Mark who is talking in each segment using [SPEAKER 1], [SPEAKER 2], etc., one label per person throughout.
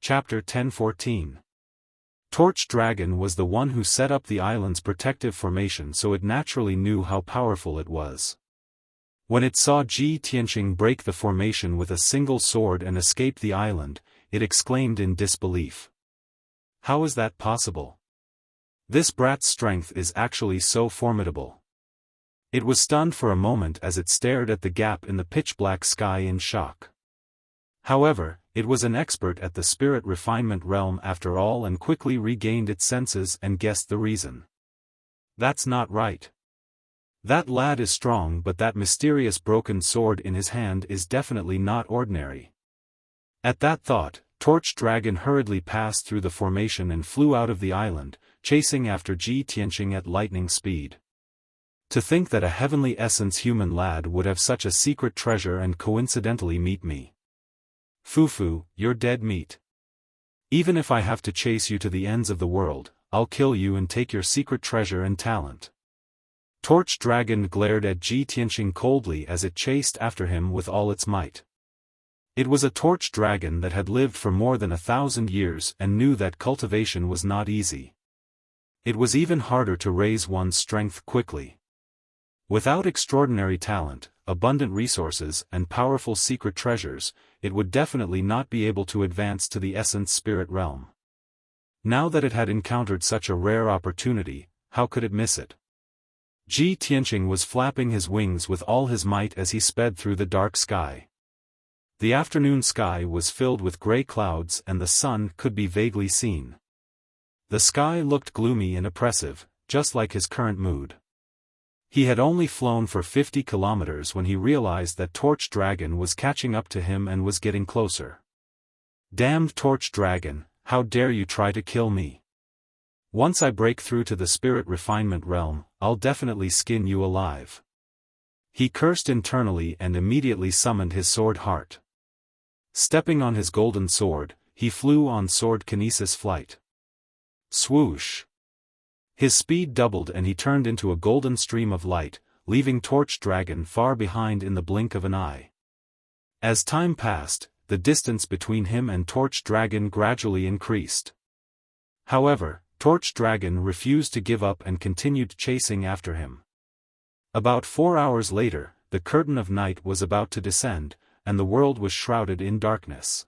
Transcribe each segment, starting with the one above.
[SPEAKER 1] Chapter 10:14. Torch Dragon was the one who set up the island's protective formation, so it naturally knew how powerful it was. When it saw Ji Tianqing break the formation with a single sword and escape the island, it exclaimed in disbelief. How is that possible? This brat's strength is actually so formidable. It was stunned for a moment as it stared at the gap in the pitch-black sky in shock. However, it was an expert at the spirit refinement realm after all and quickly regained its senses and guessed the reason. That's not right. That lad is strong, but that mysterious broken sword in his hand is definitely not ordinary. At that thought, Torch Dragon hurriedly passed through the formation and flew out of the island, chasing after Ji Tianqing at lightning speed. To think that a heavenly essence human lad would have such a secret treasure and coincidentally meet me. Fufu, you're dead meat. Even if I have to chase you to the ends of the world, I'll kill you and take your secret treasure and talent. Torch Dragon glared at Ji Tianqing coldly as it chased after him with all its might. It was a torch dragon that had lived for more than 1,000 years and knew that cultivation was not easy. It was even harder to raise one's strength quickly. Without extraordinary talent, abundant resources and powerful secret treasures, it would definitely not be able to advance to the essence spirit realm. Now that it had encountered such a rare opportunity, how could it miss it? Ji Tianqing was flapping his wings with all his might as he sped through the dark sky. The afternoon sky was filled with gray clouds and the sun could be vaguely seen. The sky looked gloomy and oppressive, just like his current mood. He had only flown for 50 kilometers when he realized that Torch Dragon was catching up to him and was getting closer. Damned Torch Dragon, how dare you try to kill me? Once I break through to the spirit refinement realm, I'll definitely skin you alive. He cursed internally and immediately summoned his sword heart. Stepping on his golden sword, he flew on sword kinesis flight. Swoosh! His speed doubled and he turned into a golden stream of light, leaving Torch Dragon far behind in the blink of an eye. As time passed, the distance between him and Torch Dragon gradually increased. However, Torch Dragon refused to give up and continued chasing after him. About 4 hours later, the curtain of night was about to descend, and the world was shrouded in darkness.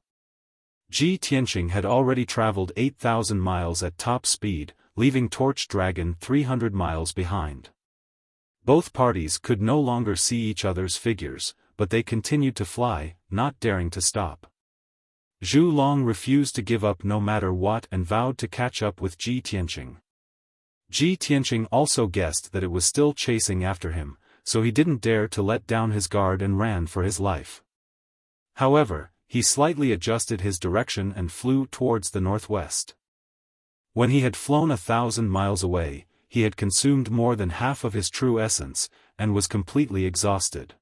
[SPEAKER 1] Ji Tianqing had already traveled 8,000 miles at top speed, leaving Torch Dragon 300 miles behind. Both parties could no longer see each other's figures, but they continued to fly, not daring to stop. Zhu Long refused to give up no matter what and vowed to catch up with Ji Tianqing. Ji Tianqing also guessed that it was still chasing after him, so he didn't dare to let down his guard and ran for his life. However, he slightly adjusted his direction and flew towards the northwest. When he had flown 1,000 miles away, he had consumed more than half of his true essence, and was completely exhausted.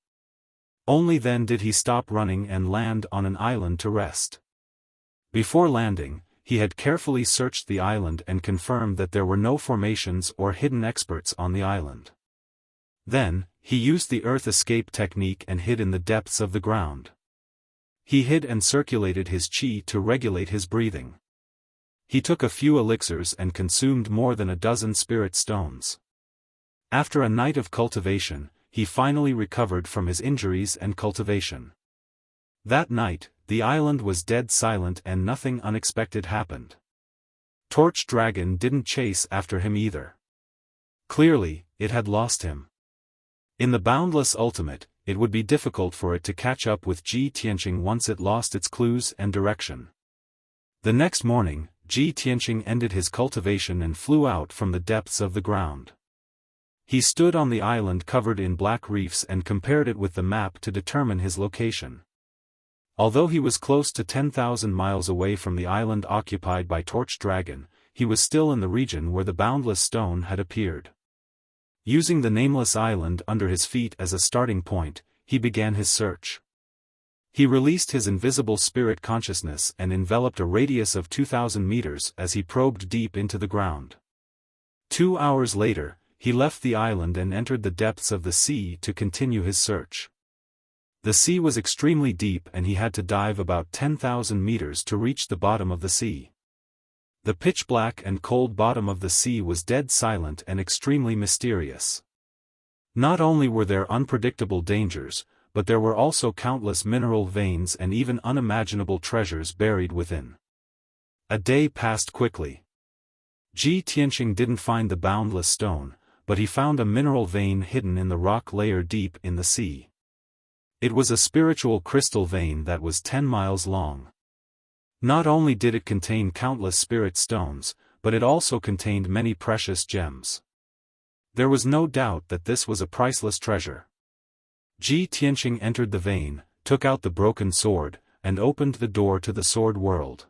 [SPEAKER 1] Only then did he stop running and land on an island to rest. Before landing, he had carefully searched the island and confirmed that there were no formations or hidden experts on the island. Then, he used the earth escape technique and hid in the depths of the ground. He hid and circulated his qi to regulate his breathing. He took a few elixirs and consumed more than a dozen spirit stones. After a night of cultivation, he finally recovered from his injuries and cultivation. That night, the island was dead silent and nothing unexpected happened. Torch Dragon didn't chase after him either. Clearly, it had lost him. In the boundless ultimate, it would be difficult for it to catch up with Ji Tianqing once it lost its clues and direction. The next morning, Ji Tianqing ended his cultivation and flew out from the depths of the ground. He stood on the island covered in black reefs and compared it with the map to determine his location. Although he was close to 10,000 miles away from the island occupied by Torch Dragon, he was still in the region where the boundless stone had appeared. Using the nameless island under his feet as a starting point, he began his search. He released his invisible spirit consciousness and enveloped a radius of 2,000 meters as he probed deep into the ground. 2 hours later, he left the island and entered the depths of the sea to continue his search. The sea was extremely deep and he had to dive about 10,000 meters to reach the bottom of the sea. The pitch-black and cold bottom of the sea was dead silent and extremely mysterious. Not only were there unpredictable dangers, but there were also countless mineral veins and even unimaginable treasures buried within. A day passed quickly. Ji Tianqing didn't find the boundless stone, but he found a mineral vein hidden in the rock layer deep in the sea. It was a spiritual crystal vein that was 10 miles long. Not only did it contain countless spirit stones, but it also contained many precious gems. There was no doubt that this was a priceless treasure. Ji Tianqing entered the vein, took out the broken sword, and opened the door to the sword world.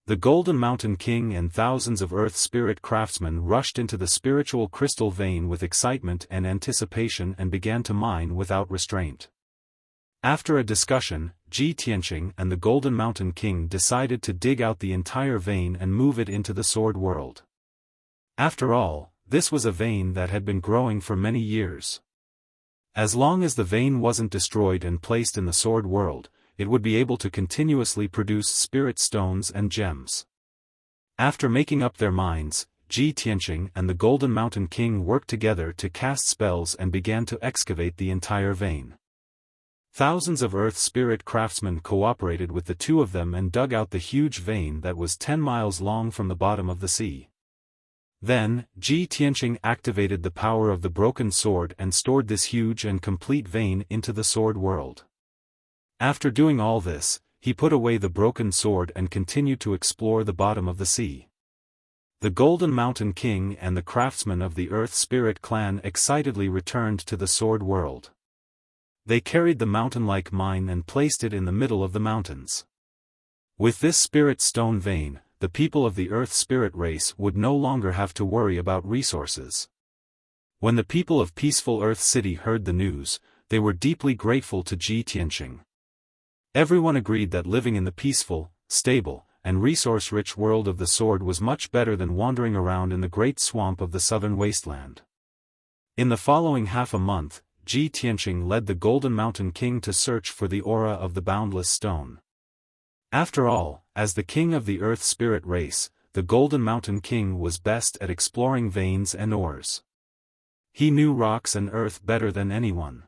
[SPEAKER 1] The Golden Mountain King and thousands of Earth Spirit craftsmen rushed into the spiritual crystal vein with excitement and anticipation and began to mine without restraint. After a discussion, Ji Tianqing and the Golden Mountain King decided to dig out the entire vein and move it into the sword world. After all, this was a vein that had been growing for many years. As long as the vein wasn't destroyed and placed in the sword world, it would be able to continuously produce spirit stones and gems. After making up their minds, Ji Tianqing and the Golden Mountain King worked together to cast spells and began to excavate the entire vein. Thousands of Earth Spirit craftsmen cooperated with the two of them and dug out the huge vein that was 10 miles long from the bottom of the sea. Then, Ji Tianqing activated the power of the broken sword and stored this huge and complete vein into the sword world. After doing all this, he put away the broken sword and continued to explore the bottom of the sea. The Golden Mountain King and the craftsmen of the Earth Spirit clan excitedly returned to the sword world. They carried the mountain-like mine and placed it in the middle of the mountains. With this spirit stone vein, the people of the Earth Spirit race would no longer have to worry about resources. When the people of peaceful Earth City heard the news, they were deeply grateful to Ji Tianqing. Everyone agreed that living in the peaceful, stable, and resource-rich world of the sword was much better than wandering around in the great swamp of the southern wasteland. In the following half a month, Ji Tianqing led the Golden Mountain King to search for the aura of the boundless stone. After all, as the king of the Earth Spirit race, the Golden Mountain King was best at exploring veins and ores. He knew rocks and earth better than anyone.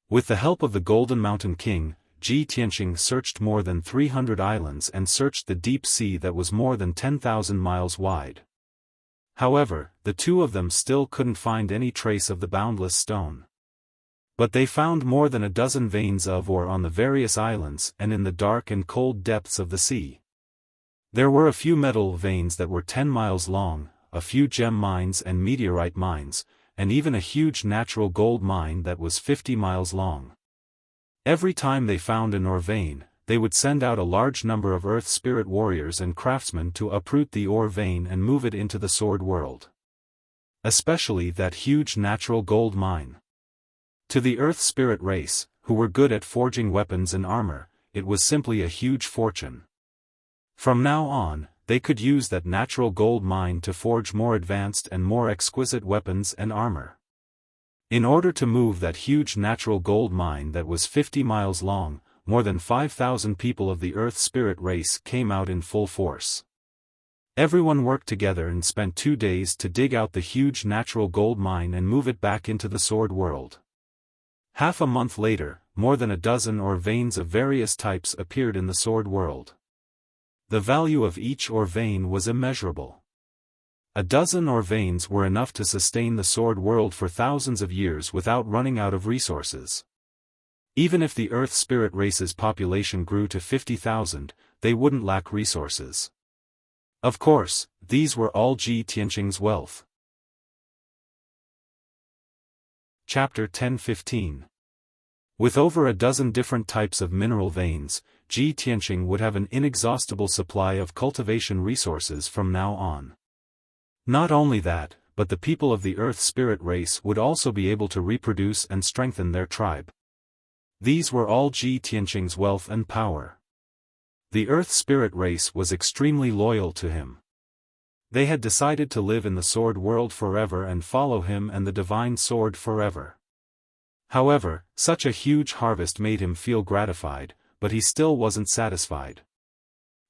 [SPEAKER 1] With the help of the Golden Mountain King, Ji Tianqing searched more than 300 islands and searched the deep sea that was more than 10,000 miles wide. However, the two of them still couldn't find any trace of the boundless stone. But they found more than a dozen veins of ore on the various islands and in the dark and cold depths of the sea. There were a few metal veins that were 10 miles long, a few gem mines and meteorite mines, and even a huge natural gold mine that was 50 miles long. Every time they found an ore vein, they would send out a large number of Earth Spirit warriors and craftsmen to uproot the ore vein and move it into the sword world. Especially that huge natural gold mine. To the Earth Spirit race, who were good at forging weapons and armor, it was simply a huge fortune. From now on, they could use that natural gold mine to forge more advanced and more exquisite weapons and armor. In order to move that huge natural gold mine that was 50 miles long, more than 5,000 people of the Earth Spirit race came out in full force. Everyone worked together and spent 2 days to dig out the huge natural gold mine and move it back into the sword world. Half a month later, more than a dozen ore veins of various types appeared in the sword world. The value of each ore vein was immeasurable. A dozen ore veins were enough to sustain the sword world for thousands of years without running out of resources. Even if the Earth Spirit race's population grew to 50,000, they wouldn't lack resources. Of course, these were all Ji Tianqing's wealth. Chapter 10-15. With over a dozen different types of mineral veins, Ji Tianqing would have an inexhaustible supply of cultivation resources from now on. Not only that, but the people of the Earth Spirit race would also be able to reproduce and strengthen their tribe. These were all Ji Tianqing's wealth and power. The Earth Spirit race was extremely loyal to him. They had decided to live in the sword world forever and follow him and the divine sword forever. However, such a huge harvest made him feel gratified, but he still wasn't satisfied.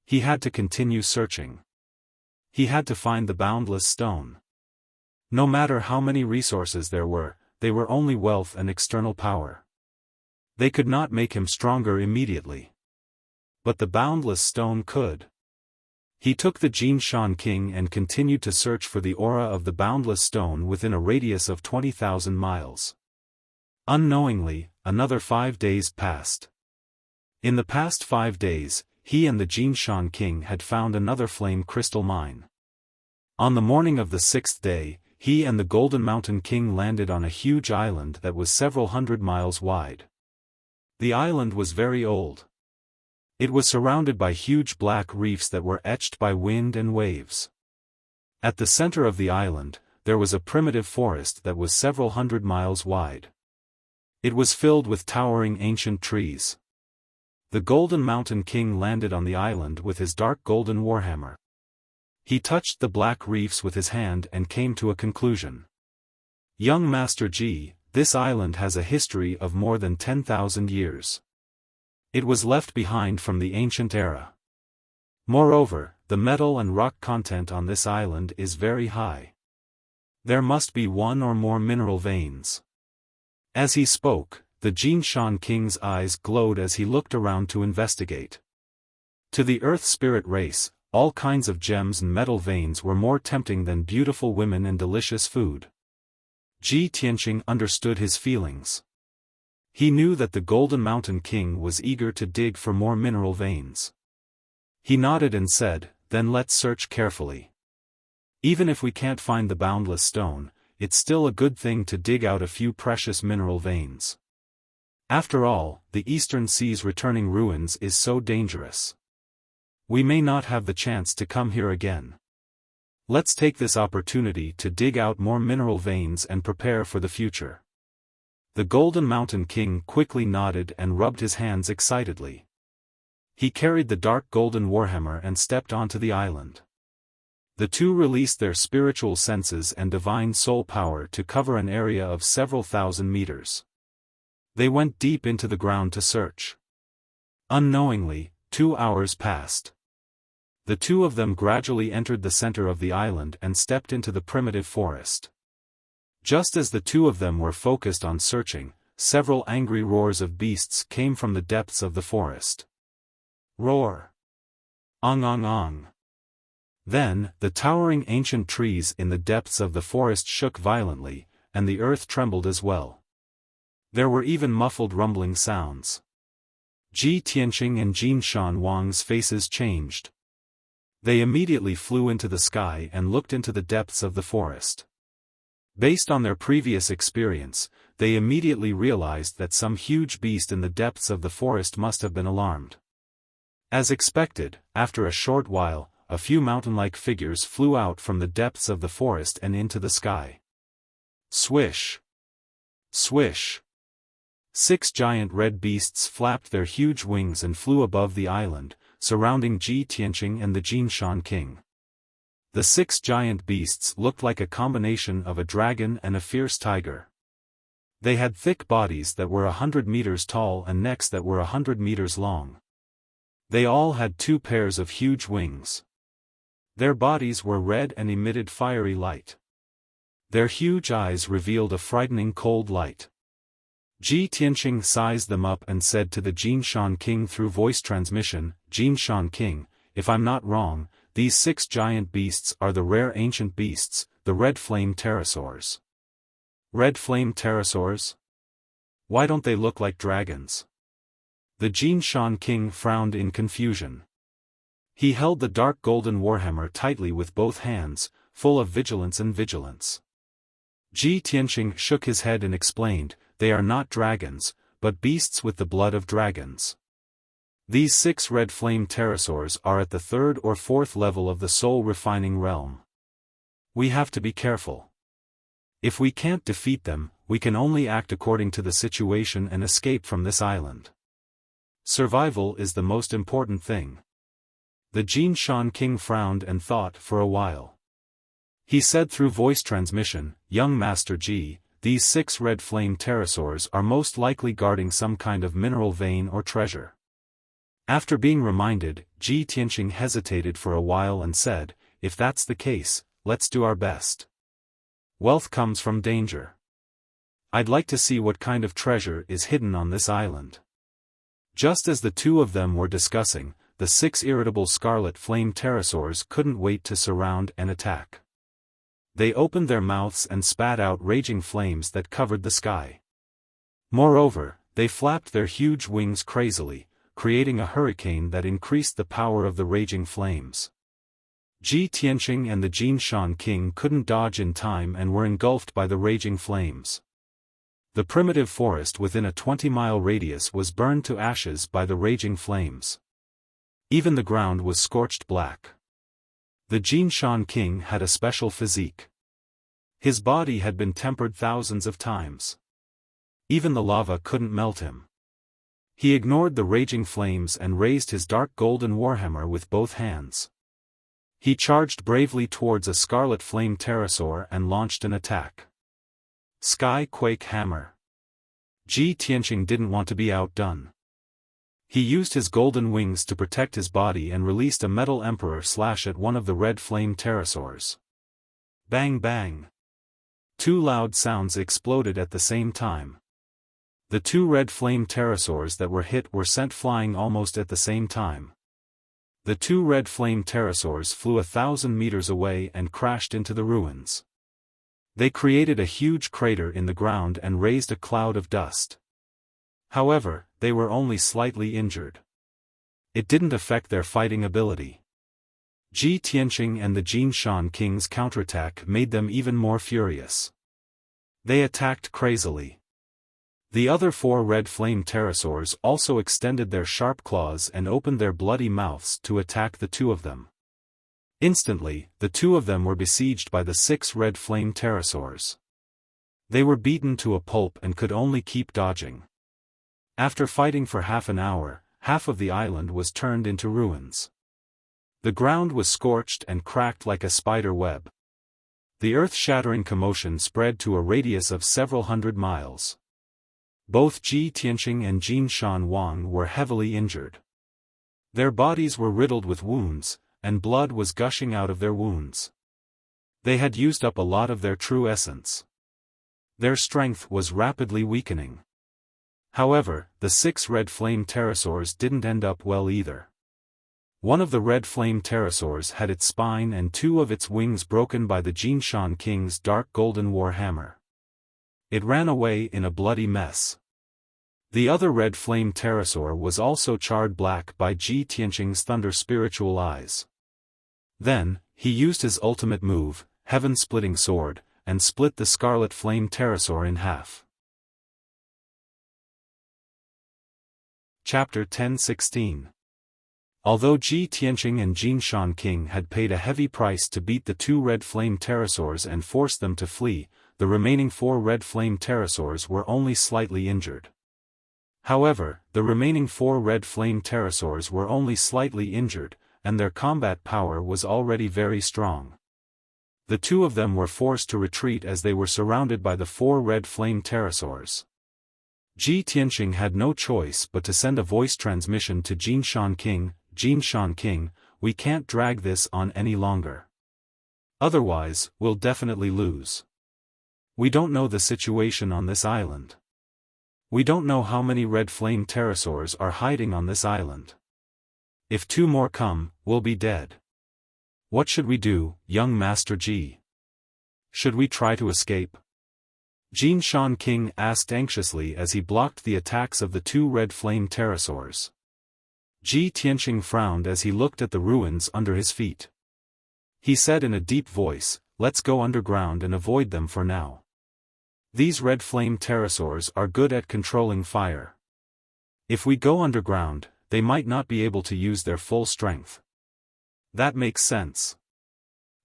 [SPEAKER 1] He had to continue searching. He had to find the boundless stone. No matter how many resources there were, they were only wealth and external power. They could not make him stronger immediately. But the boundless stone could. He took the Jinshan King and continued to search for the aura of the boundless stone within a radius of 20,000 miles. Unknowingly, another 5 days passed. In the past 5 days, he and the Jinshan King had found another flame crystal mine. On the morning of the 6th day, he and the Golden Mountain King landed on a huge island that was several hundred miles wide. The island was very old. It was surrounded by huge black reefs that were etched by wind and waves. At the center of the island, there was a primitive forest that was several hundred miles wide. It was filled with towering ancient trees. The Golden Mountain King landed on the island with his dark golden warhammer. He touched the black reefs with his hand and came to a conclusion. Young Master Ji, this island has a history of more than 10,000 years. It was left behind from the ancient era. Moreover, the metal and rock content on this island is very high. There must be one or more mineral veins. As he spoke, the Jinshan King's eyes glowed as he looked around to investigate. To the Earth Spirit race, all kinds of gems and metal veins were more tempting than beautiful women and delicious food. Ji Tianqing understood his feelings. He knew that the Golden Mountain King was eager to dig for more mineral veins. He nodded and said, "Then let's search carefully. Even if we can't find the boundless stone, it's still a good thing to dig out a few precious mineral veins. After all, the Eastern Sea's returning ruins is so dangerous. We may not have the chance to come here again. Let's take this opportunity to dig out more mineral veins and prepare for the future." The Golden Mountain King quickly nodded and rubbed his hands excitedly. He carried the dark golden warhammer and stepped onto the island. The two released their spiritual senses and divine soul power to cover an area of several thousand meters. They went deep into the ground to search. Unknowingly, 2 hours passed. The two of them gradually entered the center of the island and stepped into the primitive forest. Just as the two of them were focused on searching, several angry roars of beasts came from the depths of the forest. Roar! Ong ong ong! Then, the towering ancient trees in the depths of the forest shook violently, and the earth trembled as well. There were even muffled rumbling sounds. Ji Tianqing and Jinshan Wang's faces changed. They immediately flew into the sky and looked into the depths of the forest. Based on their previous experience, they immediately realized that some huge beast in the depths of the forest must have been alarmed. As expected, after a short while, a few mountain-like figures flew out from the depths of the forest and into the sky. Swish! Swish! 6 giant red beasts flapped their huge wings and flew above the island, surrounding Ji Tianqing and the Jinshan King. The 6 giant beasts looked like a combination of a dragon and a fierce tiger. They had thick bodies that were 100 meters tall and necks that were 100 meters long. They all had 2 pairs of huge wings. Their bodies were red and emitted fiery light. Their huge eyes revealed a frightening cold light. Ji Tianqing sized them up and said to the Jinshan King through voice transmission, "Jinshan King, if I'm not wrong, these 6 giant beasts are the rare ancient beasts, the red flame pterosaurs." Red flame pterosaurs? Why don't they look like dragons? The Jinshan King frowned in confusion. He held the dark golden warhammer tightly with both hands, full of vigilance and vigilance. Ji Tianqing shook his head and explained, "They are not dragons, but beasts with the blood of dragons. These 6 red flame pterosaurs are at the 3rd or 4th level of the soul-refining realm. We have to be careful. If we can't defeat them, we can only act according to the situation and escape from this island. Survival is the most important thing." The Jinshan King frowned and thought for a while. He said through voice transmission, "Young Master Ji, these 6 red flame pterosaurs are most likely guarding some kind of mineral vein or treasure. After being reminded, Ji Tianqing hesitated for a while and said, if that's the case, let's do our best. Wealth comes from danger. I'd like to see what kind of treasure is hidden on this island. Just as the two of them were discussing, the 6 irritable scarlet flame pterosaurs couldn't wait to surround and attack. They opened their mouths and spat out raging flames that covered the sky. Moreover, they flapped their huge wings crazily, creating a hurricane that increased the power of the raging flames. Ji Tianqing and the Jinshan king couldn't dodge in time and were engulfed by the raging flames. The primitive forest within a 20-mile radius was burned to ashes by the raging flames. Even the ground was scorched black. The Jinshan king had a special physique. His body had been tempered thousands of times. Even the lava couldn't melt him. He ignored the raging flames and raised his dark golden warhammer with both hands. He charged bravely towards a scarlet flame pterosaur and launched an attack. Skyquake Hammer. Ji Tianqing didn't want to be outdone. He used his golden wings to protect his body and released a metal emperor slash at one of the red flame pterosaurs. Bang bang. 2 loud sounds exploded at the same time. The 2 red flame pterosaurs that were hit were sent flying almost at the same time. The 2 red flame pterosaurs flew 1,000 meters away and crashed into the ruins. They created a huge crater in the ground and raised a cloud of dust. However, they were only slightly injured. It didn't affect their fighting ability. Ji Tianqing and the Jinshan king's counterattack made them even more furious. They attacked crazily. The other 4 red flame pterosaurs also extended their sharp claws and opened their bloody mouths to attack the 2 of them. Instantly, the 2 of them were besieged by the 6 red flame pterosaurs. They were beaten to a pulp and could only keep dodging. After fighting for half an hour, half of the island was turned into ruins. The ground was scorched and cracked like a spider web. The earth-shattering commotion spread to a radius of several hundred miles. Both Ji Tianqing and Jinshan Wang were heavily injured. Their bodies were riddled with wounds, and blood was gushing out of their wounds. They had used up a lot of their true essence. Their strength was rapidly weakening. However, the 6 red flame pterosaurs didn't end up well either. One of the red flame pterosaurs had its spine and 2 of its wings broken by the Jinshan king's dark golden warhammer. It ran away in a bloody mess. The other red flame pterosaur was also charred black by Ji Tianqing's thunder spiritual eyes. Then, he used his ultimate move, Heaven-Splitting Sword, and split the scarlet flame pterosaur in half. Chapter 10:16. Although Ji Tianqing and Jinshan King had paid a heavy price to beat the 2 red flame pterosaurs and force them to flee, the remaining 4 red flame pterosaurs were only slightly injured. However, the remaining 4 red flame pterosaurs were only slightly injured, and their combat power was already very strong. The 2 of them were forced to retreat as they were surrounded by the 4 red flame pterosaurs. Ji Tianqing had no choice but to send a voice transmission to Jinshan King, we can't drag this on any longer. Otherwise, we'll definitely lose. We don't know the situation on this island. We don't know how many red flame pterosaurs are hiding on this island. If 2 more come, we'll be dead. What should we do, young Master Ji? Should we try to escape? Jinshan King asked anxiously as he blocked the attacks of the 2 red flame pterosaurs. Ji Tianqing frowned as he looked at the ruins under his feet. He said in a deep voice, let's go underground and avoid them for now. These red flame pterosaurs are good at controlling fire. If we go underground, they might not be able to use their full strength. That makes sense.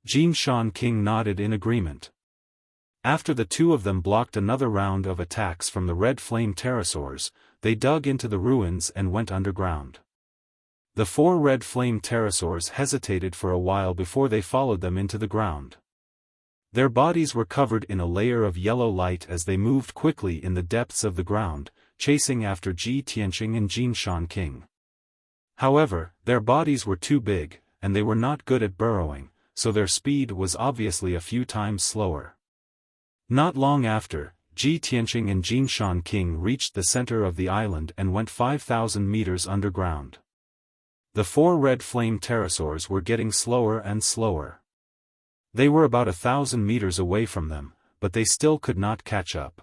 [SPEAKER 1] Jinshan King nodded in agreement. After the 2 of them blocked another round of attacks from the red flame pterosaurs, they dug into the ruins and went underground. The 4 red flame pterosaurs hesitated for a while before they followed them into the ground. Their bodies were covered in a layer of yellow light as they moved quickly in the depths of the ground, chasing after Ji Tianqing and Jinshan King. However, their bodies were too big, and they were not good at burrowing, so their speed was obviously a few times slower. Not long after, Ji Tianqing and Jinshan King reached the center of the island and went 5,000 meters underground. The four red flame pterosaurs were getting slower and slower. They were about 1,000 meters away from them, but they still could not catch up.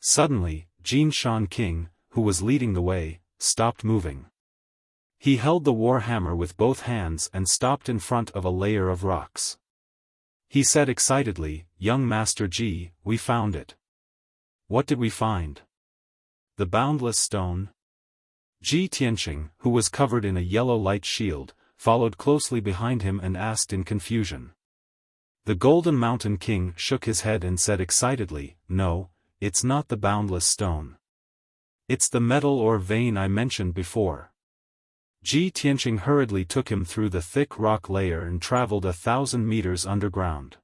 [SPEAKER 1] Suddenly, Jinshan King, who was leading the way, stopped moving. He held the war hammer with both hands and stopped in front of a layer of rocks. He said excitedly, "Young Master Ji, we found it." "What did we find?" "The boundless stone." Ji Tianqing, who was covered in a yellow light shield, followed closely behind him and asked in confusion. The Golden Mountain King shook his head and said excitedly, "No, it's not the boundless stone. It's the metal or vein I mentioned before." Ji Tianqing hurriedly took him through the thick rock layer and traveled 1,000 meters underground.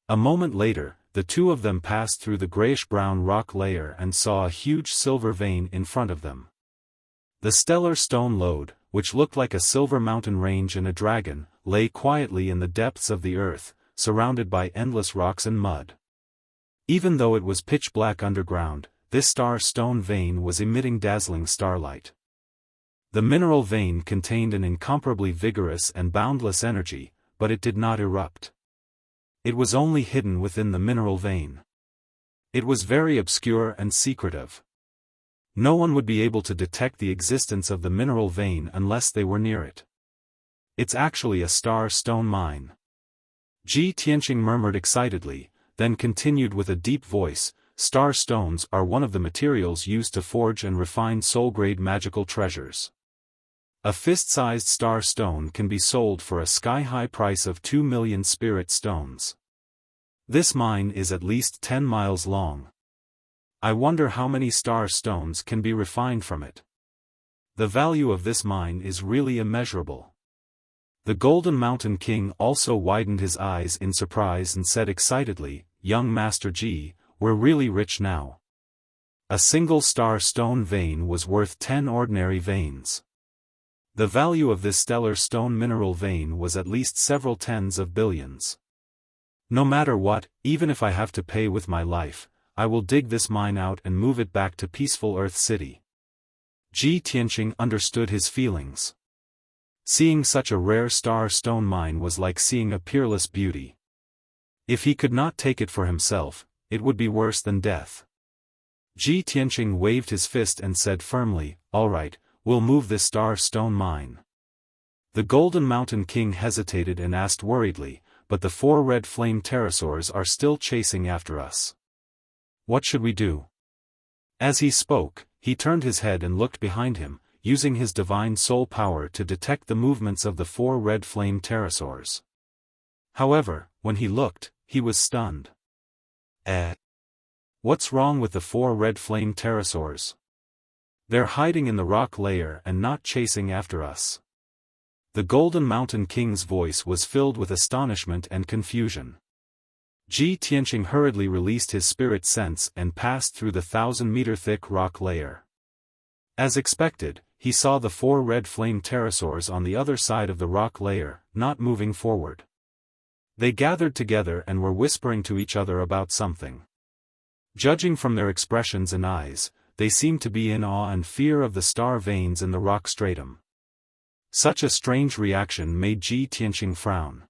[SPEAKER 1] A moment later, the two of them passed through the grayish-brown rock layer and saw a huge silver vein in front of them. The stellar stone lode, which looked like a silver mountain range and a dragon, lay quietly in the depths of the earth, surrounded by endless rocks and mud. Even though it was pitch black underground, this star stone vein was emitting dazzling starlight. The mineral vein contained an incomparably vigorous and boundless energy, but it did not erupt. It was only hidden within the mineral vein. It was very obscure and secretive. No one would be able to detect the existence of the mineral vein unless they were near it. "It's actually a star stone mine." Ji Tianqing murmured excitedly, then continued with a deep voice, "Star stones are one of the materials used to forge and refine soul-grade magical treasures. A fist-sized star stone can be sold for a sky-high price of 2 million spirit stones. This mine is at least 10 miles long. I wonder how many star stones can be refined from it. The value of this mine is really immeasurable." The Golden Mountain King also widened his eyes in surprise and said excitedly, "Young Master Ji, we're really rich now. A single star stone vein was worth 10 ordinary veins. The value of this stellar stone mineral vein was at least several tens of billions. No matter what, even if I have to pay with my life, I will dig this mine out and move it back to peaceful Earth City." Ji Tianqing understood his feelings. Seeing such a rare star stone mine was like seeing a peerless beauty. If he could not take it for himself, it would be worse than death. Ji Tianqing waved his fist and said firmly, "All right, we'll move this star stone mine." The Golden Mountain King hesitated and asked worriedly, "But the four red flame pterosaurs are still chasing after us. What should we do?" As he spoke, he turned his head and looked behind him, using his divine soul power to detect the movements of the four red flame pterosaurs. However, when he looked, he was stunned. What's wrong with the four red flame pterosaurs? They're hiding in the rock layer and not chasing after us." The Golden Mountain King's voice was filled with astonishment and confusion. Ji Tianqing hurriedly released his spirit sense and passed through the 1,000-meter thick rock layer. As expected, he saw the four red flame pterosaurs on the other side of the rock layer, not moving forward. They gathered together and were whispering to each other about something. Judging from their expressions and eyes, they seemed to be in awe and fear of the star veins in the rock stratum. Such a strange reaction made Ji Tianqing frown.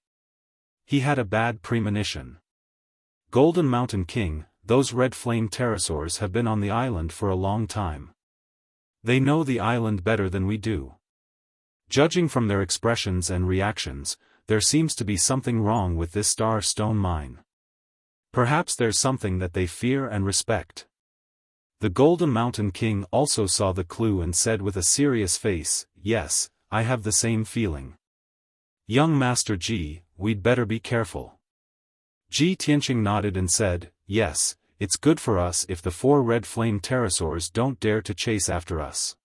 [SPEAKER 1] He had a bad premonition. "Golden Mountain King, those red flame pterosaurs have been on the island for a long time. They know the island better than we do. Judging from their expressions and reactions, there seems to be something wrong with this star stone mine. Perhaps there's something that they fear and respect." The Golden Mountain King also saw the clue and said with a serious face, "Yes, I have the same feeling. Young Master Ji, we'd better be careful." Ji Tianqing nodded and said, "Yes, it's good for us if the four red flame pterosaurs don't dare to chase after us.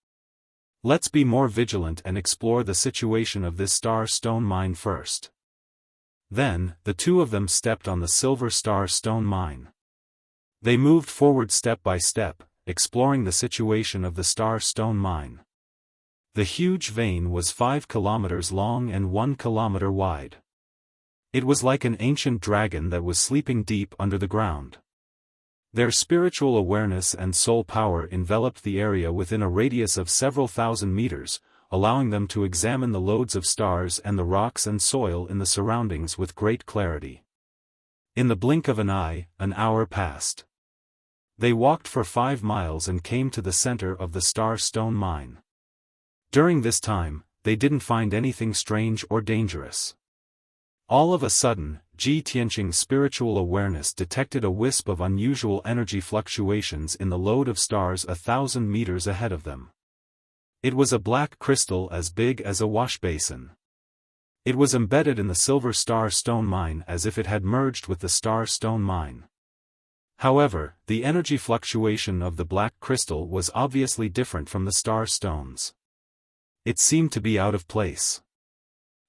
[SPEAKER 1] Let's be more vigilant and explore the situation of this star stone mine first." Then, the two of them stepped on the Silver Star stone mine. They moved forward step by step, exploring the situation of the Star Stone mine. The huge vein was 5 kilometers long and 1 kilometer wide. It was like an ancient dragon that was sleeping deep under the ground. Their spiritual awareness and soul power enveloped the area within a radius of several thousand meters, allowing them to examine the loads of stars and the rocks and soil in the surroundings with great clarity. In the blink of an eye, an hour passed. They walked for 5 miles and came to the center of the Star Stone mine. During this time, they didn't find anything strange or dangerous. All of a sudden, Ji Tianqing's spiritual awareness detected a wisp of unusual energy fluctuations in the load of stars 1,000 meters ahead of them. It was a black crystal as big as a washbasin. It was embedded in the Silver Star Stone mine as if it had merged with the Star Stone mine. However, the energy fluctuation of the black crystal was obviously different from the star stones. It seemed to be out of place.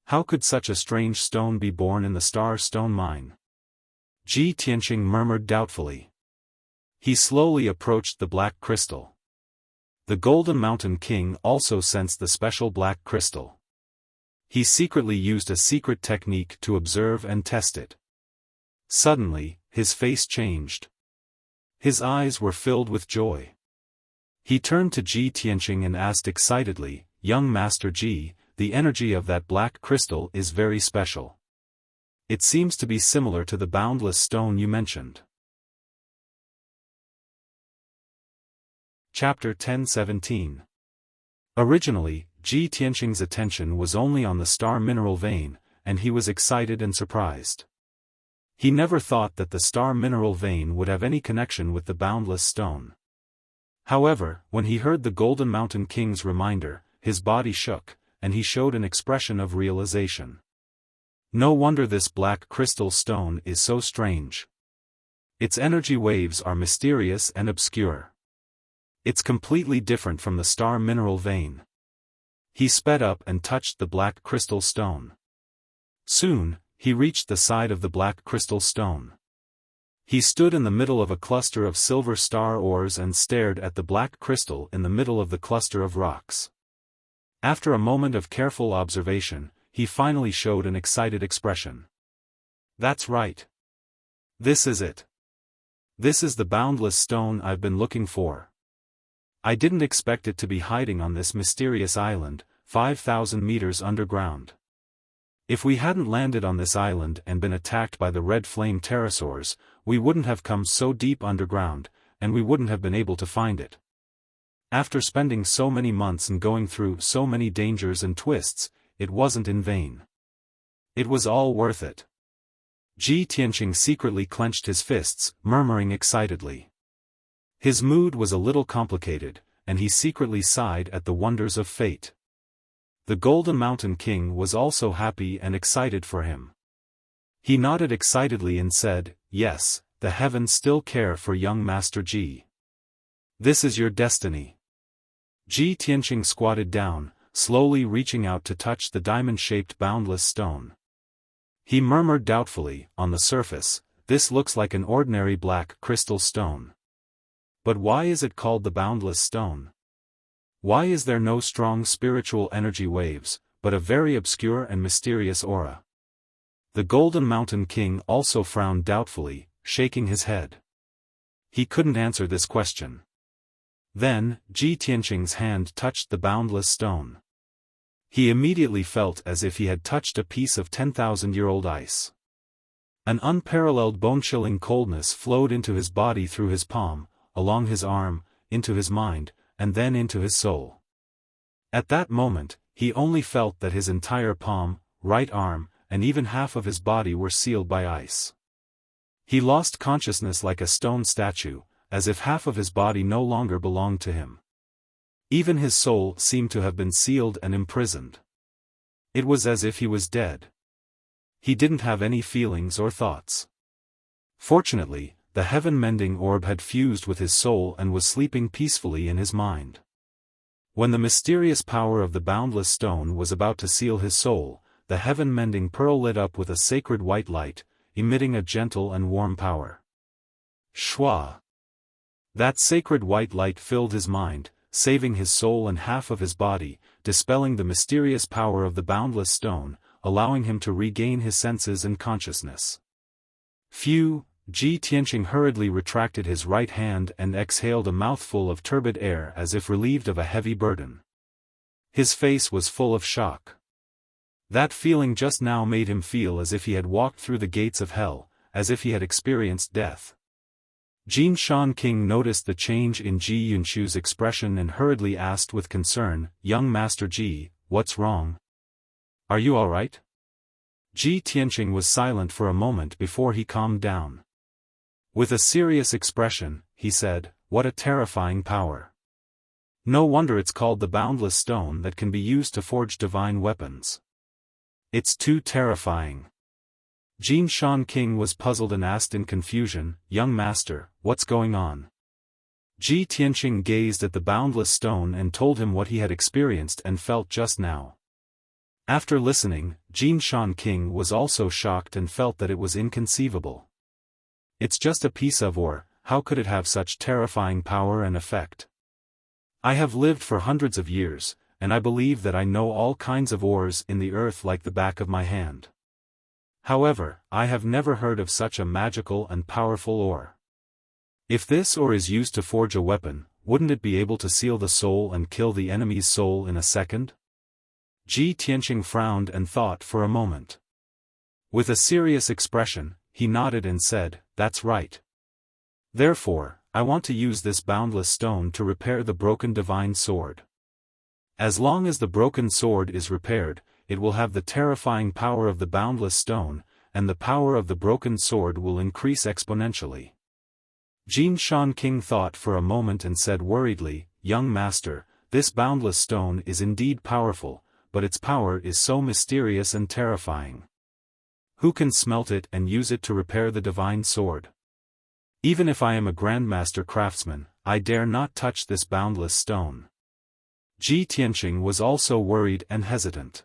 [SPEAKER 1] How could such a strange stone be born in the Star Stone mine? Ji Tianqing murmured doubtfully. He slowly approached the black crystal. The Golden Mountain King also sensed the special black crystal. He secretly used a secret technique to observe and test it. Suddenly, his face changed. His eyes were filled with joy. He turned to Ji Tianqing and asked excitedly, "Young Master Ji, the energy of that black crystal is very special. It seems to be similar to the boundless stone you mentioned." Chapter 10:17. Originally, Ji Tianqing's attention was only on the star mineral vein, and he was excited and surprised. He never thought that the star mineral vein would have any connection with the boundless stone. However, when he heard the Golden Mountain King's reminder, his body shook, and he showed an expression of realization. No wonder this black crystal stone is so strange. Its energy waves are mysterious and obscure. It's completely different from the star mineral vein. He sped up and touched the black crystal stone. Soon, he reached the side of the black crystal stone. He stood in the middle of a cluster of silver star ores and stared at the black crystal in the middle of the cluster of rocks. After a moment of careful observation, he finally showed an excited expression. "That's right. This is it. This is the boundless stone I've been looking for. I didn't expect it to be hiding on this mysterious island, 5,000 meters underground. If we hadn't landed on this island and been attacked by the red flame pterosaurs, we wouldn't have come so deep underground, and we wouldn't have been able to find it. After spending so many months and going through so many dangers and twists, it wasn't in vain. It was all worth it." Ji Tianqing secretly clenched his fists, murmuring excitedly. His mood was a little complicated, and he secretly sighed at the wonders of fate. The Golden Mountain King was also happy and excited for him. He nodded excitedly and said, "Yes, the heavens still care for young Master Ji. This is your destiny." Ji Tianqing squatted down, slowly reaching out to touch the diamond-shaped boundless stone. He murmured doubtfully, "On the surface, this looks like an ordinary black crystal stone. But why is it called the boundless stone? Why is there no strong spiritual energy waves, but a very obscure and mysterious aura?" The Golden Mountain King also frowned doubtfully, shaking his head. He couldn't answer this question. Then, Ji Tianqing's hand touched the boundless stone. He immediately felt as if he had touched a piece of 10,000-year-old ice. An unparalleled bone-chilling coldness flowed into his body through his palm, along his arm, into his mind, and then into his soul. At that moment, he only felt that his entire palm, right arm, and even half of his body were sealed by ice. He lost consciousness like a stone statue, as if half of his body no longer belonged to him. Even his soul seemed to have been sealed and imprisoned. It was as if he was dead. He didn't have any feelings or thoughts. Fortunately, the heaven-mending orb had fused with his soul and was sleeping peacefully in his mind. When the mysterious power of the boundless stone was about to seal his soul, the heaven-mending pearl lit up with a sacred white light, emitting a gentle and warm power. Shwa! That sacred white light filled his mind, saving his soul and half of his body, dispelling the mysterious power of the boundless stone, allowing him to regain his senses and consciousness. Phew! Ji Tianqing hurriedly retracted his right hand and exhaled a mouthful of turbid air as if relieved of a heavy burden. His face was full of shock. That feeling just now made him feel as if he had walked through the gates of hell, as if he had experienced death. Jin Shan King noticed the change in Ji Yunchu's expression and hurriedly asked with concern, "Young Master Ji, what's wrong? Are you all right?" Ji Tianqing was silent for a moment before he calmed down. With a serious expression, he said, "What a terrifying power. No wonder it's called the boundless stone that can be used to forge divine weapons. It's too terrifying." Jin Shan King was puzzled and asked in confusion, "Young master, what's going on?" Ji Tianqing gazed at the boundless stone and told him what he had experienced and felt just now. After listening, Jin Shan King was also shocked and felt that it was inconceivable. It's just a piece of ore, how could it have such terrifying power and effect? I have lived for hundreds of years, and I believe that I know all kinds of ores in the earth like the back of my hand. However, I have never heard of such a magical and powerful ore. If this ore is used to forge a weapon, wouldn't it be able to seal the soul and kill the enemy's soul in a second? Ji Tianqing frowned and thought for a moment. With a serious expression, he nodded and said, "That's right. Therefore, I want to use this boundless stone to repair the broken divine sword. As long as the broken sword is repaired, it will have the terrifying power of the boundless stone, and the power of the broken sword will increase exponentially." Jin Shan King thought for a moment and said worriedly, "Young master, this boundless stone is indeed powerful, but its power is so mysterious and terrifying. Who can smelt it and use it to repair the divine sword? Even if I am a grandmaster craftsman, I dare not touch this boundless stone." Ji Tianqing was also worried and hesitant.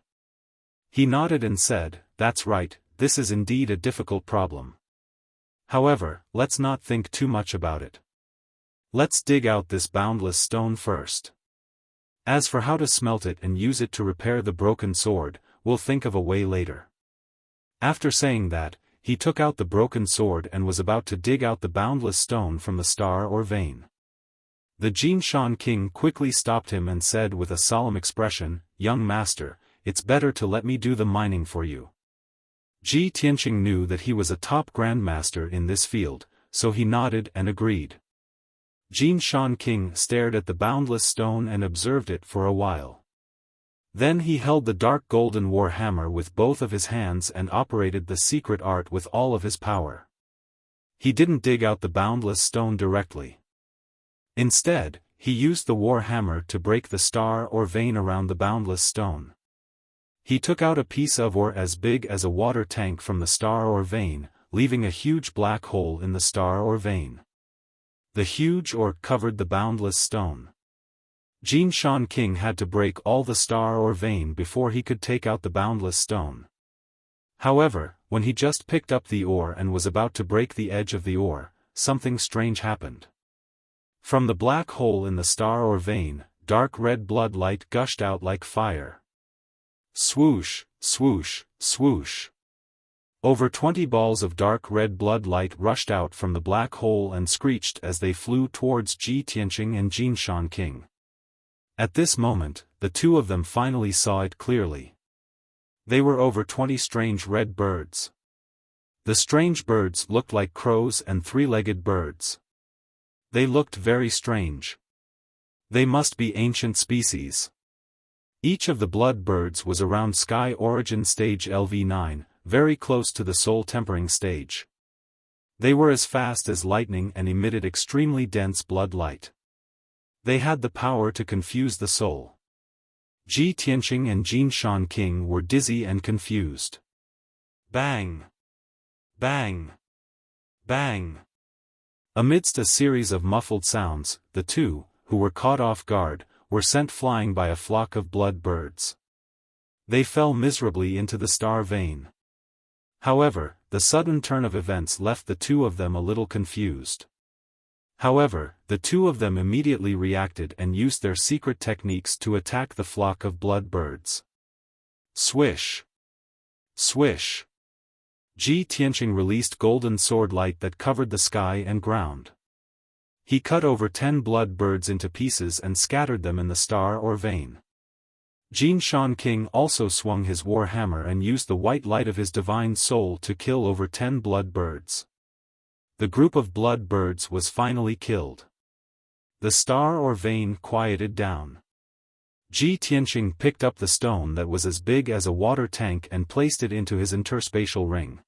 [SPEAKER 1] He nodded and said, "That's right, this is indeed a difficult problem. However, let's not think too much about it. Let's dig out this boundless stone first. As for how to smelt it and use it to repair the broken sword, we'll think of a way later." After saying that, he took out the broken sword and was about to dig out the boundless stone from the star or vein. The Jin Shan King quickly stopped him and said with a solemn expression, "Young master, it's better to let me do the mining for you." Ji Tianqing knew that he was a top grandmaster in this field, so he nodded and agreed. Jin Shan King stared at the boundless stone and observed it for a while. Then he held the dark golden war hammer with both of his hands and operated the secret art with all of his power. He didn't dig out the boundless stone directly. Instead, he used the war hammer to break the star or vein around the boundless stone. He took out a piece of ore as big as a water tank from the star or vein, leaving a huge black hole in the star or vein. The huge ore covered the boundless stone. Jin Shan King had to break all the star or vein before he could take out the boundless stone. However, when he just picked up the ore and was about to break the edge of the ore, something strange happened. From the black hole in the star or vein, dark red blood light gushed out like fire. Swoosh, swoosh, swoosh. Over 20 balls of dark red blood light rushed out from the black hole and screeched as they flew towards Ji Tianqing and Jin Shan King. At this moment, the two of them finally saw it clearly. They were over 20 strange red birds. The strange birds looked like crows and three-legged birds. They looked very strange. They must be ancient species. Each of the blood birds was around Sky Origin Stage LV9, very close to the Soul Tempering Stage. They were as fast as lightning and emitted extremely dense blood light. They had the power to confuse the soul. Ji Tianqing and Jin Shan King were dizzy and confused. Bang! Bang! Bang! Amidst a series of muffled sounds, the two, who were caught off guard, were sent flying by a flock of blood birds. They fell miserably into the star vein. However, the sudden turn of events left the two of them a little confused. However, the two of them immediately reacted and used their secret techniques to attack the flock of blood birds. Swish! Swish! Ji Tianqing released golden sword light that covered the sky and ground. He cut over 10 blood birds into pieces and scattered them in the star or vein. Jin Shan King also swung his war hammer and used the white light of his divine soul to kill over 10 blood birds. The group of blood birds was finally killed. The star or vein quieted down. Ji Tianqing picked up the stone that was as big as a water tank and placed it into his interspatial ring.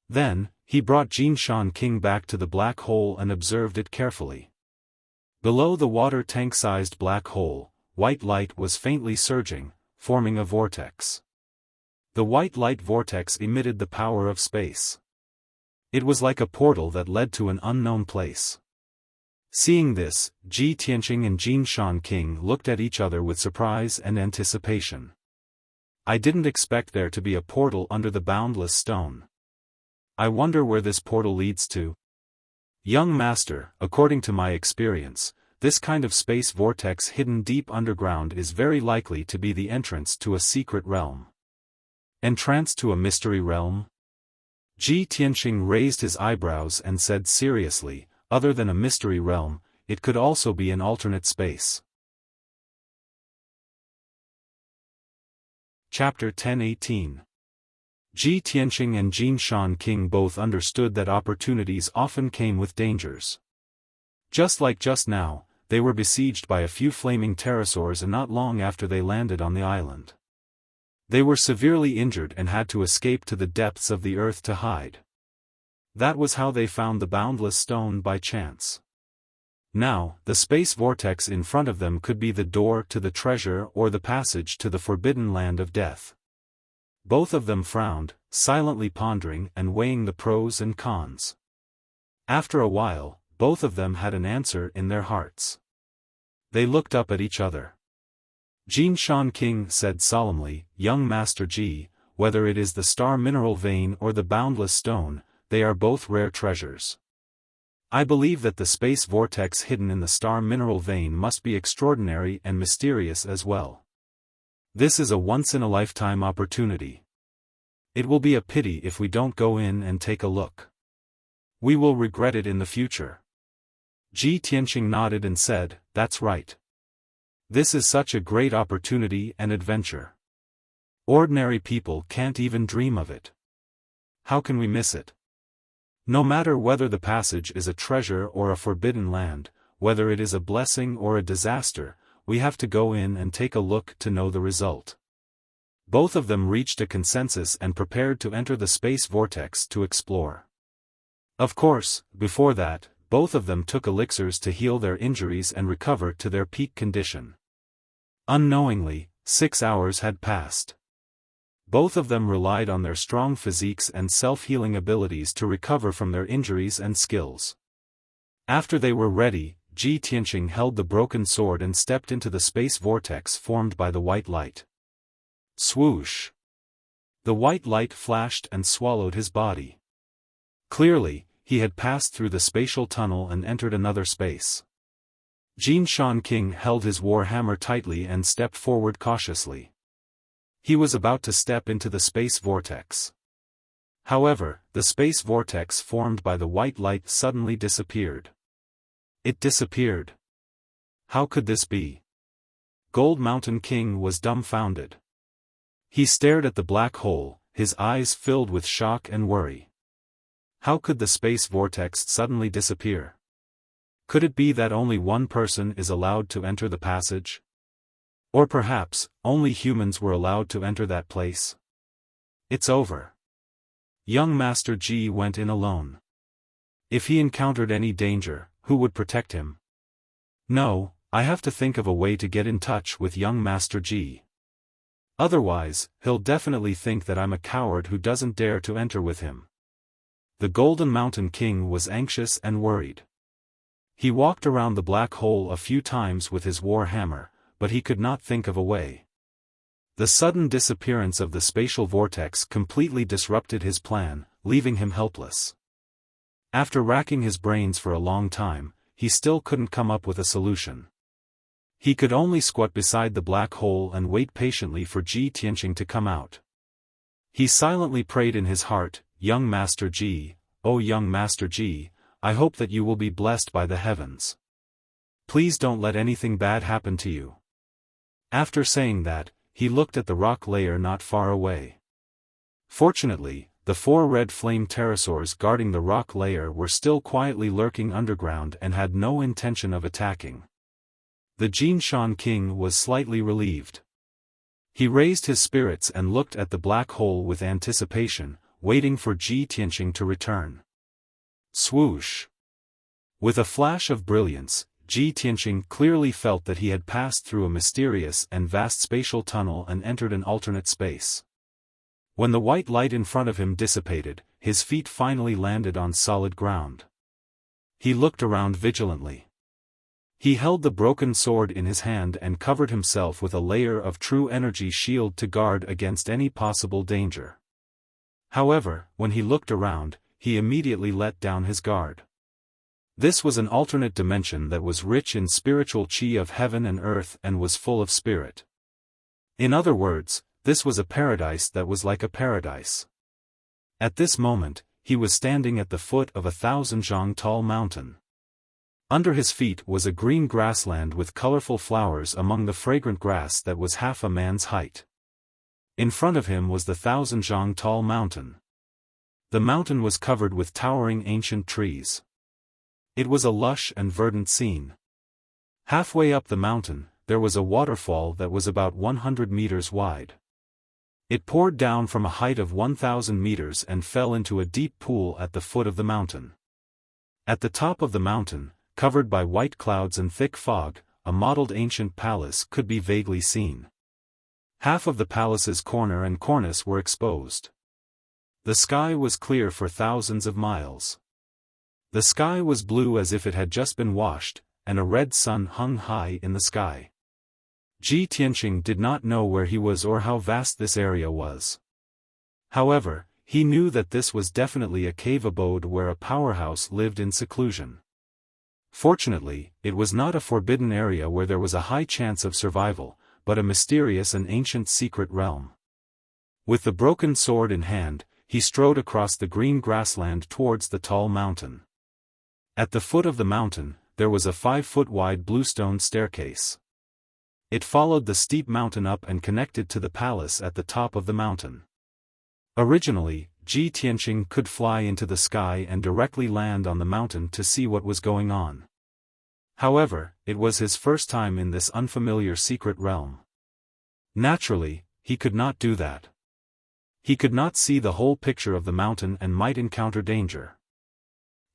[SPEAKER 1] Then, he brought Jin Shan King back to the black hole and observed it carefully. Below the water tank-sized black hole, white light was faintly surging, forming a vortex. The white light vortex emitted the power of space. It was like a portal that led to an unknown place. Seeing this, Ji Tianqing and Jin Shan King looked at each other with surprise and anticipation. I didn't expect there to be a portal under the boundless stone. I wonder where this portal leads to. Young master, according to my experience, this kind of space vortex hidden deep underground is very likely to be the entrance to a secret realm. Entrance to a mystery realm? Ji Tianqing raised his eyebrows and said seriously, other than a mystery realm, it could also be an alternate space. Chapter 10:18. Ji Tianqing and Jin Shan King both understood that opportunities often came with dangers. Just like just now, they were besieged by a few flaming pterosaurs and not long after they landed on the island. They were severely injured and had to escape to the depths of the earth to hide. That was how they found the boundless stone by chance. Now, the space vortex in front of them could be the door to the treasure or the passage to the forbidden land of death. Both of them frowned, silently pondering and weighing the pros and cons. After a while, both of them had an answer in their hearts. They looked up at each other. Jin Shan King said solemnly, "Young Master Ji, whether it is the star mineral vein or the boundless stone, they are both rare treasures. I believe that the space vortex hidden in the star mineral vein must be extraordinary and mysterious as well. This is a once-in-a-lifetime opportunity. It will be a pity if we don't go in and take a look. We will regret it in the future." Ji Tianqing nodded and said, "That's right. This is such a great opportunity and adventure. Ordinary people can't even dream of it. How can we miss it? No matter whether the passage is a treasure or a forbidden land, whether it is a blessing or a disaster, we have to go in and take a look to know the result." Both of them reached a consensus and prepared to enter the space vortex to explore. Of course, before that, both of them took elixirs to heal their injuries and recover to their peak condition. Unknowingly, 6 hours had passed. Both of them relied on their strong physiques and self-healing abilities to recover from their injuries and skills. After they were ready, Ji Tianqing held the broken sword and stepped into the space vortex formed by the white light. Swoosh! The white light flashed and swallowed his body. Clearly, he had passed through the spatial tunnel and entered another space. Jin Shan King held his war hammer tightly and stepped forward cautiously. He was about to step into the space vortex. However, the space vortex formed by the white light suddenly disappeared. It disappeared. How could this be? Gold Mountain King was dumbfounded. He stared at the black hole, his eyes filled with shock and worry. How could the space vortex suddenly disappear? Could it be that only one person is allowed to enter the passage? Or perhaps, only humans were allowed to enter that place? It's over. Young Master Ji went in alone. If he encountered any danger, who would protect him? No, I have to think of a way to get in touch with young Master Ji. Otherwise, he'll definitely think that I'm a coward who doesn't dare to enter with him. The Golden Mountain King was anxious and worried. He walked around the black hole a few times with his war hammer, but he could not think of a way. The sudden disappearance of the spatial vortex completely disrupted his plan, leaving him helpless. After racking his brains for a long time, he still couldn't come up with a solution. He could only squat beside the black hole and wait patiently for Ji Tianqing to come out. He silently prayed in his heart, "Young Master Ji, oh young Master Ji, I hope that you will be blessed by the heavens. Please don't let anything bad happen to you." After saying that, he looked at the rock layer not far away. Fortunately, the 4 red flame pterosaurs guarding the rock layer were still quietly lurking underground and had no intention of attacking. The Jinshan King was slightly relieved. He raised his spirits and looked at the black hole with anticipation, waiting for Ji Tianqing to return. Swoosh! With a flash of brilliance, Ji Tianqing clearly felt that he had passed through a mysterious and vast spatial tunnel and entered an alternate space. When the white light in front of him dissipated, his feet finally landed on solid ground. He looked around vigilantly. He held the broken sword in his hand and covered himself with a layer of true energy shield to guard against any possible danger. However, when he looked around, he immediately let down his guard. This was an alternate dimension that was rich in spiritual qi of heaven and earth and was full of spirit. In other words, this was a paradise that was like a paradise. At this moment, he was standing at the foot of 1,000 zhang tall mountain. Under his feet was a green grassland with colorful flowers among the fragrant grass that was half a man's height. In front of him was the 1,000 zhang tall mountain. The mountain was covered with towering ancient trees. It was a lush and verdant scene. Halfway up the mountain, there was a waterfall that was about 100 meters wide. It poured down from a height of 1,000 meters and fell into a deep pool at the foot of the mountain. At the top of the mountain, covered by white clouds and thick fog, a modeled ancient palace could be vaguely seen. Half of the palace's corner and cornice were exposed. The sky was clear for thousands of miles. The sky was blue as if it had just been washed, and a red sun hung high in the sky. Ji Tianqing did not know where he was or how vast this area was. However, he knew that this was definitely a cave abode where a powerhouse lived in seclusion. Fortunately, it was not a forbidden area where there was a high chance of survival, but a mysterious and ancient secret realm. With the broken sword in hand, he strode across the green grassland towards the tall mountain. At the foot of the mountain, there was a 5-foot-wide bluestone staircase. It followed the steep mountain up and connected to the palace at the top of the mountain. Originally, Ji Tianqing could fly into the sky and directly land on the mountain to see what was going on. However, it was his first time in this unfamiliar secret realm. Naturally, he could not do that. He could not see the whole picture of the mountain and might encounter danger.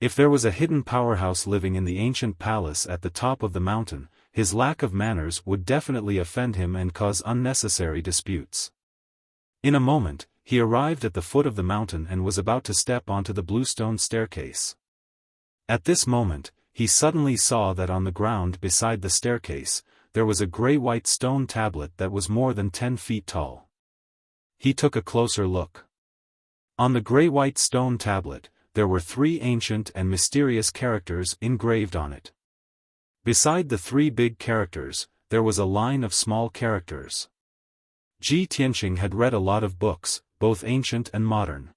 [SPEAKER 1] If there was a hidden powerhouse living in the ancient palace at the top of the mountain, his lack of manners would definitely offend him and cause unnecessary disputes. In a moment, he arrived at the foot of the mountain and was about to step onto the bluestone staircase. At this moment, he suddenly saw that on the ground beside the staircase, there was a gray-white stone tablet that was more than 10 feet tall. He took a closer look. On the gray-white stone tablet, there were 3 ancient and mysterious characters engraved on it. Beside the 3 big characters, there was a line of small characters. Ji Tianqing had read a lot of books, both ancient and modern.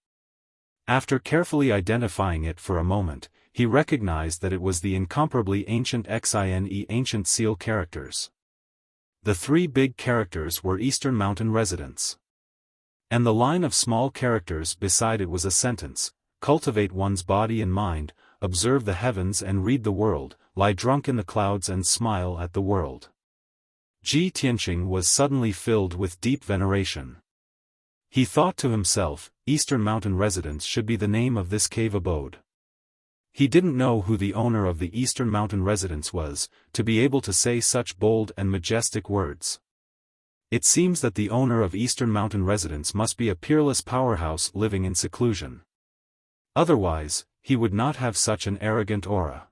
[SPEAKER 1] After carefully identifying it for a moment, he recognized that it was the incomparably ancient Xine ancient seal characters. The 3 big characters were Eastern Mountain residents. And the line of small characters beside it was a sentence: cultivate one's body and mind, observe the heavens and read the world, lie drunk in the clouds and smile at the world. Ji Tianqing was suddenly filled with deep veneration. He thought to himself, Eastern Mountain residence should be the name of this cave abode. He didn't know who the owner of the Eastern Mountain residence was, to be able to say such bold and majestic words. It seems that the owner of Eastern Mountain residence must be a peerless powerhouse living in seclusion. Otherwise, he would not have such an arrogant aura.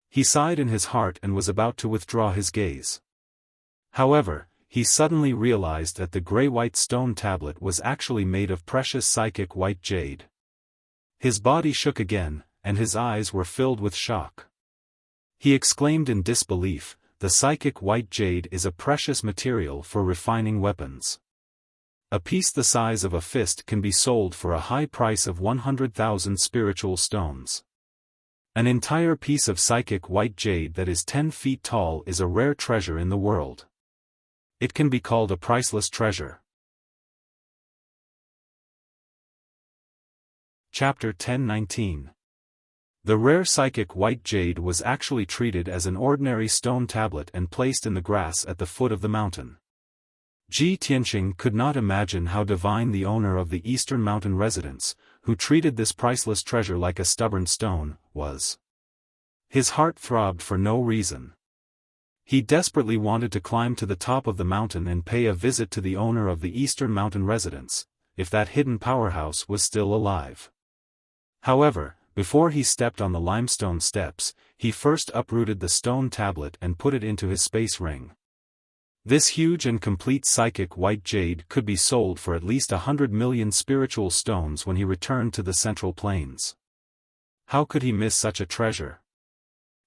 [SPEAKER 1] He sighed in his heart and was about to withdraw his gaze. However, he suddenly realized that the gray-white stone tablet was actually made of precious psychic white jade. His body shook again, and his eyes were filled with shock. He exclaimed in disbelief, "The psychic white jade is a precious material for refining weapons. A piece the size of a fist can be sold for a high price of 100,000 spiritual stones. An entire piece of psychic white jade that is 10 feet tall is a rare treasure in the world. It can be called a priceless treasure." Chapter 10:19. The rare psychic white jade was actually treated as an ordinary stone tablet and placed in the grass at the foot of the mountain. Ji Tianqing could not imagine how divine the owner of the eastern mountain residence, who treated this priceless treasure like a stubborn stone, was. His heart throbbed for no reason. He desperately wanted to climb to the top of the mountain and pay a visit to the owner of the eastern mountain residence, if that hidden powerhouse was still alive. However, before he stepped on the limestone steps, he first uprooted the stone tablet and put it into his space ring. This huge and complete psychic white jade could be sold for at least 100 million spiritual stones when he returned to the Central Plains. How could he miss such a treasure?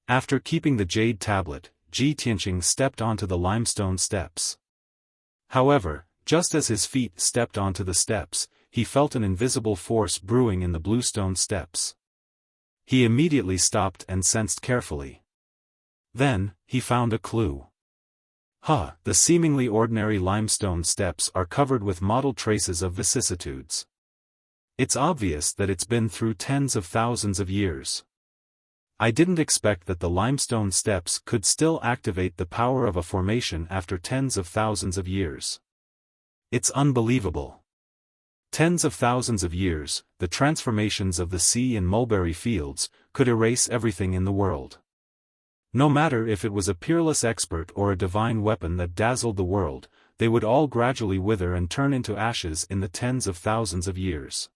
[SPEAKER 1] After keeping the jade tablet, Ji Tianqing stepped onto the limestone steps. However, just as his feet stepped onto the steps, he felt an invisible force brewing in the bluestone steps. He immediately stopped and sensed carefully. Then, he found a clue. The seemingly ordinary limestone steps are covered with mottled traces of vicissitudes. It's obvious that it's been through tens of thousands of years. I didn't expect that the limestone steps could still activate the power of a formation after tens of thousands of years. It's unbelievable. Tens of thousands of years, the transformations of the sea and mulberry fields, could erase everything in the world. No matter if it was a peerless expert or a divine weapon that dazzled the world, they would all gradually wither and turn into ashes in the tens of thousands of years.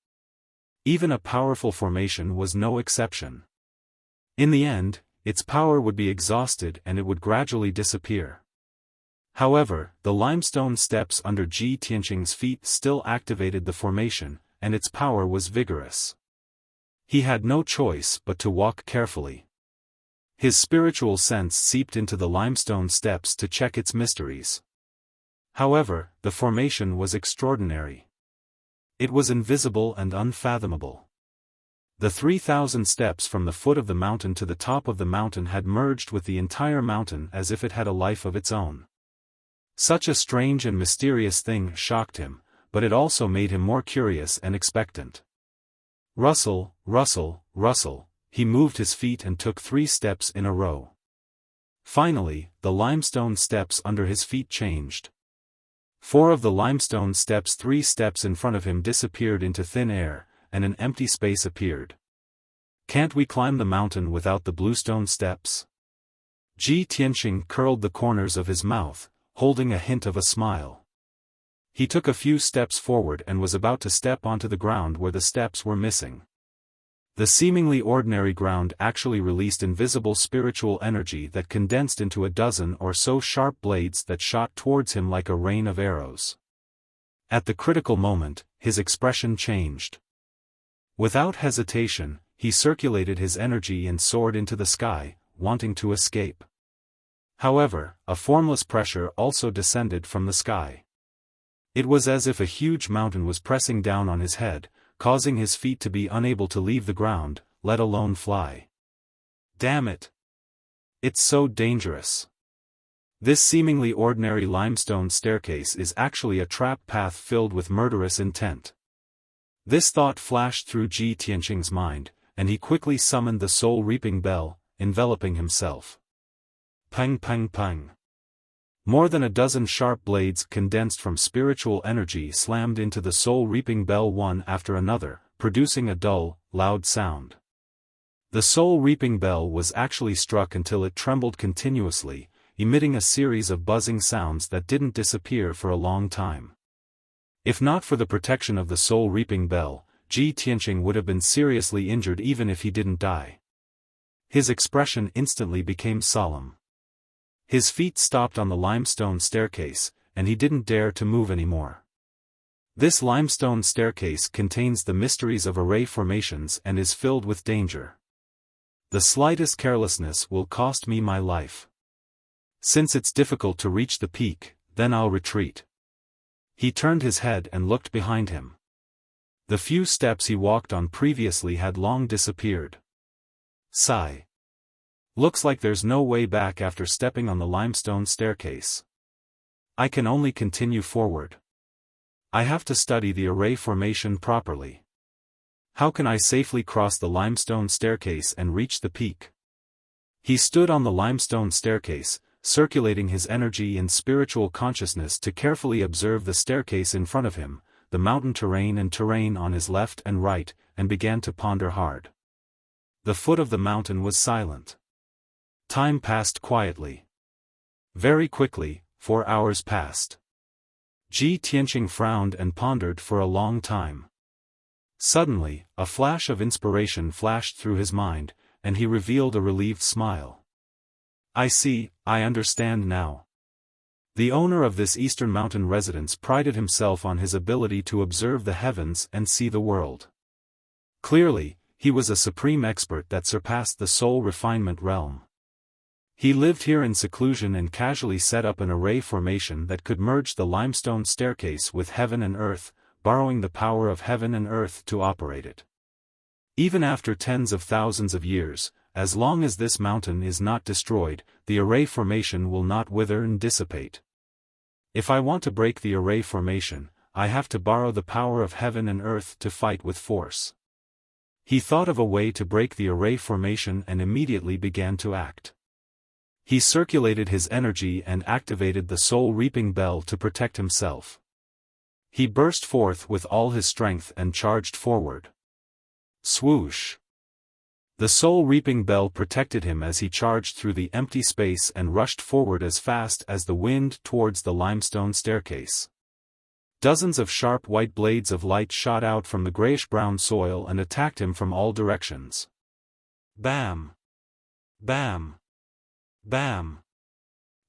[SPEAKER 1] Even a powerful formation was no exception. In the end, its power would be exhausted and it would gradually disappear. However, the limestone steps under Ji Tianqing's feet still activated the formation, and its power was vigorous. He had no choice but to walk carefully. His spiritual sense seeped into the limestone steps to check its mysteries. However, the formation was extraordinary. It was invisible and unfathomable. The 3,000 steps from the foot of the mountain to the top of the mountain had merged with the entire mountain as if it had a life of its own. Such a strange and mysterious thing shocked him, but it also made him more curious and expectant. Rustle, rustle, rustle. He moved his feet and took 3 steps in a row. Finally, the limestone steps under his feet changed. 4 of the limestone steps 3 steps in front of him disappeared into thin air, and an empty space appeared. Can't we climb the mountain without the bluestone steps? Ji Tianqing curled the corners of his mouth, holding a hint of a smile. He took a few steps forward and was about to step onto the ground where the steps were missing. The seemingly ordinary ground actually released invisible spiritual energy that condensed into a dozen or so sharp blades that shot towards him like a rain of arrows. At the critical moment, his expression changed. Without hesitation, he circulated his energy and soared into the sky, wanting to escape. However, a formless pressure also descended from the sky. It was as if a huge mountain was pressing down on his head, causing his feet to be unable to leave the ground, let alone fly. Damn it! It's so dangerous. This seemingly ordinary limestone staircase is actually a trap path filled with murderous intent. This thought flashed through Ji Tianqing's mind, and he quickly summoned the soul-reaping bell, enveloping himself. Pang pang pang. More than a dozen sharp blades condensed from spiritual energy slammed into the soul-reaping bell one after another, producing a dull, loud sound. The soul-reaping bell was actually struck until it trembled continuously, emitting a series of buzzing sounds that didn't disappear for a long time. If not for the protection of the soul-reaping bell, Ji Tianqing would have been seriously injured even if he didn't die. His expression instantly became solemn. His feet stopped on the limestone staircase, and he didn't dare to move anymore. This limestone staircase contains the mysteries of array formations and is filled with danger. The slightest carelessness will cost me my life. Since it's difficult to reach the peak, then I'll retreat. He turned his head and looked behind him. The few steps he walked on previously had long disappeared. Sigh. Looks like there's no way back after stepping on the limestone staircase. I can only continue forward. I have to study the array formation properly. How can I safely cross the limestone staircase and reach the peak? He stood on the limestone staircase, circulating his energy and spiritual consciousness to carefully observe the staircase in front of him, the mountain terrain and terrain on his left and right, and began to ponder hard. The foot of the mountain was silent. Time passed quietly. Very quickly, 4 hours passed. Ji Tianqing frowned and pondered for a long time. Suddenly, a flash of inspiration flashed through his mind, and he revealed a relieved smile. I see, I understand now. The owner of this eastern mountain residence prided himself on his ability to observe the heavens and see the world. Clearly, he was a supreme expert that surpassed the soul refinement realm. He lived here in seclusion and casually set up an array formation that could merge the limestone staircase with heaven and earth, borrowing the power of heaven and earth to operate it. Even after tens of thousands of years, as long as this mountain is not destroyed, the array formation will not wither and dissipate. If I want to break the array formation, I have to borrow the power of heaven and earth to fight with force. He thought of a way to break the array formation and immediately began to act. He circulated his energy and activated the soul-reaping bell to protect himself. He burst forth with all his strength and charged forward. Swoosh! The soul-reaping bell protected him as he charged through the empty space and rushed forward as fast as the wind towards the limestone staircase. Dozens of sharp white blades of light shot out from the grayish-brown soil and attacked him from all directions. Bam! Bam! Bam!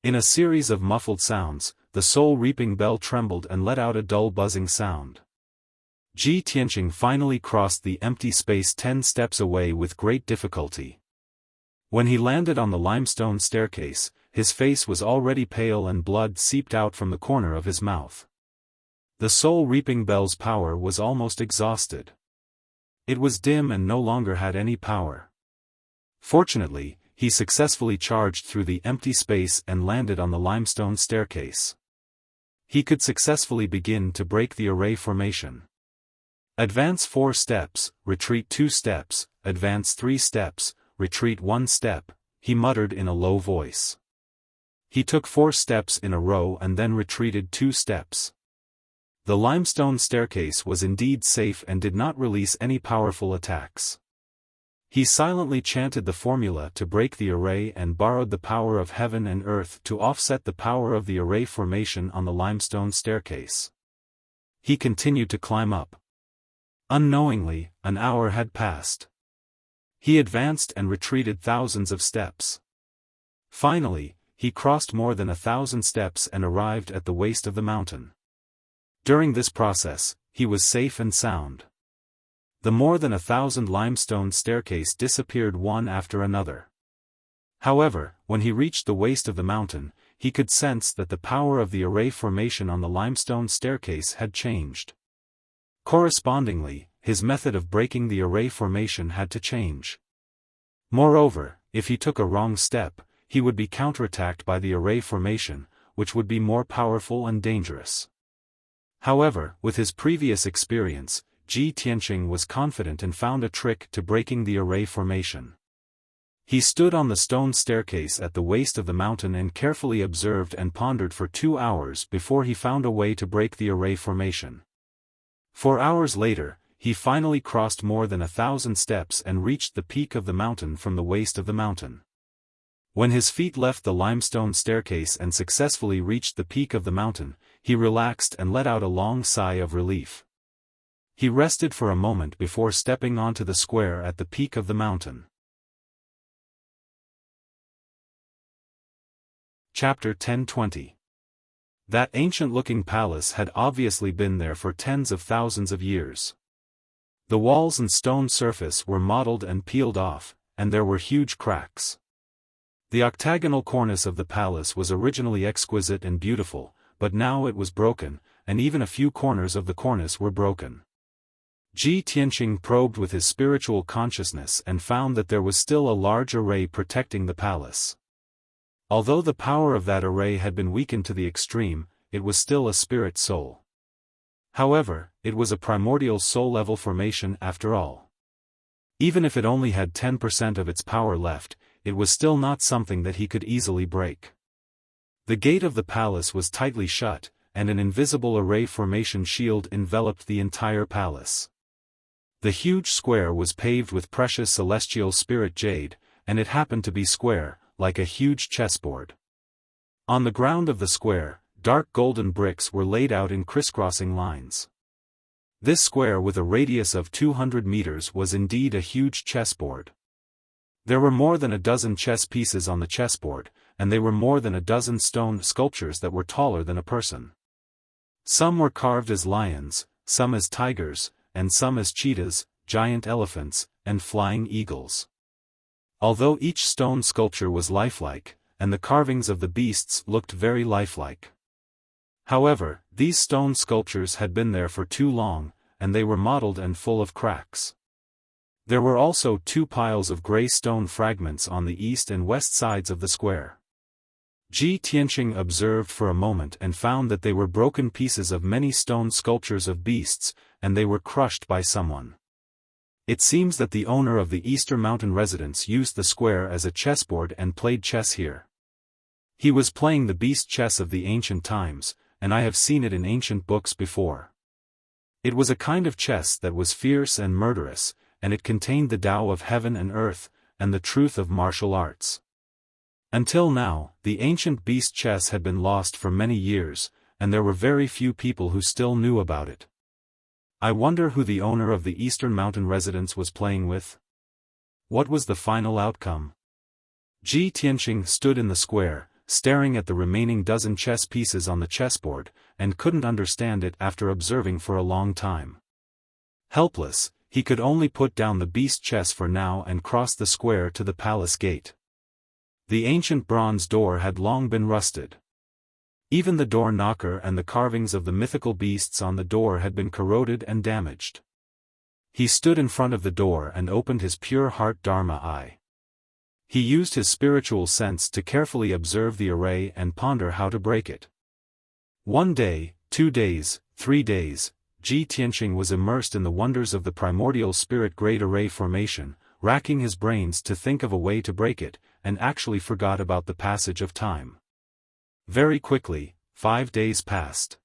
[SPEAKER 1] In a series of muffled sounds, the soul-reaping bell trembled and let out a dull buzzing sound. Ji Tianqing finally crossed the empty space 10 steps away with great difficulty. When he landed on the limestone staircase, his face was already pale and blood seeped out from the corner of his mouth. The soul-reaping bell's power was almost exhausted. It was dim and no longer had any power. Fortunately, he successfully charged through the empty space and landed on the limestone staircase. He could successfully begin to break the array formation. Advance 4 steps, retreat 2 steps, advance 3 steps, retreat 1 step, he muttered in a low voice. He took 4 steps in a row and then retreated 2 steps. The limestone staircase was indeed safe and did not release any powerful attacks. He silently chanted the formula to break the array and borrowed the power of heaven and earth to offset the power of the array formation on the limestone staircase. He continued to climb up. Unknowingly, an hour had passed. He advanced and retreated thousands of steps. Finally, he crossed more than 1,000 steps and arrived at the waist of the mountain. During this process, he was safe and sound. The more than 1,000 limestone staircase disappeared one after another. However, when he reached the waist of the mountain, he could sense that the power of the array formation on the limestone staircase had changed. Correspondingly, his method of breaking the array formation had to change. Moreover, if he took a wrong step, he would be counterattacked by the array formation, which would be more powerful and dangerous. However, with his previous experience, Ji Tianqing was confident and found a trick to breaking the array formation. He stood on the stone staircase at the waist of the mountain and carefully observed and pondered for 2 hours before he found a way to break the array formation. 4 hours later, he finally crossed more than 1,000 steps and reached the peak of the mountain from the waist of the mountain. When his feet left the limestone staircase and successfully reached the peak of the mountain, he relaxed and let out a long sigh of relief. He rested for a moment before stepping onto the square at the peak of the mountain. Chapter 10:20. That ancient-looking palace had obviously been there for tens of thousands of years. The walls and stone surface were mottled and peeled off, and there were huge cracks. The octagonal cornice of the palace was originally exquisite and beautiful, but now it was broken, and even a few corners of the cornice were broken. Ji Tianqing probed with his spiritual consciousness and found that there was still a large array protecting the palace. Although the power of that array had been weakened to the extreme, it was still a spirit soul. However, it was a primordial soul-level formation after all. Even if it only had 10% of its power left, it was still not something that he could easily break. The gate of the palace was tightly shut, and an invisible array formation shield enveloped the entire palace. The huge square was paved with precious celestial spirit jade, and it happened to be square, like a huge chessboard. On the ground of the square, dark golden bricks were laid out in crisscrossing lines. This square with a radius of 200 meters was indeed a huge chessboard. There were more than a dozen chess pieces on the chessboard, and they were more than a dozen stone sculptures that were taller than a person. Some were carved as lions, some as tigers, and some as cheetahs, giant elephants, and flying eagles. Although each stone sculpture was lifelike, and the carvings of the beasts looked very lifelike. However, these stone sculptures had been there for too long, and they were mottled and full of cracks. There were also 2 piles of gray stone fragments on the east and west sides of the square. Ji Tianqing observed for a moment and found that they were broken pieces of many stone sculptures of beasts, and they were crushed by someone. It seems that the owner of the Eastern Mountain residence used the square as a chessboard and played chess here. He was playing the beast chess of the ancient times, and I have seen it in ancient books before. It was a kind of chess that was fierce and murderous, and it contained the Tao of heaven and earth, and the truth of martial arts. Until now, the ancient beast chess had been lost for many years, and there were very few people who still knew about it. I wonder who the owner of the Eastern Mountain residence was playing with? What was the final outcome? Ji Tianqing stood in the square, staring at the remaining dozen chess pieces on the chessboard, and couldn't understand it after observing for a long time. Helpless, he could only put down the beast chess for now and cross the square to the palace gate. The ancient bronze door had long been rusted. Even the door knocker and the carvings of the mythical beasts on the door had been corroded and damaged. He stood in front of the door and opened his pure heart Dharma eye. He used his spiritual sense to carefully observe the array and ponder how to break it. 1 day, 2 days, 3 days, Ji Tianqing was immersed in the wonders of the primordial spirit grade array formation, racking his brains to think of a way to break it, and actually forgot about the passage of time. Very quickly, 5 days passed.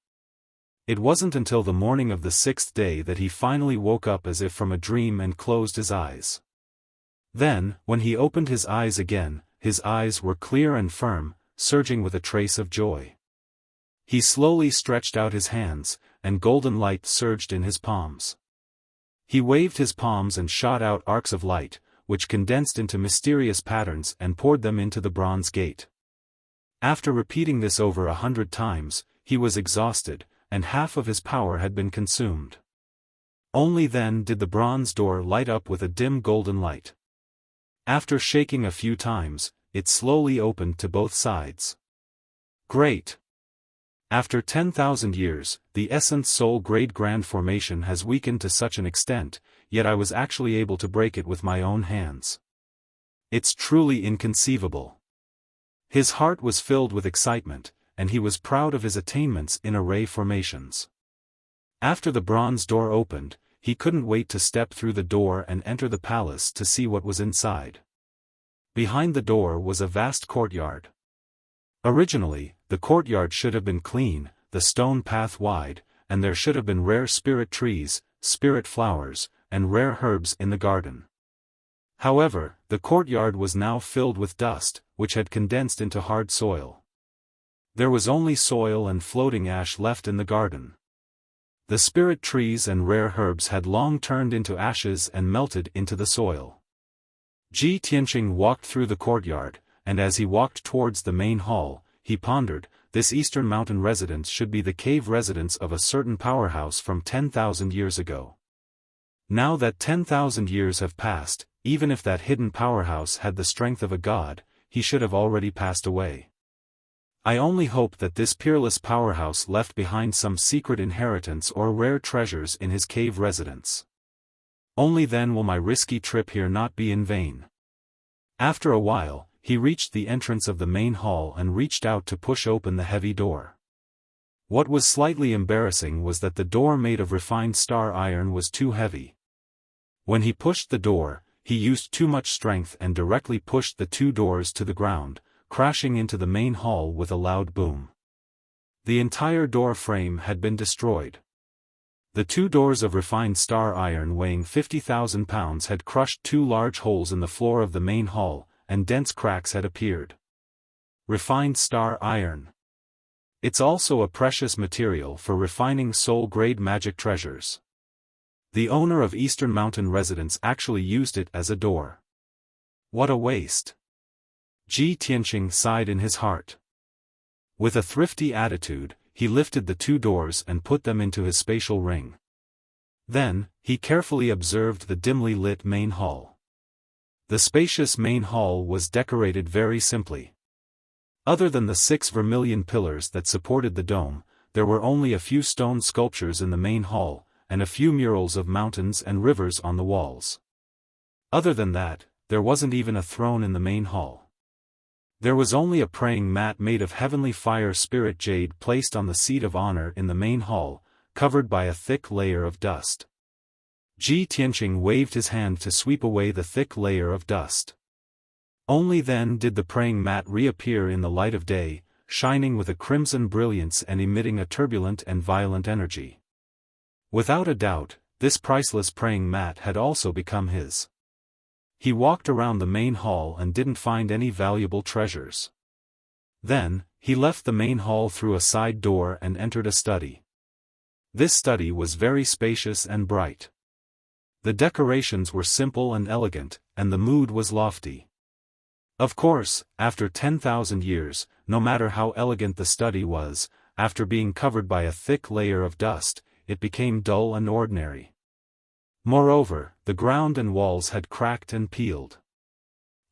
[SPEAKER 1] It wasn't until the morning of the 6th day that he finally woke up as if from a dream and closed his eyes. Then, when he opened his eyes again, his eyes were clear and firm, surging with a trace of joy. He slowly stretched out his hands, and golden light surged in his palms. He waved his palms and shot out arcs of light, which condensed into mysterious patterns and poured them into the bronze gate. After repeating this over 100 times, he was exhausted, and half of his power had been consumed. Only then did the bronze door light up with a dim golden light. After shaking a few times, it slowly opened to both sides. Great! After 10,000 years, the Essence Soul Grade Grand Formation has weakened to such an extent, yet I was actually able to break it with my own hands. It's truly inconceivable. His heart was filled with excitement, and he was proud of his attainments in array formations. After the bronze door opened, he couldn't wait to step through the door and enter the palace to see what was inside. Behind the door was a vast courtyard. Originally, the courtyard should have been clean, the stone path wide, and there should have been rare spirit trees, spirit flowers, and rare herbs in the garden. However, the courtyard was now filled with dust, which had condensed into hard soil. There was only soil and floating ash left in the garden. The spirit trees and rare herbs had long turned into ashes and melted into the soil. Ji Tianqing walked through the courtyard, and as he walked towards the main hall, he pondered, this eastern mountain residence should be the cave residence of a certain powerhouse from 10,000 years ago. Now that 10,000 years have passed, even if that hidden powerhouse had the strength of a god, he should have already passed away. I only hope that this peerless powerhouse left behind some secret inheritance or rare treasures in his cave residence. Only then will my risky trip here not be in vain. After a while, he reached the entrance of the main hall and reached out to push open the heavy door. What was slightly embarrassing was that the door made of refined star iron was too heavy. When he pushed the door, he used too much strength and directly pushed the two doors to the ground, crashing into the main hall with a loud boom. The entire door frame had been destroyed. The two doors of refined star iron weighing 50,000 pounds had crushed two large holes in the floor of the main hall, and dense cracks had appeared. Refined star iron. It's also a precious material for refining soul-grade magic treasures. The owner of Eastern Mountain Residence actually used it as a door. What a waste. Ji Tianqing sighed in his heart. With a thrifty attitude, he lifted the two doors and put them into his spatial ring. Then, he carefully observed the dimly lit main hall. The spacious main hall was decorated very simply. Other than the 6 vermilion pillars that supported the dome, there were only a few stone sculptures in the main hall, and a few murals of mountains and rivers on the walls. Other than that, there wasn't even a throne in the main hall. There was only a praying mat made of heavenly fire spirit jade placed on the seat of honor in the main hall, covered by a thick layer of dust. Ji Tianqing waved his hand to sweep away the thick layer of dust. Only then did the praying mat reappear in the light of day, shining with a crimson brilliance and emitting a turbulent and violent energy. Without a doubt, this priceless praying mat had also become his. He walked around the main hall and didn't find any valuable treasures. Then, he left the main hall through a side door and entered a study. This study was very spacious and bright. The decorations were simple and elegant, and the mood was lofty. Of course, after 10,000 years, no matter how elegant the study was, after being covered by a thick layer of dust, it became dull and ordinary. Moreover, the ground and walls had cracked and peeled.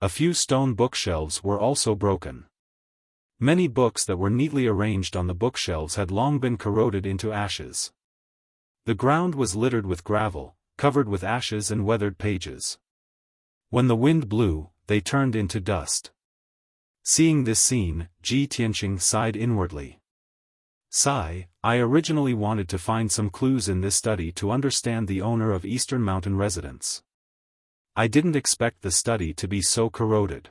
[SPEAKER 1] A few stone bookshelves were also broken. Many books that were neatly arranged on the bookshelves had long been corroded into ashes. The ground was littered with gravel, covered with ashes and weathered pages. When the wind blew, they turned into dust. Seeing this scene, Ji Tianqing sighed inwardly. Sigh, I originally wanted to find some clues in this study to understand the owner of Eastern Mountain Residence. I didn't expect the study to be so corroded.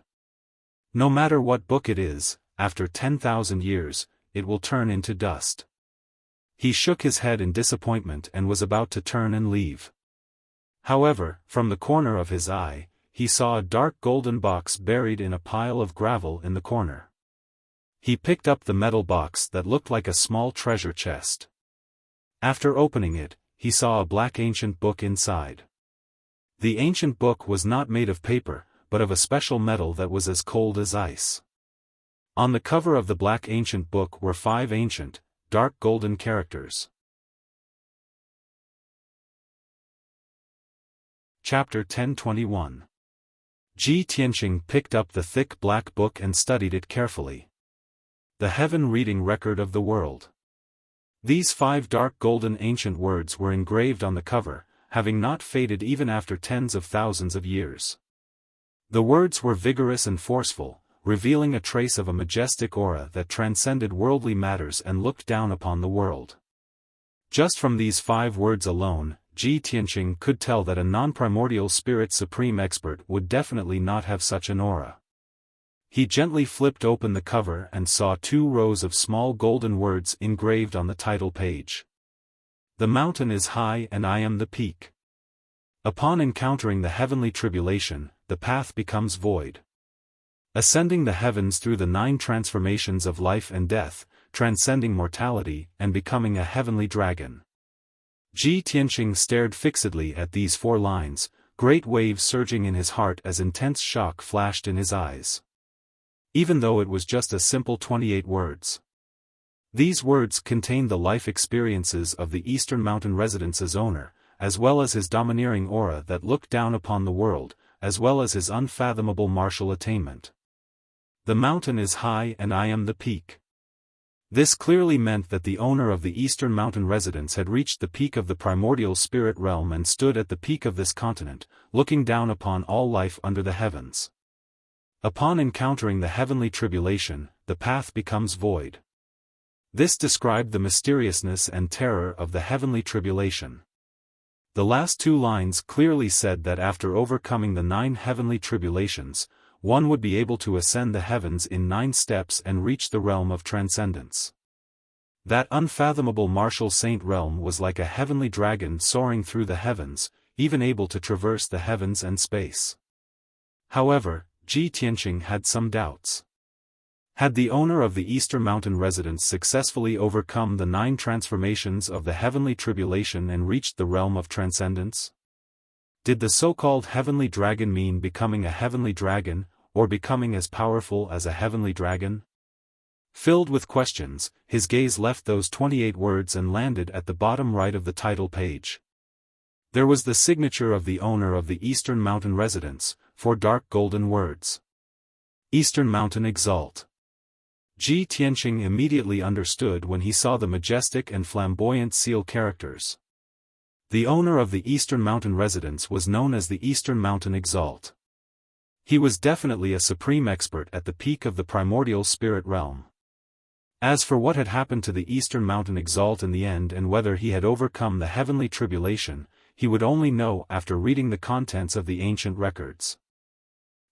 [SPEAKER 1] No matter what book it is, after 10,000 years, it will turn into dust. He shook his head in disappointment and was about to turn and leave. However, from the corner of his eye, he saw a dark golden box buried in a pile of gravel in the corner. He picked up the metal box that looked like a small treasure chest. After opening it, he saw a black ancient book inside. The ancient book was not made of paper, but of a special metal that was as cold as ice. On the cover of the black ancient book were 5 ancient, dark golden characters. Chapter 1021. Ji Tianqing picked up the thick black book and studied it carefully. The Heaven Reading Record of the World. These 5 dark golden ancient words were engraved on the cover, having not faded even after tens of thousands of years. The words were vigorous and forceful, revealing a trace of a majestic aura that transcended worldly matters and looked down upon the world. Just from these 5 words alone, Ji Tianqing could tell that a non-primordial spirit supreme expert would definitely not have such an aura. He gently flipped open the cover and saw 2 rows of small golden words engraved on the title page. The mountain is high and I am the peak. Upon encountering the heavenly tribulation, the path becomes void. Ascending the heavens through the 9 transformations of life and death, transcending mortality and becoming a heavenly dragon. Ji Tianqing stared fixedly at these 4 lines, great waves surging in his heart as intense shock flashed in his eyes. Even though it was just a simple 28 words. These words contain the life experiences of the Eastern Mountain Residence's owner, as well as his domineering aura that looked down upon the world, as well as his unfathomable martial attainment. The mountain is high and I am the peak. This clearly meant that the owner of the Eastern Mountain Residence had reached the peak of the primordial spirit realm and stood at the peak of this continent, looking down upon all life under the heavens. Upon encountering the heavenly tribulation, the path becomes void. This described the mysteriousness and terror of the heavenly tribulation. The last two lines clearly said that after overcoming the 9 heavenly tribulations, one would be able to ascend the heavens in 9 steps and reach the realm of transcendence. That unfathomable martial saint realm was like a heavenly dragon soaring through the heavens, even able to traverse the heavens and space. However, Ji Tianqing had some doubts. Had the owner of the Eastern Mountain Residence successfully overcome the 9 transformations of the heavenly tribulation and reached the realm of transcendence? Did the so-called heavenly dragon mean becoming a heavenly dragon, or becoming as powerful as a heavenly dragon? Filled with questions, his gaze left those 28 words and landed at the bottom right of the title page. There was the signature of the owner of the Eastern Mountain Residence, 4 dark golden words. Eastern Mountain Exalt. Ji Tianqing immediately understood when he saw the majestic and flamboyant seal characters. The owner of the Eastern Mountain Residence was known as the Eastern Mountain Exalt. He was definitely a supreme expert at the peak of the primordial spirit realm. As for what had happened to the Eastern Mountain Exalt in the end and whether he had overcome the heavenly tribulation, he would only know after reading the contents of the ancient records.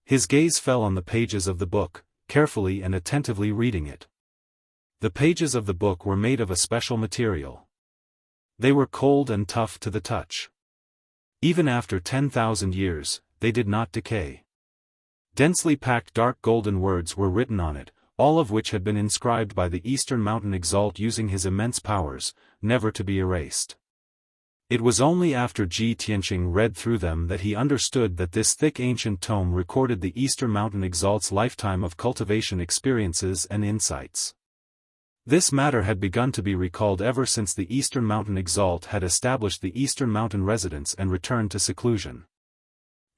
[SPEAKER 1] His gaze fell on the pages of the book, carefully and attentively reading it. The pages of the book were made of a special material. They were cold and tough to the touch. Even after 10,000 years, they did not decay. Densely packed dark golden words were written on it, all of which had been inscribed by the Eastern Mountain Exalt using his immense powers, never to be erased. It was only after Ji Tianqing read through them that he understood that this thick ancient tome recorded the Eastern Mountain Exalt's lifetime of cultivation experiences and insights. This matter had begun to be recalled ever since the Eastern Mountain Exalt had established the Eastern Mountain Residence and returned to seclusion.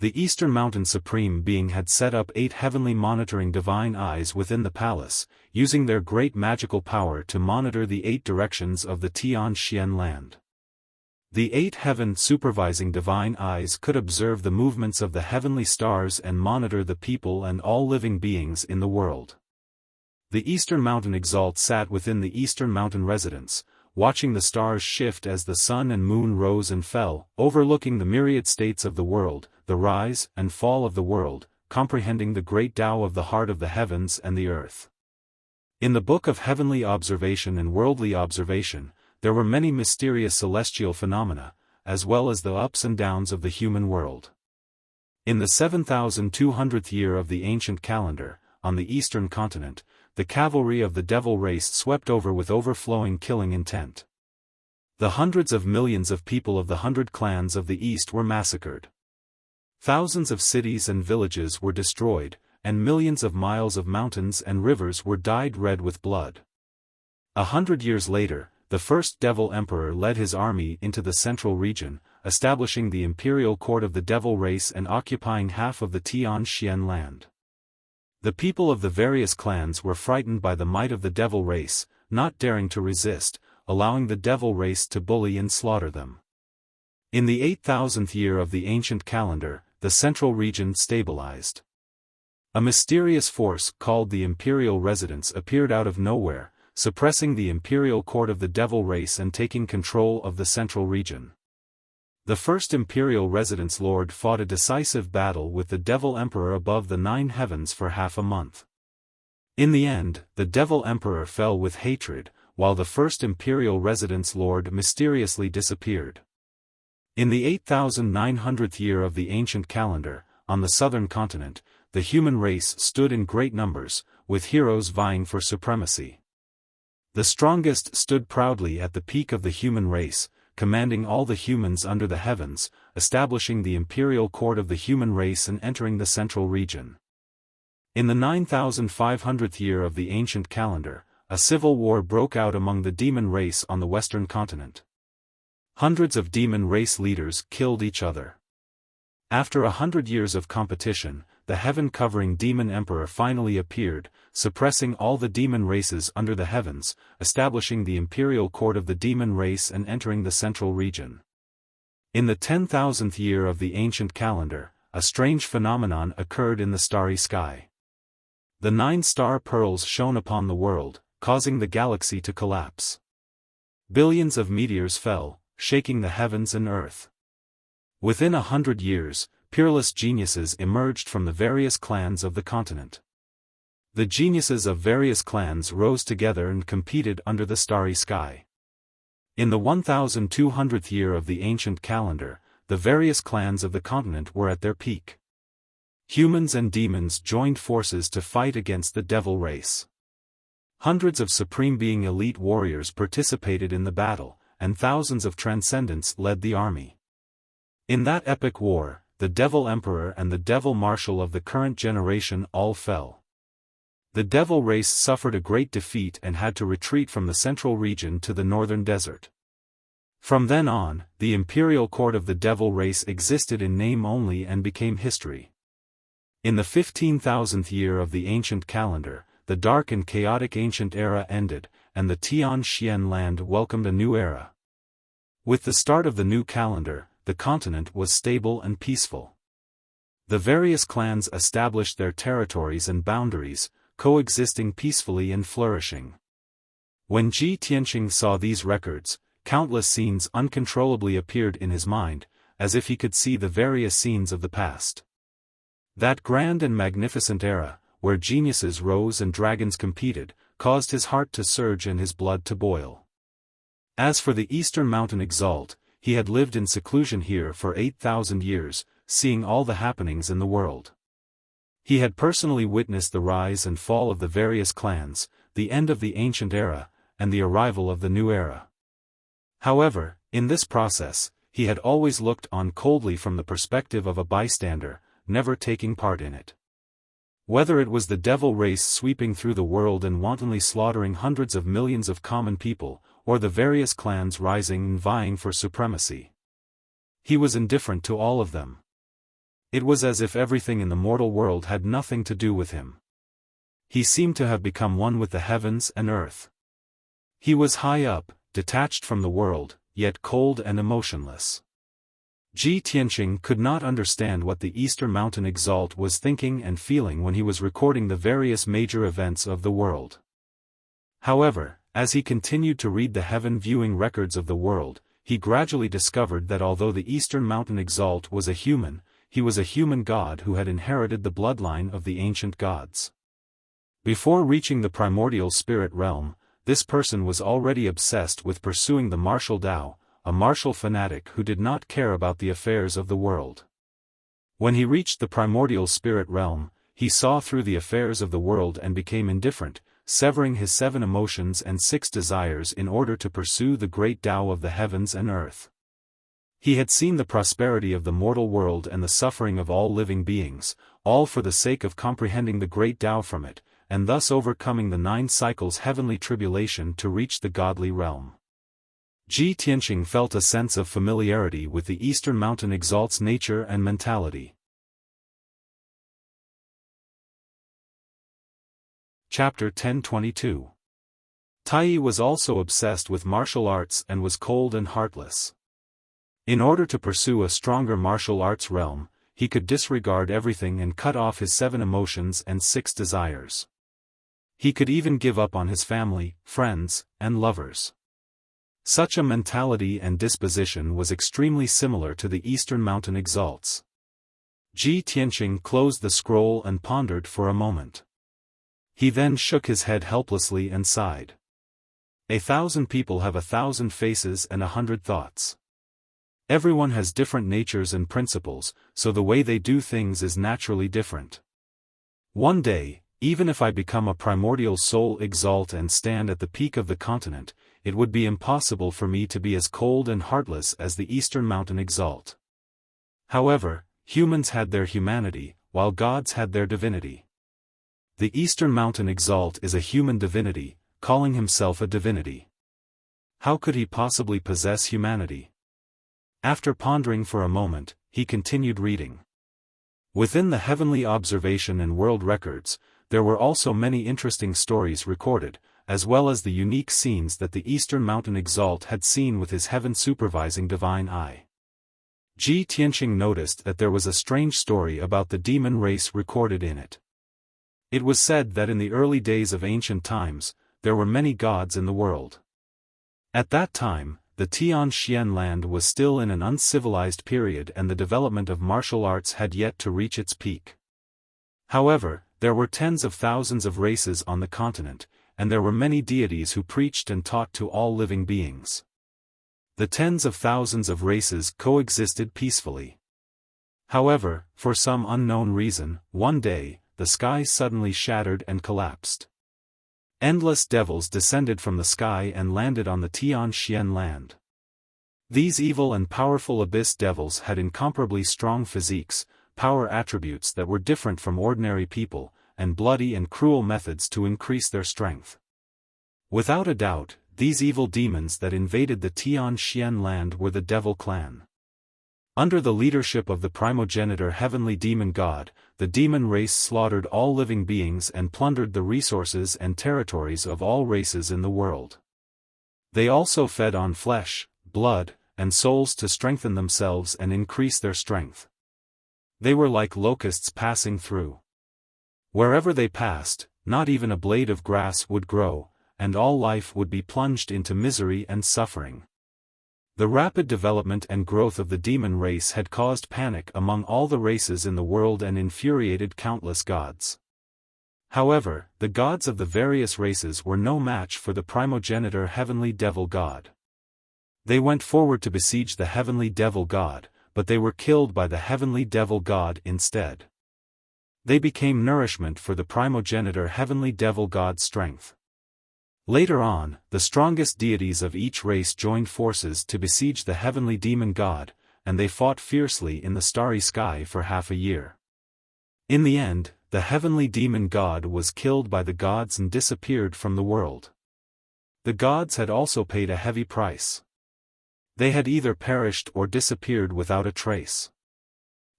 [SPEAKER 1] The Eastern Mountain Supreme Being had set up 8 heavenly monitoring divine eyes within the palace, using their great magical power to monitor the 8 directions of the Tianxian land. The 8 heaven supervising divine eyes could observe the movements of the heavenly stars and monitor the people and all living beings in the world. The Eastern Mountain Exalt sat within the Eastern Mountain Residence, watching the stars shift as the sun and moon rose and fell, overlooking the myriad states of the world, the rise and fall of the world, comprehending the great Tao of the heart of the heavens and the earth. In the Book of Heavenly Observation and Worldly Observation, there were many mysterious celestial phenomena, as well as the ups and downs of the human world. In the 7,200th year of the ancient calendar, on the eastern continent, the cavalry of the devil race swept over with overflowing killing intent. The hundreds of millions of people of the 100 clans of the east were massacred. Thousands of cities and villages were destroyed, and millions of miles of mountains and rivers were dyed red with blood. 100 years later, the first devil emperor led his army into the central region, establishing the imperial court of the devil race and occupying half of the Tianxian land. The people of the various clans were frightened by the might of the devil race, not daring to resist, allowing the devil race to bully and slaughter them. In the 8,000th year of the ancient calendar, the central region stabilized. A mysterious force called the Imperial Residence appeared out of nowhere, suppressing the imperial court of the devil race and taking control of the central region. The first Imperial Residence Lord fought a decisive battle with the Devil Emperor above the 9 heavens for half a month. In the end, the Devil Emperor fell with hatred, while the first Imperial Residence Lord mysteriously disappeared. In the 8,900th year of the ancient calendar, on the southern continent, the human race stood in great numbers, with heroes vying for supremacy. The strongest stood proudly at the peak of the human race, commanding all the humans under the heavens, establishing the imperial court of the human race and entering the central region. In the 9,500th year of the ancient calendar, a civil war broke out among the demon race on the western continent. Hundreds of demon race leaders killed each other. After 100 years of competition, the heaven-covering demon emperor finally appeared, suppressing all the demon races under the heavens, establishing the imperial court of the demon race and entering the central region. In the 10,000th year of the ancient calendar, a strange phenomenon occurred in the starry sky. The 9 star pearls shone upon the world, causing the galaxy to collapse. Billions of meteors fell, shaking the heavens and earth. Within 100 years, peerless geniuses emerged from the various clans of the continent. The geniuses of various clans rose together and competed under the starry sky. In the 1200th year of the ancient calendar, the various clans of the continent were at their peak. Humans and demons joined forces to fight against the devil race. Hundreds of Supreme Being elite warriors participated in the battle, and thousands of transcendents led the army. In that epic war, the Devil Emperor and the Devil Marshal of the current generation all fell. The Devil race suffered a great defeat and had to retreat from the central region to the northern desert. From then on, the imperial court of the Devil race existed in name only and became history. In the 15,000th year of the ancient calendar, the dark and chaotic ancient era ended, and the Tian Xian land welcomed a new era. With the start of the new calendar, the continent was stable and peaceful. The various clans established their territories and boundaries, coexisting peacefully and flourishing. When Ji Tianqing saw these records, countless scenes uncontrollably appeared in his mind, as if he could see the various scenes of the past. That grand and magnificent era, where geniuses rose and dragons competed, caused his heart to surge and his blood to boil. As for the Eastern Mountain Exalt, he had lived in seclusion here for 8,000 years, seeing all the happenings in the world. He had personally witnessed the rise and fall of the various clans, the end of the ancient era, and the arrival of the new era. However, in this process, he had always looked on coldly from the perspective of a bystander, never taking part in it. Whether it was the devil race sweeping through the world and wantonly slaughtering hundreds of millions of common people, or the various clans rising and vying for supremacy, he was indifferent to all of them. It was as if everything in the mortal world had nothing to do with him. He seemed to have become one with the heavens and earth. He was high up, detached from the world, yet cold and emotionless. Ji Tianqing could not understand what the Eastern Mountain Exalt was thinking and feeling when he was recording the various major events of the world. However, as he continued to read the heaven-viewing records of the world, he gradually discovered that although the Eastern Mountain Exalt was a human, he was a human god who had inherited the bloodline of the ancient gods. Before reaching the primordial spirit realm, this person was already obsessed with pursuing the martial Tao, a martial fanatic who did not care about the affairs of the world. When he reached the primordial spirit realm, he saw through the affairs of the world and became indifferent, severing his 7 emotions and 6 desires in order to pursue the great Tao of the heavens and earth. He had seen the prosperity of the mortal world and the suffering of all living beings, all for the sake of comprehending the great Tao from it, and thus overcoming the 9 cycles heavenly tribulation to reach the godly realm. Ji Tianqing felt a sense of familiarity with the Eastern Mountain Exalt's nature and mentality. Chapter 1022. Tai was also obsessed with martial arts and was cold and heartless. In order to pursue a stronger martial arts realm, he could disregard everything and cut off his 7 emotions and 6 desires. He could even give up on his family, friends, and lovers. Such a mentality and disposition was extremely similar to the Eastern Mountain Exalts. Ji Tianqing closed the scroll and pondered for a moment. He then shook his head helplessly and sighed. 1,000 people have 1,000 faces and 100 thoughts. Everyone has different natures and principles, so the way they do things is naturally different. One day, even if I become a primordial soul exalt and stand at the peak of the continent, it would be impossible for me to be as cold and heartless as the Eastern Mountain Exalt. However, humans had their humanity, while gods had their divinity. The Eastern Mountain Exalt is a human divinity, calling himself a divinity. How could he possibly possess humanity? After pondering for a moment, he continued reading. Within the heavenly observation and world records, there were also many interesting stories recorded, as well as the unique scenes that the Eastern Mountain Exalt had seen with his heaven-supervising divine eye. Ji Tianqing noticed that there was a strange story about the demon race recorded in it. It was said that in the early days of ancient times, there were many gods in the world. At that time, the Tianxian land was still in an uncivilized period and the development of martial arts had yet to reach its peak. However, there were tens of thousands of races on the continent, and there were many deities who preached and taught to all living beings. The tens of thousands of races coexisted peacefully. However, for some unknown reason, one day, the sky suddenly shattered and collapsed. Endless devils descended from the sky and landed on the Tianxian land. These evil and powerful abyss devils had incomparably strong physiques, power attributes that were different from ordinary people, and bloody and cruel methods to increase their strength. Without a doubt, these evil demons that invaded the Tianxian land were the Devil Clan. Under the leadership of the primogenitor heavenly demon god, the demon race slaughtered all living beings and plundered the resources and territories of all races in the world. They also fed on flesh, blood, and souls to strengthen themselves and increase their strength. They were like locusts passing through. Wherever they passed, not even a blade of grass would grow, and all life would be plunged into misery and suffering. The rapid development and growth of the demon race had caused panic among all the races in the world and infuriated countless gods. However, the gods of the various races were no match for the primogenitor heavenly devil god. They went forward to besiege the heavenly devil god, but they were killed by the heavenly devil god instead. They became nourishment for the primogenitor heavenly devil god's strength. Later on, the strongest deities of each race joined forces to besiege the heavenly demon god, and they fought fiercely in the starry sky for half a year. In the end, the heavenly demon god was killed by the gods and disappeared from the world. The gods had also paid a heavy price. They had either perished or disappeared without a trace.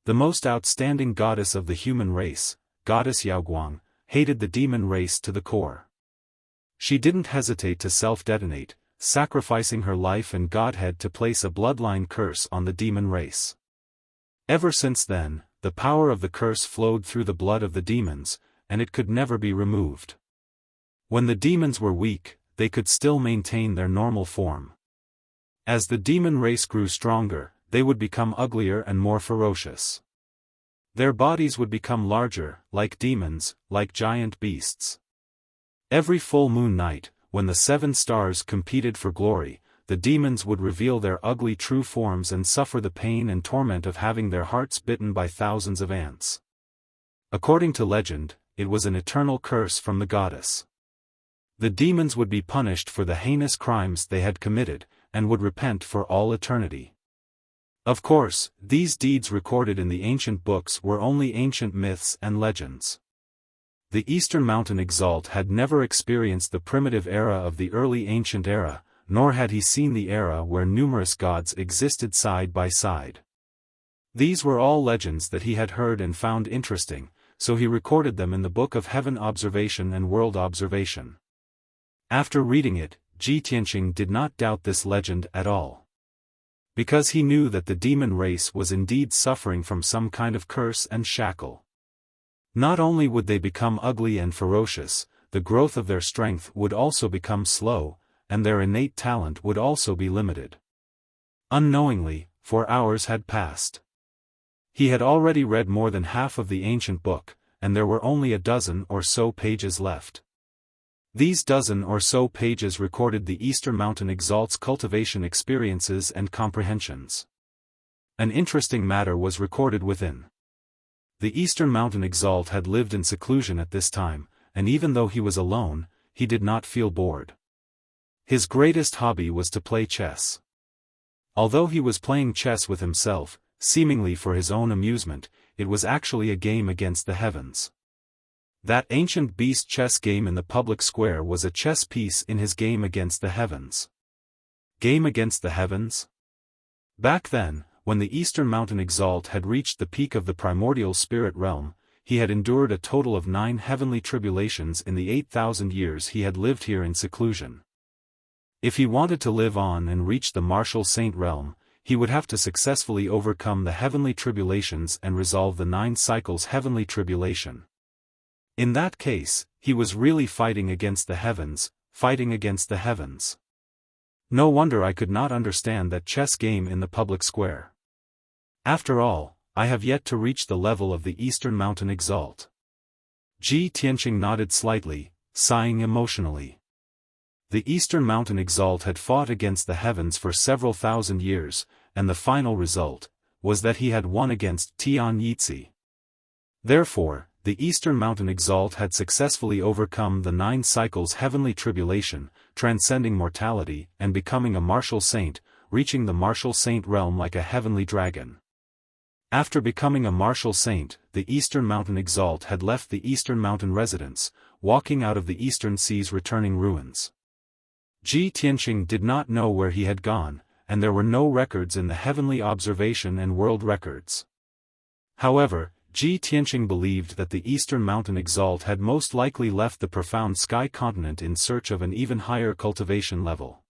[SPEAKER 1] The most outstanding goddess of the human race, Goddess Yaoguang, hated the demon race to the core. She didn't hesitate to self-detonate, sacrificing her life and godhead to place a bloodline curse on the demon race. Ever since then, the power of the curse flowed through the blood of the demons, and it could never be removed. When the demons were weak, they could still maintain their normal form. As the demon race grew stronger, they would become uglier and more ferocious. Their bodies would become larger, like demons, like giant beasts. Every full moon night, when the 7 stars competed for glory, the demons would reveal their ugly true forms and suffer the pain and torment of having their hearts bitten by thousands of ants. According to legend, it was an eternal curse from the goddess. The demons would be punished for the heinous crimes they had committed, and would repent for all eternity. Of course, these deeds recorded in the ancient books were only ancient myths and legends. The Eastern Mountain Exalt had never experienced the primitive era of the early ancient era, nor had he seen the era where numerous gods existed side by side. These were all legends that he had heard and found interesting, so he recorded them in the Book of Heaven Observation and World Observation. After reading it, Ji Tianqing did not doubt this legend at all. Because he knew that the demon race was indeed suffering from some kind of curse and shackle. Not only would they become ugly and ferocious, the growth of their strength would also become slow, and their innate talent would also be limited. Unknowingly, 4 hours had passed. He had already read more than half of the ancient book, and there were only a dozen or so pages left. These dozen or so pages recorded the Eastern Mountain Exalt's cultivation experiences and comprehensions. An interesting matter was recorded within. The Eastern Mountain Exalt had lived in seclusion at this time, and even though he was alone, he did not feel bored. His greatest hobby was to play chess. Although he was playing chess with himself, seemingly for his own amusement, it was actually a game against the heavens. That ancient beast chess game in the public square was a chess piece in his game against the heavens. Game against the heavens? Back then, when the Eastern Mountain Exalt had reached the peak of the primordial spirit realm, he had endured a total of 9 heavenly tribulations in the 8,000 years he had lived here in seclusion. If he wanted to live on and reach the martial saint realm, he would have to successfully overcome the heavenly tribulations and resolve the 9 cycles heavenly tribulation. In that case, he was really fighting against the heavens, fighting against the heavens. No wonder I could not understand that chess game in the public square. After all, I have yet to reach the level of the Eastern Mountain Exalt. Ji Tianqing nodded slightly, sighing emotionally. The Eastern Mountain Exalt had fought against the heavens for several thousand years, and the final result was that he had won against Tian Yizi. Therefore, the Eastern Mountain Exalt had successfully overcome the 9 cycles heavenly tribulation, transcending mortality and becoming a martial saint, reaching the martial saint realm like a heavenly dragon. After becoming a martial saint, the Eastern Mountain Exalt had left the Eastern Mountain residence, walking out of the Eastern Sea's returning ruins. Ji Tianqing did not know where he had gone, and there were no records in the heavenly observation and world records. However, Ji Tianqing believed that the Eastern Mountain Exalt had most likely left the profound sky continent in search of an even higher cultivation level.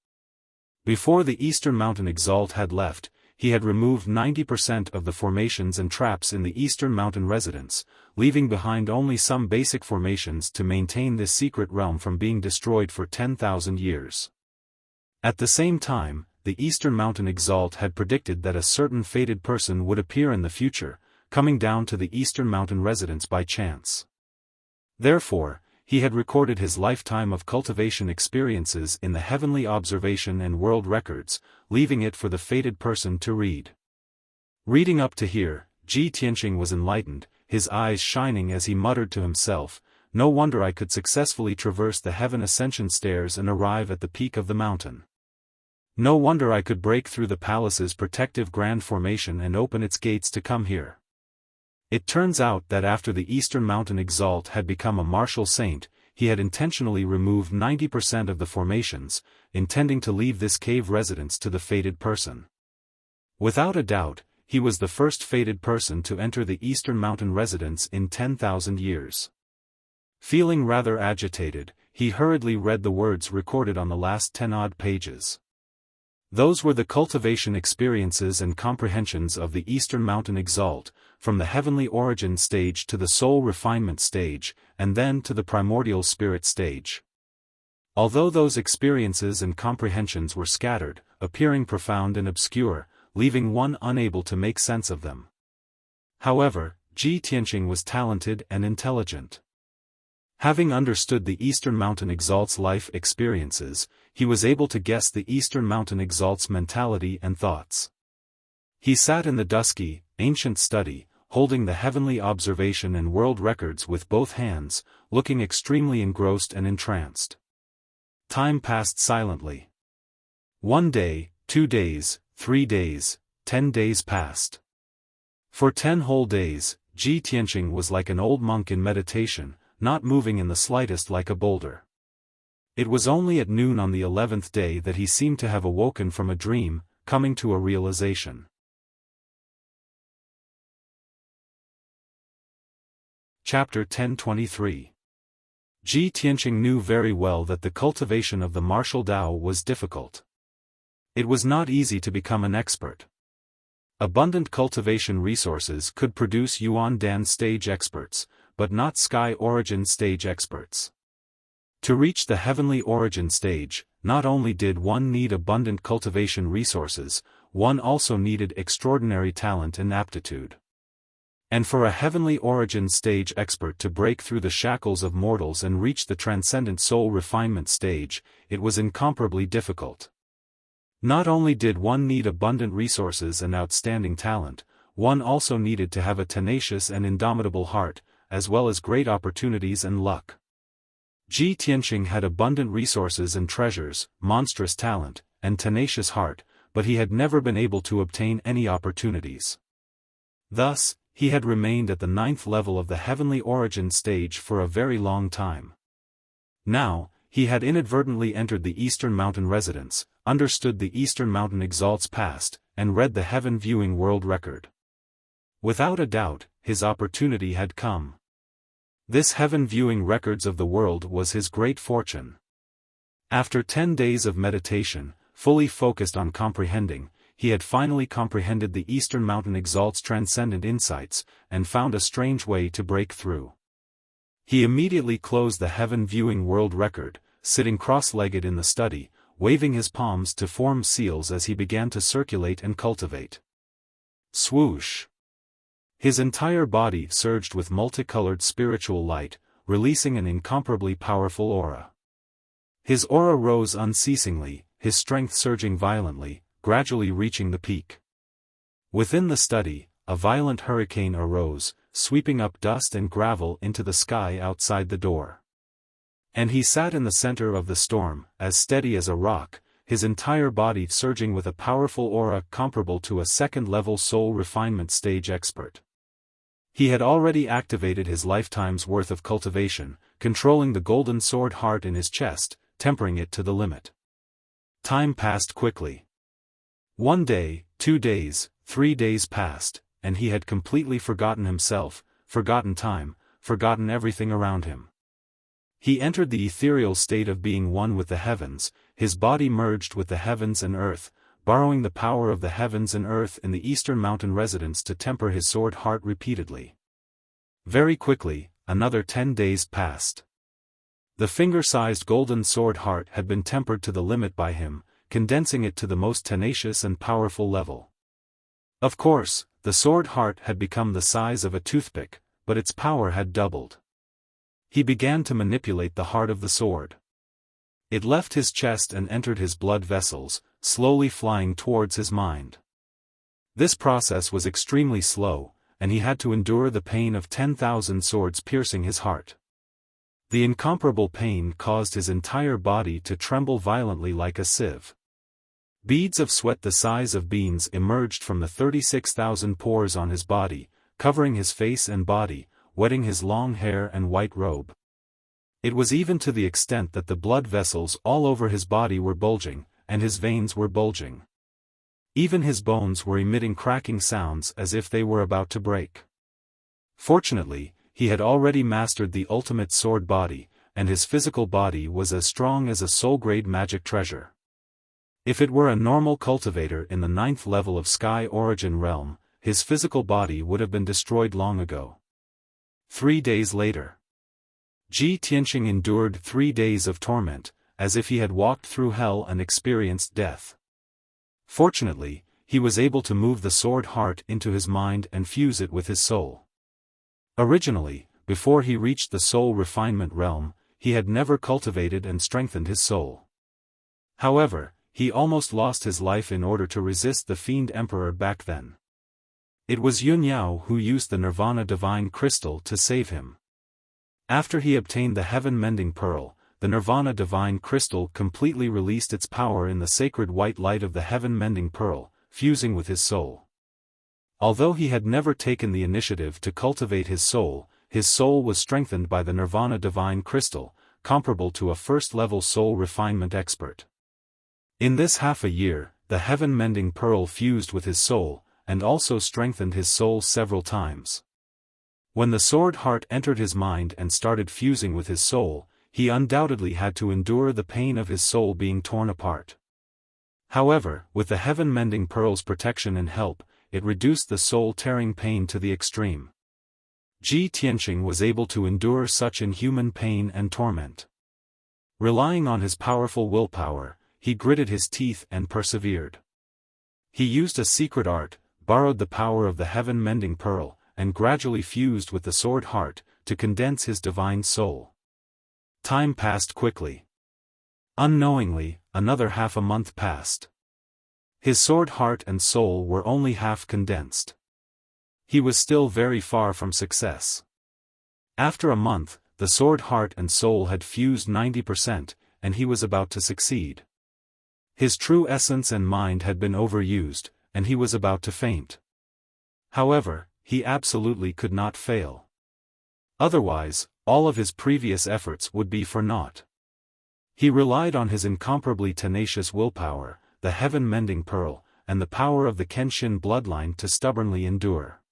[SPEAKER 1] Before the Eastern Mountain Exalt had left, he had removed 90% of the formations and traps in the Eastern Mountain residence, leaving behind only some basic formations to maintain this secret realm from being destroyed for 10,000 years. At the same time, the Eastern Mountain Exalt had predicted that a certain fated person would appear in the future, coming down to the Eastern Mountain residence by chance. Therefore, he had recorded his lifetime of cultivation experiences in the heavenly observation and world records, leaving it for the fated person to read. Reading up to here, Ji Tianqing was enlightened, his eyes shining as he muttered to himself, "No wonder I could successfully traverse the heaven ascension stairs and arrive at the peak of the mountain. No wonder I could break through the palace's protective grand formation and open its gates to come here." It turns out that after the Eastern Mountain Exalt had become a martial saint, he had intentionally removed 90% of the formations, intending to leave this cave residence to the fated person. Without a doubt, he was the first fated person to enter the Eastern Mountain residence in 10,000 years. Feeling rather agitated, he hurriedly read the words recorded on the last 10-odd pages. Those were the cultivation experiences and comprehensions of the Eastern Mountain Exalt, from the heavenly origin stage to the soul refinement stage, and then to the primordial spirit stage. Although those experiences and comprehensions were scattered, appearing profound and obscure, leaving one unable to make sense of them. However, Ji Tianqing was talented and intelligent. Having understood the Eastern Mountain Exalt's life experiences, he was able to guess the Eastern Mountain Exalt's mentality and thoughts. He sat in the dusky, ancient study, holding the heavenly observation and world records with both hands, looking extremely engrossed and entranced. Time passed silently. 1 day, 2 days, 3 days, 10 days passed. For 10 whole days, Ji Tianqing was like an old monk in meditation, not moving in the slightest like a boulder. It was only at noon on the 11th day that he seemed to have awoken from a dream, coming to a realization. Chapter 1023. Ji Tianqing knew very well that the cultivation of the martial Dao was difficult. It was not easy to become an expert. Abundant cultivation resources could produce Yuan Dan stage experts, but not Sky Origin stage experts. To reach the heavenly origin stage, not only did one need abundant cultivation resources, one also needed extraordinary talent and aptitude. And for a heavenly origin stage expert to break through the shackles of mortals and reach the transcendent soul refinement stage, it was incomparably difficult. Not only did one need abundant resources and outstanding talent, one also needed to have a tenacious and indomitable heart, as well as great opportunities and luck. Ji Tianqing had abundant resources and treasures, monstrous talent, and tenacious heart, but he had never been able to obtain any opportunities. Thus, he had remained at the 9th level of the heavenly origin stage for a very long time. Now, he had inadvertently entered the Eastern Mountain residence, understood the Eastern Mountain Exalt's past, and read the heaven viewing world record. Without a doubt, his opportunity had come. This heaven viewing records of the world was his great fortune. After 10 days of meditation, fully focused on comprehending, he had finally comprehended the Eastern Mountain Exalt's transcendent insights, and found a strange way to break through. He immediately closed the heaven viewing world record, sitting cross-legged in the study, waving his palms to form seals as he began to circulate and cultivate. Swoosh! His entire body surged with multicolored spiritual light, releasing an incomparably powerful aura. His aura rose unceasingly, his strength surging violently, gradually reaching the peak. Within the study, a violent hurricane arose, sweeping up dust and gravel into the sky outside the door. And he sat in the center of the storm, as steady as a rock, his entire body surging with a powerful aura comparable to a second-level soul refinement stage expert. He had already activated his lifetime's worth of cultivation, controlling the golden sword heart in his chest, tempering it to the limit. Time passed quickly. 1 day, 2 days, 3 days passed, and he had completely forgotten himself, forgotten time, forgotten everything around him. He entered the ethereal state of being one with the heavens, his body merged with the heavens and earth, borrowing the power of the heavens and earth in the Eastern Mountain residence to temper his sword heart repeatedly. Very quickly, another 10 days passed. The finger-sized golden sword heart had been tempered to the limit by him, condensing it to the most tenacious and powerful level. Of course, the sword heart had become the size of a toothpick, but its power had doubled. He began to manipulate the heart of the sword. It left his chest and entered his blood vessels, slowly flying towards his mind. This process was extremely slow, and he had to endure the pain of 10,000 swords piercing his heart. The incomparable pain caused his entire body to tremble violently like a sieve. Beads of sweat the size of beans emerged from the 36,000 pores on his body, covering his face and body, wetting his long hair and white robe. It was even to the extent that the blood vessels all over his body were bulging, and his veins were bulging. Even his bones were emitting cracking sounds as if they were about to break. Fortunately, he had already mastered the ultimate sword body, and his physical body was as strong as a soul-grade magic treasure. If it were a normal cultivator in the 9th level of Sky Origin Realm, his physical body would have been destroyed long ago. 3 days later. Ji Tianqing endured 3 days of torment, as if he had walked through hell and experienced death. Fortunately, he was able to move the sword heart into his mind and fuse it with his soul. Originally, before he reached the soul refinement realm, he had never cultivated and strengthened his soul. However, he almost lost his life in order to resist the Fiend Emperor back then. It was Yun Yao who used the Nirvana Divine Crystal to save him. After he obtained the Heaven Mending Pearl, the Nirvana Divine Crystal completely released its power in the sacred white light of the Heaven Mending Pearl, fusing with his soul. Although he had never taken the initiative to cultivate his soul was strengthened by the Nirvana Divine Crystal, comparable to a first-level soul refinement expert. In this half a year, the Heaven Mending Pearl fused with his soul, and also strengthened his soul several times. When the sword heart entered his mind and started fusing with his soul, he undoubtedly had to endure the pain of his soul being torn apart. However, with the Heaven Mending Pearl's protection and help, it reduced the soul-tearing pain to the extreme. Ji Tianqing was able to endure such inhuman pain and torment. Relying on his powerful willpower, he gritted his teeth and persevered. He used a secret art, borrowed the power of the Heaven Mending Pearl, and gradually fused with the sword heart, to condense his divine soul. Time passed quickly. Unknowingly, another half a month passed. His sword heart and soul were only half condensed. He was still very far from success. After a month, the sword heart and soul had fused 90%, and he was about to succeed. His true essence and mind had been overused, and he was about to faint. However, he absolutely could not fail. Otherwise, all of his previous efforts would be for naught. He relied on his incomparably tenacious willpower, the heaven-mending pearl, and the power of the Kenshin bloodline to stubbornly endure.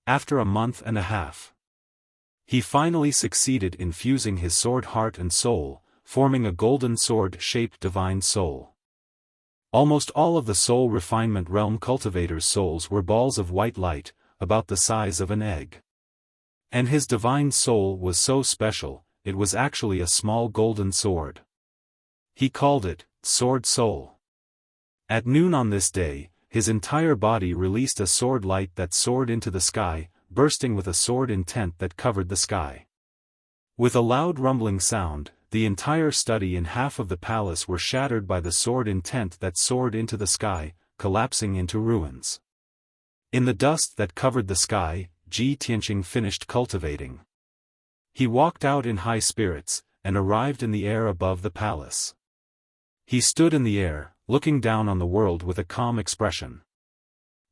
[SPEAKER 1] After a month and a half, he finally succeeded in fusing his sword heart and soul, forming a golden sword-shaped divine soul. Almost all of the soul refinement realm cultivators' souls were balls of white light, about the size of an egg. And his divine soul was so special, it was actually a small golden sword. He called it, Sword Soul. At noon on this day, his entire body released a sword light that soared into the sky, bursting with a sword intent that covered the sky. With a loud rumbling sound, the entire study and half of the palace were shattered by the sword intent that soared into the sky, collapsing into ruins. In the dust that covered the sky, Ji Tianqing finished cultivating. He walked out in high spirits, and arrived in the air above the palace. He stood in the air, looking down on the world with a calm expression.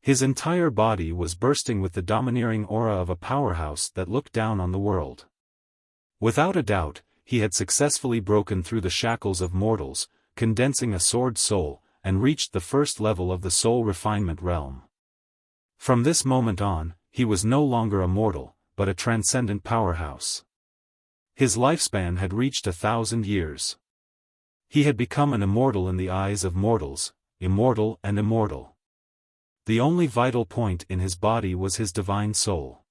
[SPEAKER 1] His entire body was bursting with the domineering aura of a powerhouse that looked down on the world. Without a doubt, he had successfully broken through the shackles of mortals, condensing a sword soul, and reached the first level of the soul refinement realm. From this moment on, he was no longer a mortal, but a transcendent powerhouse. His lifespan had reached 1,000 years. He had become an immortal in the eyes of mortals, immortal and immortal. The only vital point in his body was his divine soul.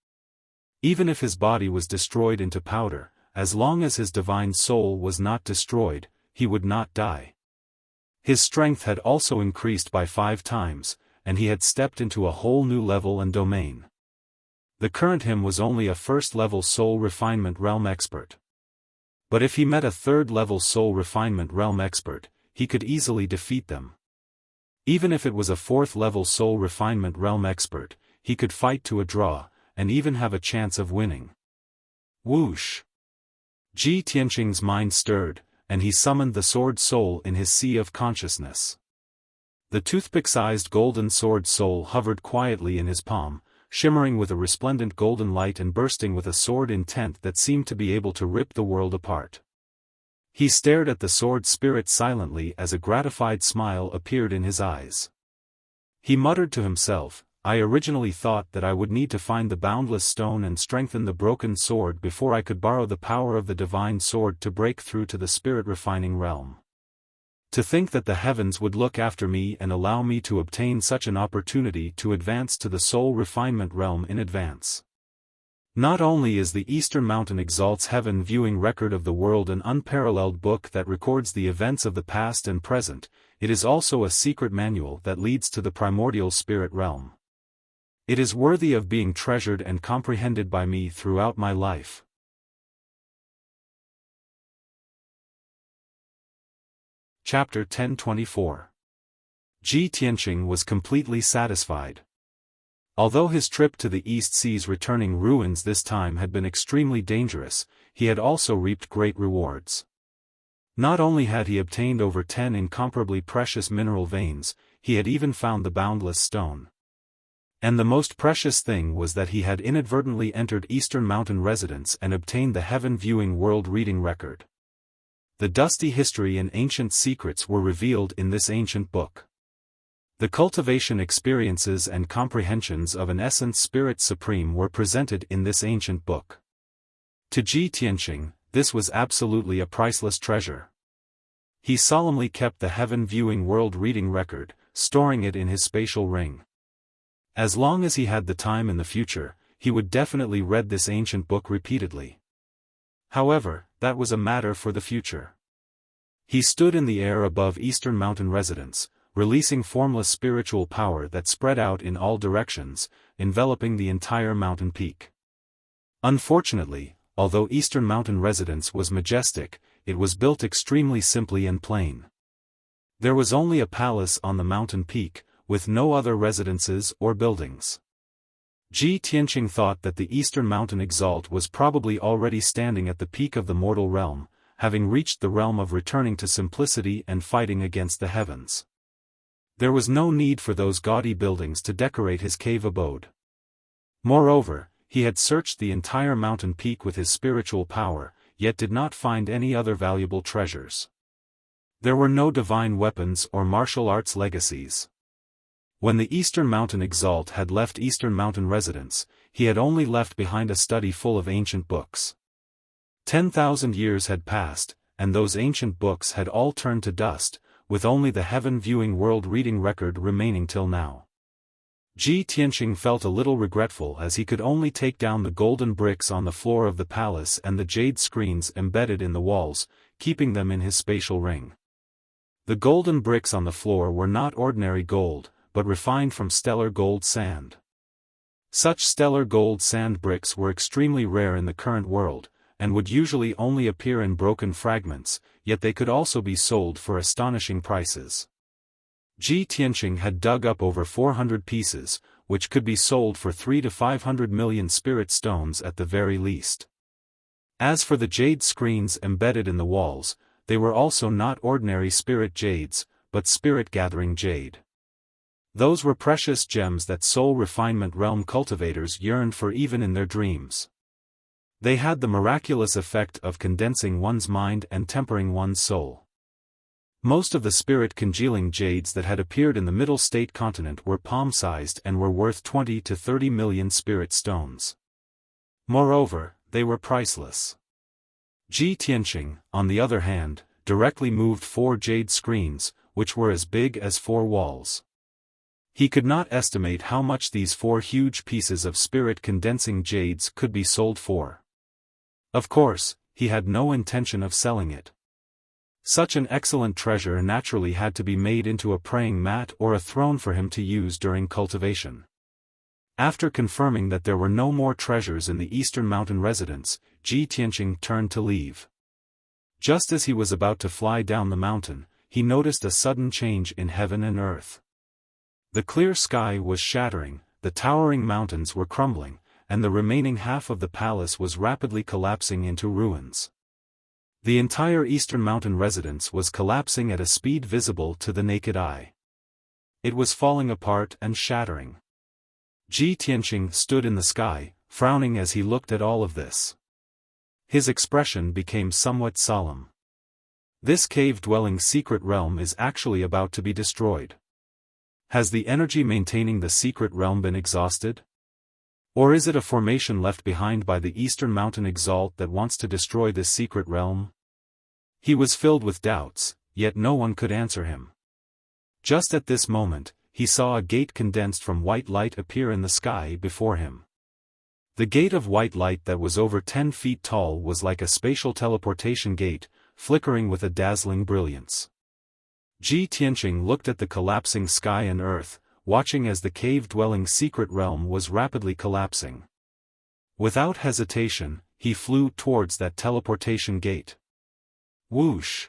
[SPEAKER 1] Even if his body was destroyed into powder, as long as his divine soul was not destroyed, he would not die. His strength had also increased by 5 times, and he had stepped into a whole new level and domain. The current him was only a first-level soul refinement realm expert. But if he met a third-level soul refinement realm expert, he could easily defeat them. Even if it was a fourth-level soul refinement realm expert, he could fight to a draw, and even have a chance of winning. Whoosh! Ji Tianqing's mind stirred, and he summoned the sword soul in his sea of consciousness. The toothpick-sized golden sword soul hovered quietly in his palm, shimmering with a resplendent golden light and bursting with a sword intent that seemed to be able to rip the world apart. He stared at the sword spirit silently as a gratified smile appeared in his eyes. He muttered to himself, "I originally thought that I would need to find the boundless stone and strengthen the broken sword before I could borrow the power of the divine sword to break through to the spirit-refining realm. To think that the heavens would look after me and allow me to obtain such an opportunity to advance to the soul refinement realm in advance. Not only is the Eastern Mountain Exalt's Heaven Viewing Record of the World an unparalleled book that records the events of the past and present, it is also a secret manual that leads to the primordial spirit realm. It is worthy of being treasured and comprehended by me throughout my life." Chapter 1024. Ji Tianqing was completely satisfied. Although his trip to the East Sea's returning ruins this time had been extremely dangerous, he had also reaped great rewards. Not only had he obtained over 10 incomparably precious mineral veins, he had even found the boundless stone. And the most precious thing was that he had inadvertently entered Eastern Mountain Residence and obtained the Heaven Viewing World Reading Record. The dusty history and ancient secrets were revealed in this ancient book. The cultivation experiences and comprehensions of an essence spirit supreme were presented in this ancient book. To Ji Tianqing, this was absolutely a priceless treasure. He solemnly kept the Heaven Viewing World Reading Record, storing it in his spatial ring. As long as he had the time in the future, he would definitely read this ancient book repeatedly. However, that was a matter for the future. He stood in the air above Eastern Mountain Residence, releasing formless spiritual power that spread out in all directions, enveloping the entire mountain peak. Unfortunately, although Eastern Mountain Residence was majestic, it was built extremely simply and plain. There was only a palace on the mountain peak, with no other residences or buildings. Ji Tianqing thought that the Eastern Mountain Exalt was probably already standing at the peak of the mortal realm, having reached the realm of returning to simplicity and fighting against the heavens. There was no need for those gaudy buildings to decorate his cave abode. Moreover, he had searched the entire mountain peak with his spiritual power, yet did not find any other valuable treasures. There were no divine weapons or martial arts legacies. When the Eastern Mountain Exalt had left Eastern Mountain residence, he had only left behind a study full of ancient books. 10,000 years had passed, and those ancient books had all turned to dust, with only the heaven-viewing world reading record remaining till now. Ji Tianqing felt a little regretful as he could only take down the golden bricks on the floor of the palace and the jade screens embedded in the walls, keeping them in his spatial ring. The golden bricks on the floor were not ordinary gold, but refined from stellar gold sand. Such stellar gold sand bricks were extremely rare in the current world, and would usually only appear in broken fragments, yet they could also be sold for astonishing prices. Ji Tianqing had dug up over 400 pieces, which could be sold for 3 to 500 million spirit stones at the very least. As for the jade screens embedded in the walls, they were also not ordinary spirit jades, but spirit-gathering jade. Those were precious gems that soul refinement realm cultivators yearned for even in their dreams. They had the miraculous effect of condensing one's mind and tempering one's soul. Most of the spirit-congealing jades that had appeared in the Middle State continent were palm-sized and were worth 20 to 30 million spirit stones. Moreover, they were priceless. Ji Tianqing, on the other hand, directly moved 4 jade screens, which were as big as 4 walls. He could not estimate how much these 4 huge pieces of spirit-condensing jades could be sold for. Of course, he had no intention of selling it. Such an excellent treasure naturally had to be made into a praying mat or a throne for him to use during cultivation. After confirming that there were no more treasures in the Eastern Mountain residence, Ji Tianqing turned to leave. Just as he was about to fly down the mountain, he noticed a sudden change in heaven and earth. The clear sky was shattering, the towering mountains were crumbling, and the remaining half of the palace was rapidly collapsing into ruins. The entire Eastern Mountain residence was collapsing at a speed visible to the naked eye. It was falling apart and shattering. Ji Tianqing stood in the sky, frowning as he looked at all of this. His expression became somewhat solemn. This cave-dwelling secret realm is actually about to be destroyed. Has the energy maintaining the secret realm been exhausted? Or is it a formation left behind by the Eastern Mountain Exalt that wants to destroy this secret realm? He was filled with doubts, yet no one could answer him. Just at this moment, he saw a gate condensed from white light appear in the sky before him. The gate of white light that was over 10 feet tall was like a spatial teleportation gate, flickering with a dazzling brilliance. Ji Tianqing looked at the collapsing sky and earth, watching as the cave-dwelling secret realm was rapidly collapsing. Without hesitation, he flew towards that teleportation gate. Whoosh!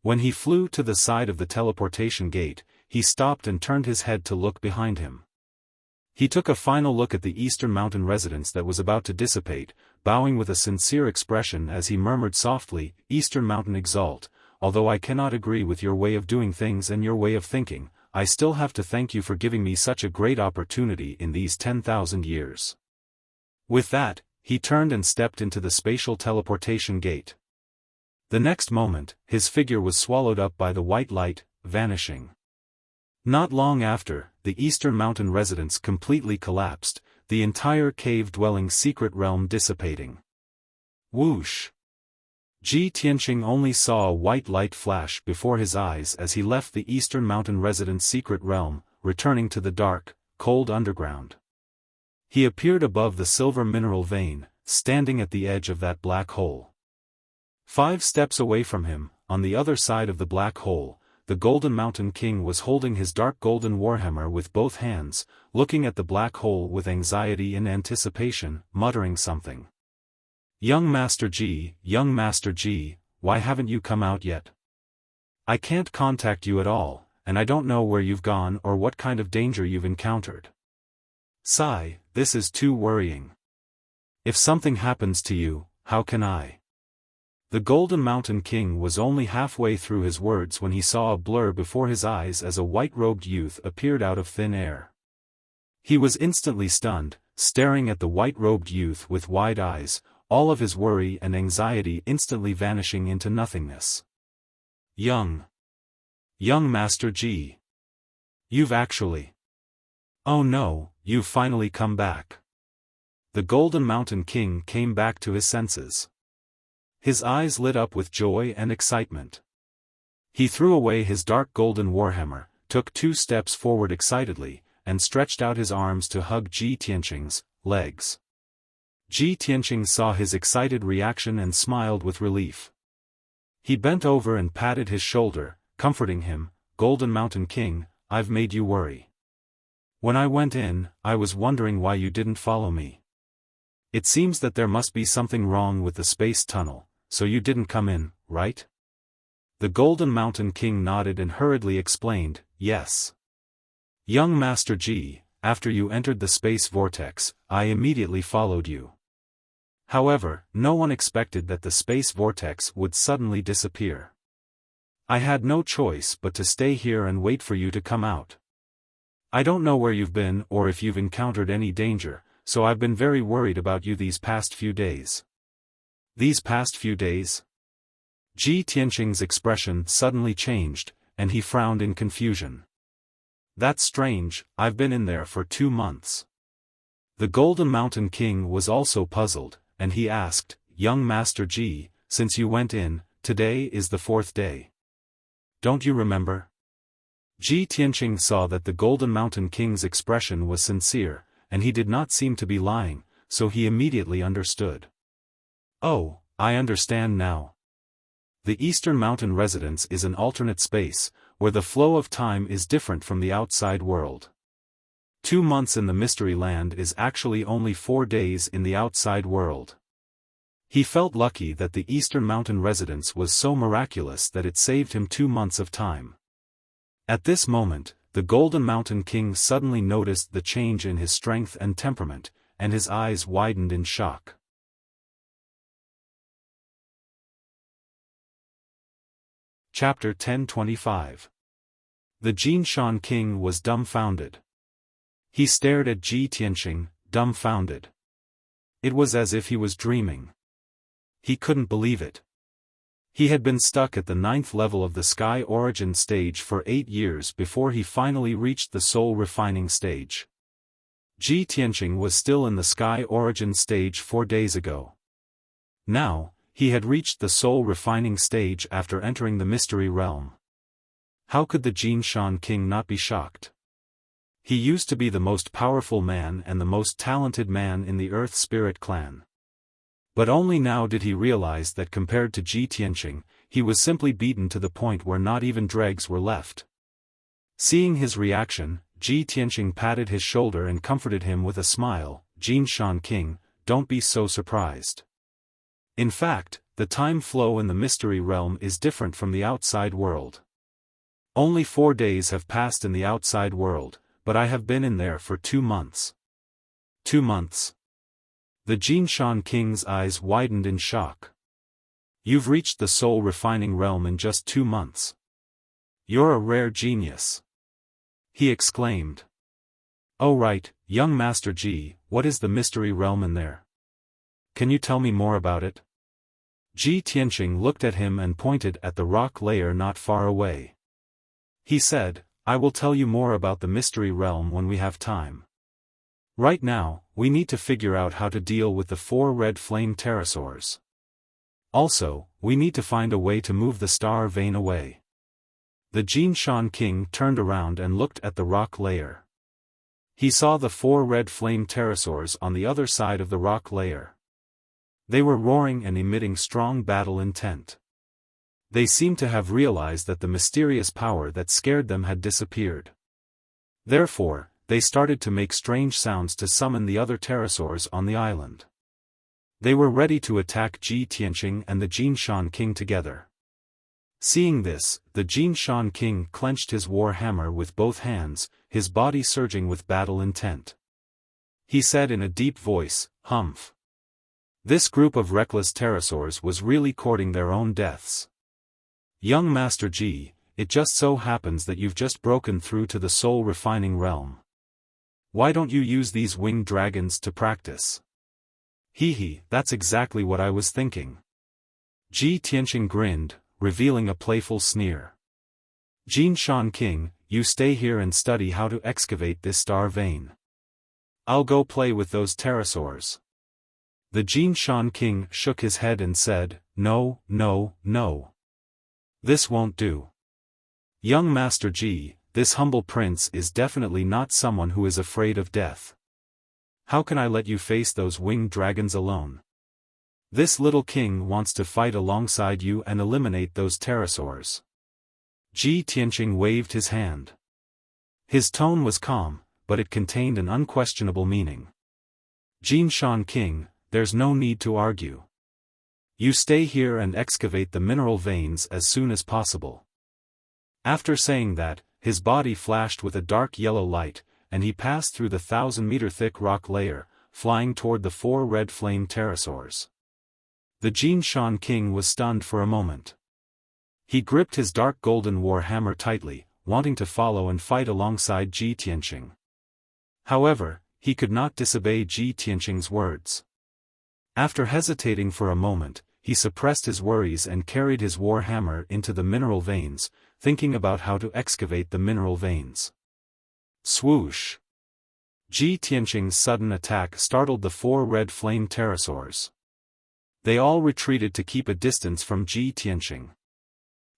[SPEAKER 1] When he flew to the side of the teleportation gate, he stopped and turned his head to look behind him. He took a final look at the Eastern Mountain residence that was about to dissipate, bowing with a sincere expression as he murmured softly, "Eastern Mountain Exalt, although I cannot agree with your way of doing things and your way of thinking, I still have to thank you for giving me such a great opportunity in these 10,000 years." With that, he turned and stepped into the spatial teleportation gate. The next moment, his figure was swallowed up by the white light, vanishing. Not long after, the Eastern Mountain residence completely collapsed, the entire cave-dwelling secret realm dissipating. Whoosh! Ji Tianqing only saw a white light flash before his eyes as he left the Eastern Mountain residence secret realm, returning to the dark, cold underground. He appeared above the silver mineral vein, standing at the edge of that black hole. 5 steps away from him, on the other side of the black hole, the Golden Mountain King was holding his dark golden warhammer with both hands, looking at the black hole with anxiety and anticipation, muttering something. Young Master Ji, why haven't you come out yet? I can't contact you at all, and I don't know where you've gone or what kind of danger you've encountered. Sigh, this is too worrying. If something happens to you, how can I? The Golden Mountain King was only halfway through his words when he saw a blur before his eyes as a white-robed youth appeared out of thin air. He was instantly stunned, staring at the white-robed youth with wide eyes, all of his worry and anxiety instantly vanishing into nothingness. Young Master Ji. You've actually... Oh no, you've finally come back. The Golden Mountain King came back to his senses. His eyes lit up with joy and excitement. He threw away his dark golden warhammer, took 2 steps forward excitedly, and stretched out his arms to hug Ji Tianqing's legs. Ji Tianqing saw his excited reaction and smiled with relief. He bent over and patted his shoulder, comforting him. Golden Mountain King, I've made you worry. When I went in, I was wondering why you didn't follow me. It seems that there must be something wrong with the space tunnel, so you didn't come in, right? The Golden Mountain King nodded and hurriedly explained, yes. Young Master Ji, after you entered the space vortex, I immediately followed you. However, no one expected that the space vortex would suddenly disappear. I had no choice but to stay here and wait for you to come out. I don't know where you've been or if you've encountered any danger, so I've been very worried about you these past few days. These past few days? Ji Tianqing's expression suddenly changed, and he frowned in confusion. That's strange, I've been in there for 2 months. The Golden Mountain King was also puzzled, and he asked, Young Master Ji, since you went in, today is the 4th day. Don't you remember? Ji Tianqing saw that the Golden Mountain King's expression was sincere, and he did not seem to be lying, so he immediately understood. Oh, I understand now. The Eastern Mountain Residence is an alternate space, where the flow of time is different from the outside world. 2 months in the Mystery Land is actually only 4 days in the outside world. He felt lucky that the Eastern Mountain Residence was so miraculous that it saved him 2 months of time. At this moment, the Golden Mountain King suddenly noticed the change in his strength and temperament, and his eyes widened in shock. Chapter 1025. The Jinshan King was dumbfounded. He stared at Ji Tianqing, dumbfounded. It was as if he was dreaming. He couldn't believe it. He had been stuck at the 9th level of the Sky Origin stage for 8 years before he finally reached the Soul Refining stage. Ji Tianqing was still in the Sky Origin stage 4 days ago. Now, he had reached the Soul Refining stage after entering the Mystery Realm. How could the Jinshan King not be shocked? He used to be the most powerful man and the most talented man in the Earth Spirit clan. But only now did he realize that compared to Ji Tianqing, he was simply beaten to the point where not even dregs were left. Seeing his reaction, Ji Tianqing patted his shoulder and comforted him with a smile. Jinshan King, don't be so surprised. In fact, the time flow in the Mystery Realm is different from the outside world. Only 4 days have passed in the outside world, but I have been in there for 2 months. 2 months? The Jinshan King's eyes widened in shock. You've reached the Soul Refining Realm in just 2 months. You're a rare genius. He exclaimed. Oh right, young Master Ji, what is the Mystery Realm in there? Can you tell me more about it? Ji Tianqing looked at him and pointed at the rock layer not far away. He said, I will tell you more about the Mystery Realm when we have time. Right now, we need to figure out how to deal with the 4 red flame pterosaurs. Also, we need to find a way to move the star vein away. The Jinshan King turned around and looked at the rock layer. He saw the 4 red flame pterosaurs on the other side of the rock layer. They were roaring and emitting strong battle intent. They seemed to have realized that the mysterious power that scared them had disappeared. Therefore, they started to make strange sounds to summon the other pterosaurs on the island. They were ready to attack Ji Tianqing and the Jinshan King together. Seeing this, the Jinshan King clenched his war hammer with both hands, his body surging with battle intent. He said in a deep voice, Humph. This group of reckless pterosaurs was really courting their own deaths. Young Master Ji, it just so happens that you've just broken through to the Soul Refining Realm. Why don't you use these winged dragons to practice? Hee, that's exactly what I was thinking. Ji Tianqing grinned, revealing a playful sneer. Jin Shan King, you stay here and study how to excavate this star vein. I'll go play with those pterosaurs. The Jin Shan King shook his head and said, No, no, no. This won't do. Young Master Ji, this humble prince is definitely not someone who is afraid of death. How can I let you face those winged dragons alone? This little king wants to fight alongside you and eliminate those pterosaurs. Ji Tianqing waved his hand. His tone was calm, but it contained an unquestionable meaning. Jin Shan King, there's no need to argue. You stay here and excavate the mineral veins as soon as possible. After saying that, his body flashed with a dark yellow light, and he passed through the 1,000-meter-thick rock layer, flying toward the 4 red flame pterosaurs. The Jin Shan King was stunned for a moment. He gripped his dark golden war hammer tightly, wanting to follow and fight alongside Ji Tianqing. However, he could not disobey Ji Tianqing's words. After hesitating for a moment, he suppressed his worries and carried his war hammer into the mineral veins, thinking about how to excavate the mineral veins. Swoosh! Ji Tianqing's sudden attack startled the 4 red flame pterosaurs. They all retreated to keep a distance from Ji Tianqing.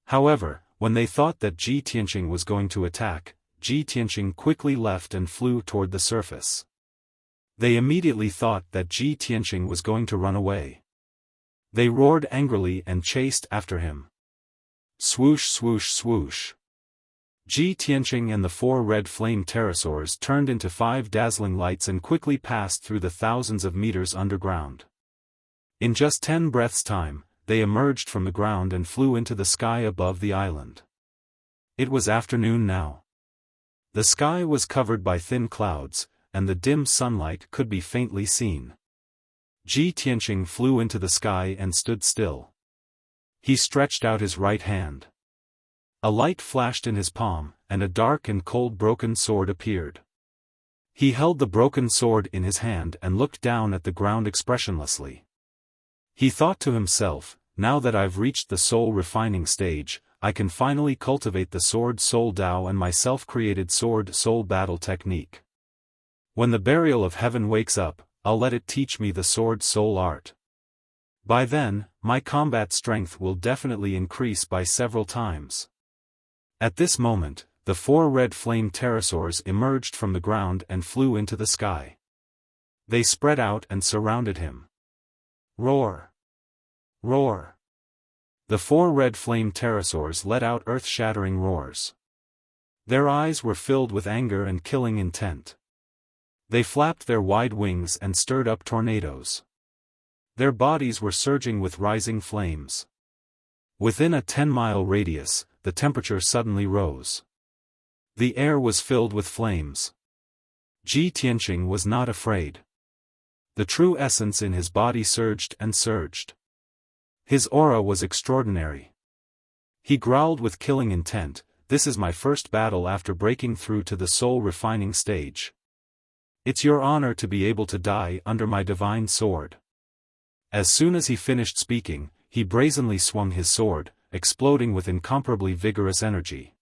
[SPEAKER 1] However, when they thought that Ji Tianqing was going to attack, Ji Tianqing quickly left and flew toward the surface. They immediately thought that Ji Tianqing was going to run away. They roared angrily and chased after him. Swoosh swoosh swoosh. Ji Tianqing and the 4 red flame pterosaurs turned into 5 dazzling lights and quickly passed through the thousands of meters underground. In just 10 breaths' time, they emerged from the ground and flew into the sky above the island. It was afternoon now. The sky was covered by thin clouds, and the dim sunlight could be faintly seen. Ji Tianqing flew into the sky and stood still. He stretched out his right hand. A light flashed in his palm, and a dark and cold broken sword appeared. He held the broken sword in his hand and looked down at the ground expressionlessly. He thought to himself, now that I've reached the soul refining stage, I can finally cultivate the sword soul Dao and my self-created sword soul battle technique. When the burial of heaven wakes up, I'll let it teach me the sword soul art. By then, my combat strength will definitely increase by several times. At this moment, the 4 red flame pterosaurs emerged from the ground and flew into the sky. They spread out and surrounded him. Roar! Roar! The 4 red flame pterosaurs let out earth-shattering roars. Their eyes were filled with anger and killing intent. They flapped their wide wings and stirred up tornadoes. Their bodies were surging with rising flames. Within a 10-mile radius, the temperature suddenly rose. The air was filled with flames. Ji Tianqing was not afraid. The true essence in his body surged and surged. His aura was extraordinary. He growled with killing intent, "This is my first battle after breaking through to the soul refining stage. It's your honor to be able to die under my divine sword." As soon as he finished speaking, he brazenly swung his sword, exploding with incomparably vigorous energy.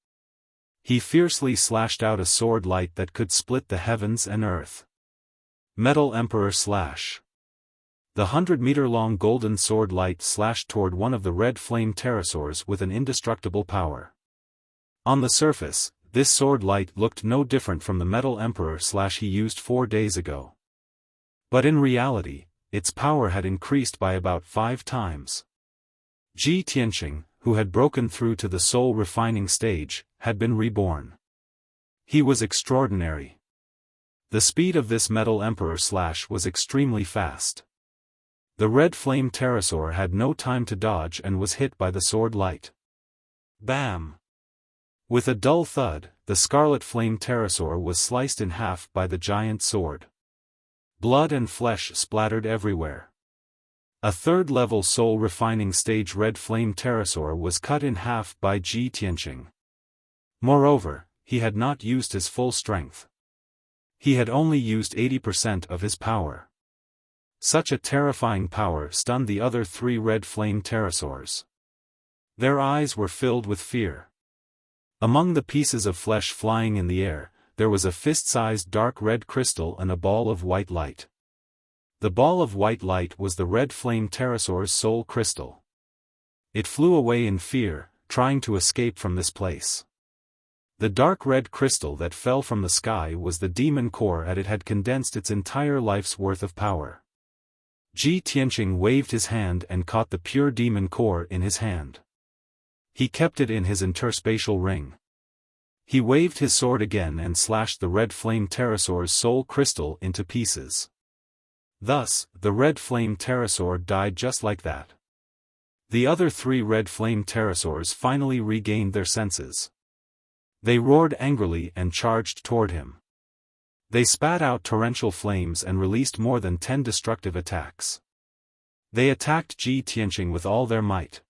[SPEAKER 1] He fiercely slashed out a sword light that could split the heavens and earth. Metal Emperor Slash. The 100-meter-long golden sword light slashed toward one of the red flame pterosaurs with an indestructible power. On the surface, this sword light looked no different from the Metal Emperor Slash he used 4 days ago. But in reality, its power had increased by about 5 times. Ji Tianqing, who had broken through to the soul refining stage, had been reborn. He was extraordinary. The speed of this Metal Emperor Slash was extremely fast. The red flame pterosaur had no time to dodge and was hit by the sword light. Bam! With a dull thud, the scarlet flame pterosaur was sliced in half by the giant sword. Blood and flesh splattered everywhere. A third-level soul refining stage red flame pterosaur was cut in half by Ji Tianqing. Moreover, he had not used his full strength. He had only used 80% of his power. Such a terrifying power stunned the other 3 red flame pterosaurs. Their eyes were filled with fear. Among the pieces of flesh flying in the air, there was a fist-sized dark red crystal and a ball of white light. The ball of white light was the red flame pterosaur's soul crystal. It flew away in fear, trying to escape from this place. The dark red crystal that fell from the sky was the demon core, and it had condensed its entire life's worth of power. Ji Tianqing waved his hand and caught the pure demon core in his hand. He kept it in his interspatial ring. He waved his sword again and slashed the red flame pterosaur's soul crystal into pieces. Thus, the red flame pterosaur died just like that. The other 3 red flame pterosaurs finally regained their senses. They roared angrily and charged toward him. They spat out torrential flames and released more than 10 destructive attacks. They attacked Ji Tianqing with all their might.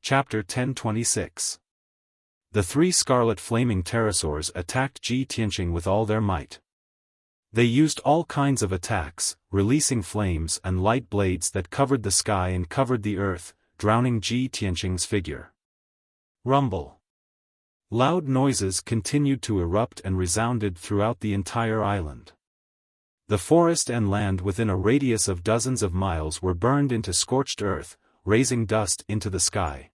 [SPEAKER 1] Chapter 1026. The 3 scarlet flaming pterosaurs attacked Ji Tianqing with all their might. They used all kinds of attacks, releasing flames and light blades that covered the sky and covered the earth, drowning Ji Tianqing's figure. Rumble. Loud noises continued to erupt and resounded throughout the entire island. The forest and land within a radius of dozens of miles were burned into scorched earth, raising dust into the sky.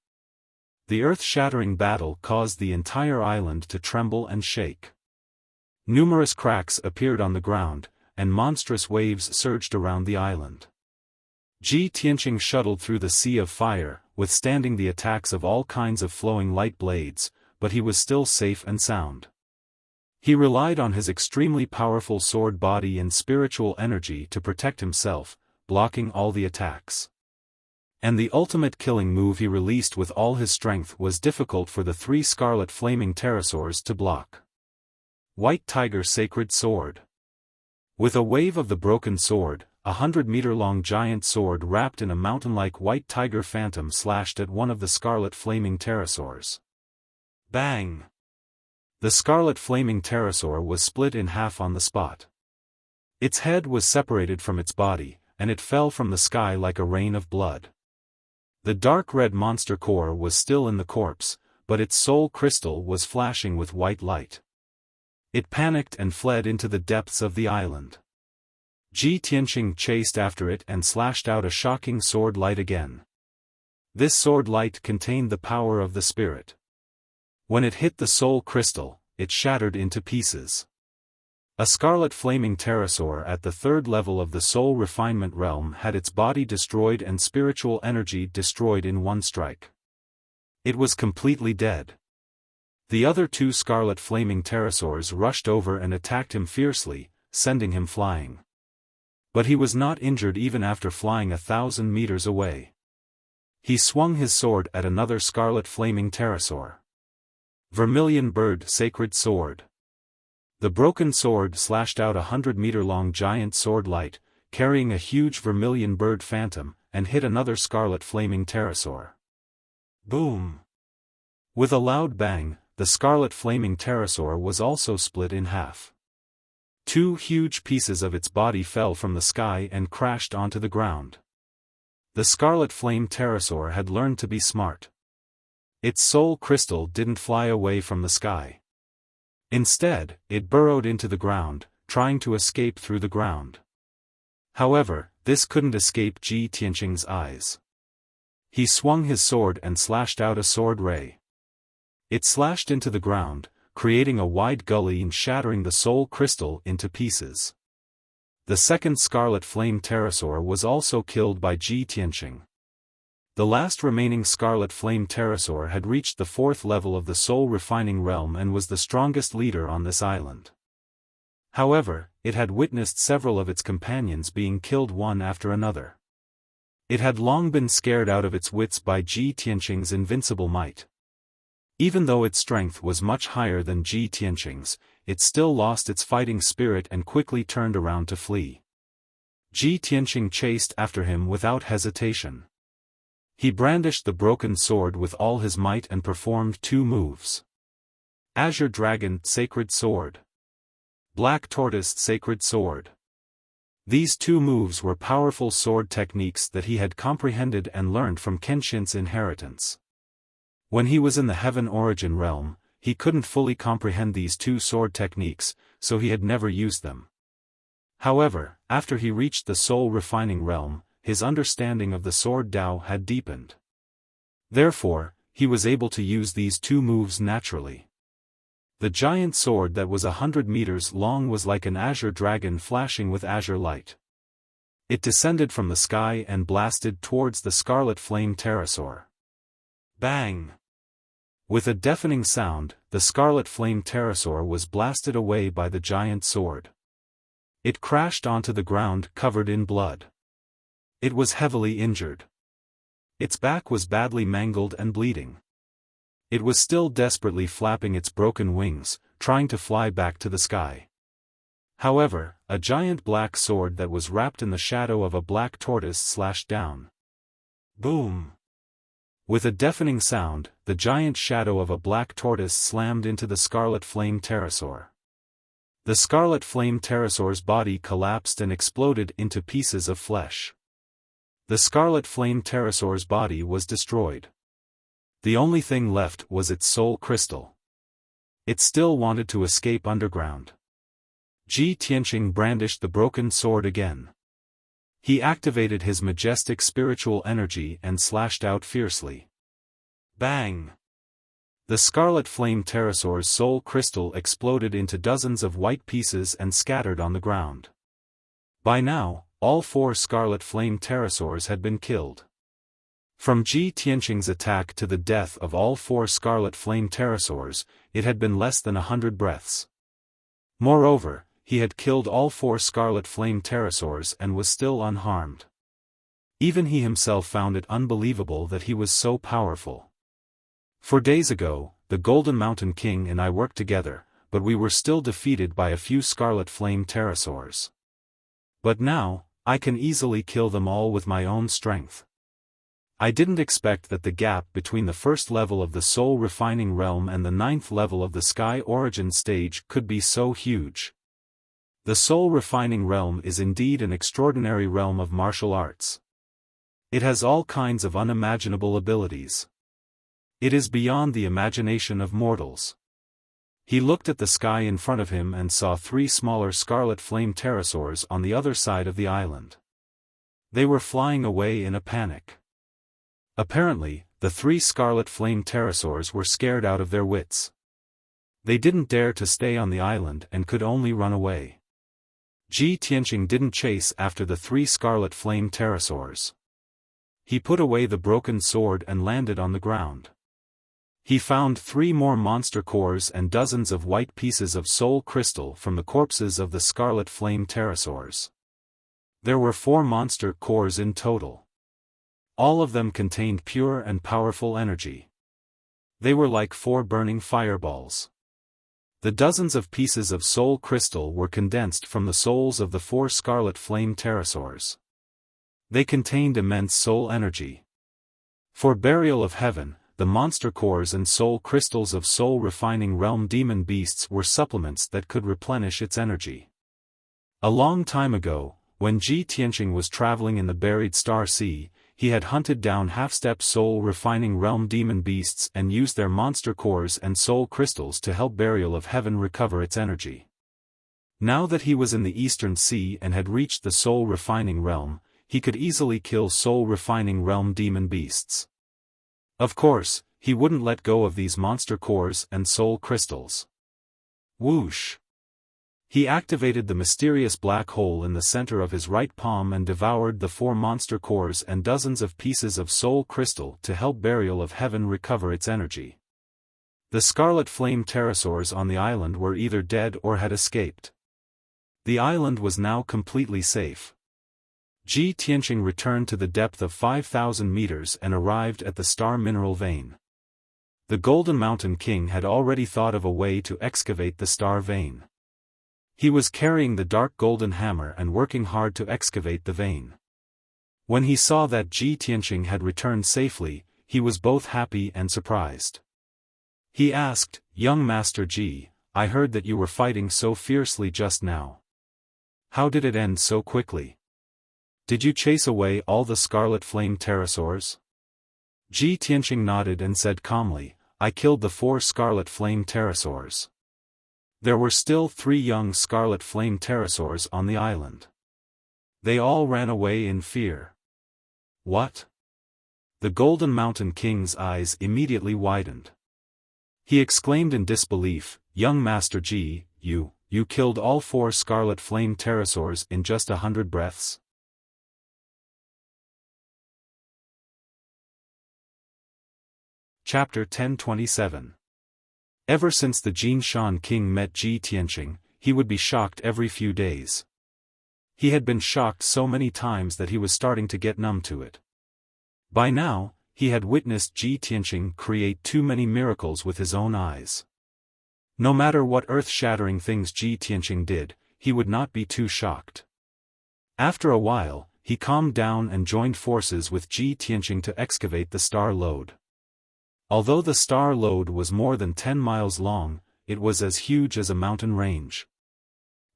[SPEAKER 1] The earth-shattering battle caused the entire island to tremble and shake. Numerous cracks appeared on the ground, and monstrous waves surged around the island. Ji Tianqing shuttled through the sea of fire, withstanding the attacks of all kinds of flowing light blades, but he was still safe and sound. He relied on his extremely powerful sword body and spiritual energy to protect himself, blocking all the attacks. And the ultimate killing move he released with all his strength was difficult for the 3 scarlet flaming pterosaurs to block. White Tiger Sacred Sword. With a wave of the broken sword, 100-meter-long giant sword wrapped in a mountain-like white tiger phantom slashed at one of the scarlet flaming pterosaurs. Bang! The scarlet flaming pterosaur was split in half on the spot. Its head was separated from its body, and it fell from the sky like a rain of blood. The dark red monster core was still in the corpse, but its soul crystal was flashing with white light. It panicked and fled into the depths of the island. Ji Tianqing chased after it and slashed out a shocking sword light again. This sword light contained the power of the spirit. When it hit the soul crystal, it shattered into pieces. A scarlet flaming pterosaur at the 3rd level of the soul refinement realm had its body destroyed and spiritual energy destroyed in one strike. It was completely dead. The other 2 scarlet flaming pterosaurs rushed over and attacked him fiercely, sending him flying. But he was not injured even after flying 1,000 meters away. He swung his sword at another scarlet flaming pterosaur. Vermilion Bird Sacred Sword. The broken sword slashed out 100-meter-long giant sword light, carrying a huge vermilion bird phantom, and hit another scarlet flaming pterosaur. Boom! With a loud bang, the scarlet flaming pterosaur was also split in half. 2 huge pieces of its body fell from the sky and crashed onto the ground. The scarlet flame pterosaur had learned to be smart. Its soul crystal didn't fly away from the sky. Instead, it burrowed into the ground, trying to escape through the ground. However, this couldn't escape Ji Tianqing's eyes. He swung his sword and slashed out a sword ray. It slashed into the ground, creating a wide gully and shattering the soul crystal into pieces. The second scarlet flame pterosaur was also killed by Ji Tianqing. The last remaining scarlet flame pterosaur had reached the 4th level of the soul refining realm and was the strongest leader on this island. However, it had witnessed several of its companions being killed one after another. It had long been scared out of its wits by Ji Tianqing's invincible might. Even though its strength was much higher than Ji Tianqing's, it still lost its fighting spirit and quickly turned around to flee. Ji Tianqing chased after him without hesitation. He brandished the broken sword with all his might and performed 2 moves. Azure Dragon, Sacred Sword. Black Tortoise, Sacred Sword. These 2 moves were powerful sword techniques that he had comprehended and learned from Kenshin's inheritance. When he was in the Heaven Origin realm, he couldn't fully comprehend these 2 sword techniques, so he had never used them. However, after he reached the Soul Refining realm, his understanding of the sword Dao had deepened. Therefore, he was able to use these 2 moves naturally. The giant sword that was 100 meters long was like an azure dragon flashing with azure light. It descended from the sky and blasted towards the scarlet flame pterosaur. Bang! With a deafening sound, the scarlet flame pterosaur was blasted away by the giant sword. It crashed onto the ground covered in blood. It was heavily injured. Its back was badly mangled and bleeding. It was still desperately flapping its broken wings, trying to fly back to the sky. However, a giant black sword that was wrapped in the shadow of a black tortoise slashed down. Boom! With a deafening sound, the giant shadow of a black tortoise slammed into the scarlet flame pterosaur. The scarlet flame pterosaur's body collapsed and exploded into pieces of flesh. The scarlet flame pterosaur's body was destroyed. The only thing left was its soul crystal. It still wanted to escape underground. Ji Tianqing brandished the broken sword again. He activated his majestic spiritual energy and slashed out fiercely. Bang! The scarlet flame pterosaur's soul crystal exploded into dozens of white pieces and scattered on the ground. By now, all 4 scarlet flame pterosaurs had been killed. From Ji Tianqing's attack to the death of all 4 scarlet flame pterosaurs, it had been less than 100 breaths. Moreover, he had killed all 4 scarlet flame pterosaurs and was still unharmed. Even he himself found it unbelievable that he was so powerful. 4 days ago, the Golden Mountain King and I worked together, but we were still defeated by a few scarlet flame pterosaurs. But now, I can easily kill them all with my own strength. I didn't expect that the gap between the 1st level of the Soul Refining realm and the 9th level of the Sky Origin stage could be so huge. The Soul Refining realm is indeed an extraordinary realm of martial arts. It has all kinds of unimaginable abilities. It is beyond the imagination of mortals. He looked at the sky in front of him and saw 3 smaller scarlet flame pterosaurs on the other side of the island. They were flying away in a panic. Apparently, the 3 scarlet flame pterosaurs were scared out of their wits. They didn't dare to stay on the island and could only run away. Ji Tianqing didn't chase after the 3 scarlet flame pterosaurs. He put away the broken sword and landed on the ground. He found 3 more monster cores and dozens of white pieces of soul crystal from the corpses of the scarlet flame pterosaurs. There were 4 monster cores in total. All of them contained pure and powerful energy. They were like 4 burning fireballs. The dozens of pieces of soul crystal were condensed from the souls of the 4 scarlet flame pterosaurs. They contained immense soul energy. For burial of heaven, the monster cores and soul crystals of Soul Refining realm demon beasts were supplements that could replenish its energy. A long time ago, when Ji Tianqing was traveling in the buried Star Sea, he had hunted down half-step Soul Refining realm demon beasts and used their monster cores and soul crystals to help burial of heaven recover its energy. Now that he was in the Eastern Sea and had reached the Soul Refining realm, he could easily kill Soul Refining realm demon beasts. Of course, he wouldn't let go of these monster cores and soul crystals. Whoosh! He activated the mysterious black hole in the center of his right palm and devoured the 4 monster cores and dozens of pieces of soul crystal to help burial of heaven recover its energy. The scarlet flame pterosaurs on the island were either dead or had escaped. The island was now completely safe. Ji Tianqing returned to the depth of 5,000 meters and arrived at the star mineral vein. The Golden Mountain King had already thought of a way to excavate the star vein. He was carrying the dark golden hammer and working hard to excavate the vein. When he saw that Ji Tianqing had returned safely, he was both happy and surprised. He asked, "Young Master Ji, I heard that you were fighting so fiercely just now. How did it end so quickly? Did you chase away all the scarlet flame pterosaurs?" Ji Tianqing nodded and said calmly, "I killed the 4 scarlet flame pterosaurs. There were still 3 young scarlet flame pterosaurs on the island. They all ran away in fear." "What?" The Golden Mountain King's eyes immediately widened. He exclaimed in disbelief, "Young Master Ji, you killed all 4 scarlet flame pterosaurs in just 100 breaths?" Chapter 1027. Ever since the Jinshan king met Ji Tianqing, he would be shocked every few days. He had been shocked so many times that he was starting to get numb to it. By now, he had witnessed Ji Tianqing create too many miracles with his own eyes. No matter what earth-shattering things Ji Tianqing did, he would not be too shocked. After a while, he calmed down and joined forces with Ji Tianqing to excavate the star lode. Although the star lode was more than 10 miles long, it was as huge as a mountain range.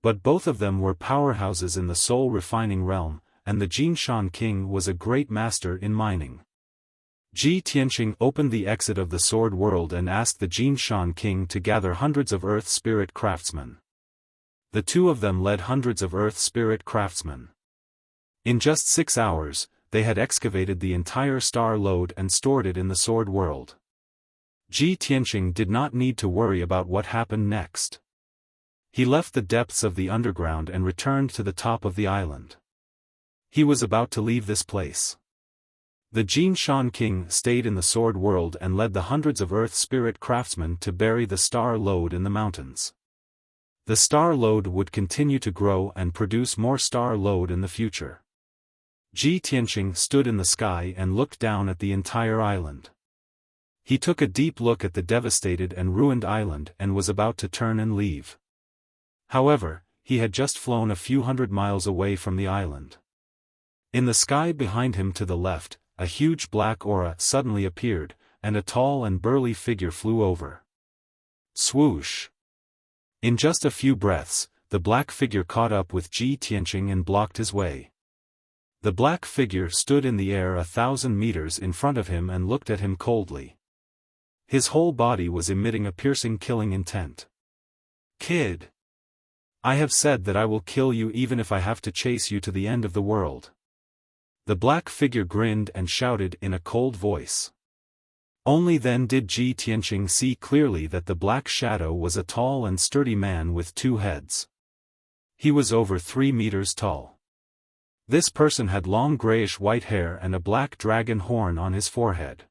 [SPEAKER 1] But both of them were powerhouses in the soul refining realm, and the Jinshan king was a great master in mining. Ji Tianqing opened the exit of the sword world and asked the Jinshan king to gather hundreds of earth spirit craftsmen. The two of them led hundreds of earth spirit craftsmen. In just 6 hours, they had excavated the entire star lode and stored it in the sword world. Ji Tianqing did not need to worry about what happened next. He left the depths of the underground and returned to the top of the island. He was about to leave this place. The Jinshan king stayed in the sword world and led the hundreds of earth spirit craftsmen to bury the star lode in the mountains. The star lode would continue to grow and produce more star lode in the future. Ji Tianqing stood in the sky and looked down at the entire island. He took a deep look at the devastated and ruined island and was about to turn and leave. However, he had just flown a few hundred miles away from the island. In the sky behind him to the left, a huge black aura suddenly appeared, and a tall and burly figure flew over. Swoosh! In just a few breaths, the black figure caught up with Ji Tianqing and blocked his way. The black figure stood in the air 1,000 meters in front of him and looked at him coldly. His whole body was emitting a piercing killing intent. "Kid! I have said that I will kill you even if I have to chase you to the end of the world." The black figure grinned and shouted in a cold voice. Only then did Ji Tianqing see clearly that the black shadow was a tall and sturdy man with 2 heads. He was over 3 meters tall. This person had long grayish-white hair and a black dragon horn on his forehead.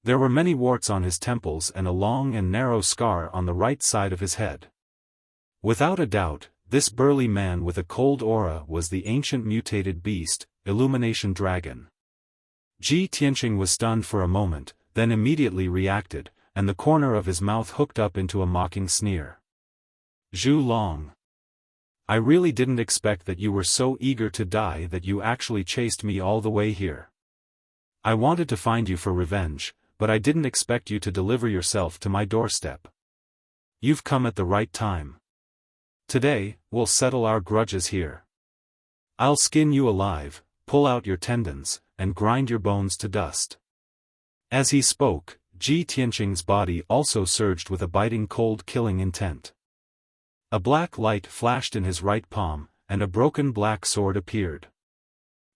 [SPEAKER 1] There were many warts on his temples and a long and narrow scar on the right side of his head. Without a doubt, this burly man with a cold aura was the ancient mutated beast, Illumination Dragon. Ji Tianqing was stunned for a moment, then immediately reacted, and the corner of his mouth hooked up into a mocking sneer. "Zhu Long. I really didn't expect that you were so eager to die that you actually chased me all the way here. I wanted to find you for revenge, but I didn't expect you to deliver yourself to my doorstep. You've come at the right time. Today, we'll settle our grudges here. I'll skin you alive, pull out your tendons, and grind your bones to dust." As he spoke, Ji Tianqing's body also surged with a biting cold killing intent. A black light flashed in his right palm, and a broken black sword appeared.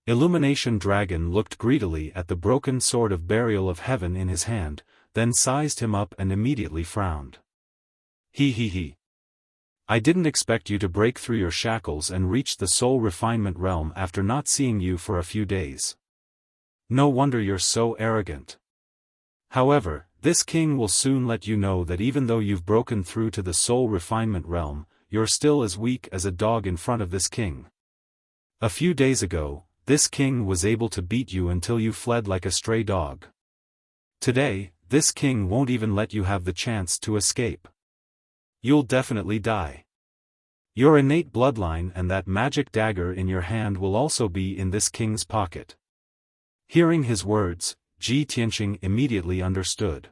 [SPEAKER 1] Illumination Dragon looked greedily at the broken sword of burial of heaven in his hand, then sized him up and immediately frowned. He. I didn't expect you to break through your shackles and reach the soul refinement realm after not seeing you for a few days. No wonder you're so arrogant. However, this king will soon let you know that even though you've broken through to the soul refinement realm, you're still as weak as a dog in front of this king. A few days ago, this king was able to beat you until you fled like a stray dog. Today, this king won't even let you have the chance to escape. You'll definitely die. Your innate bloodline and that magic dagger in your hand will also be in this king's pocket. Hearing his words, Ji Tianqing immediately understood.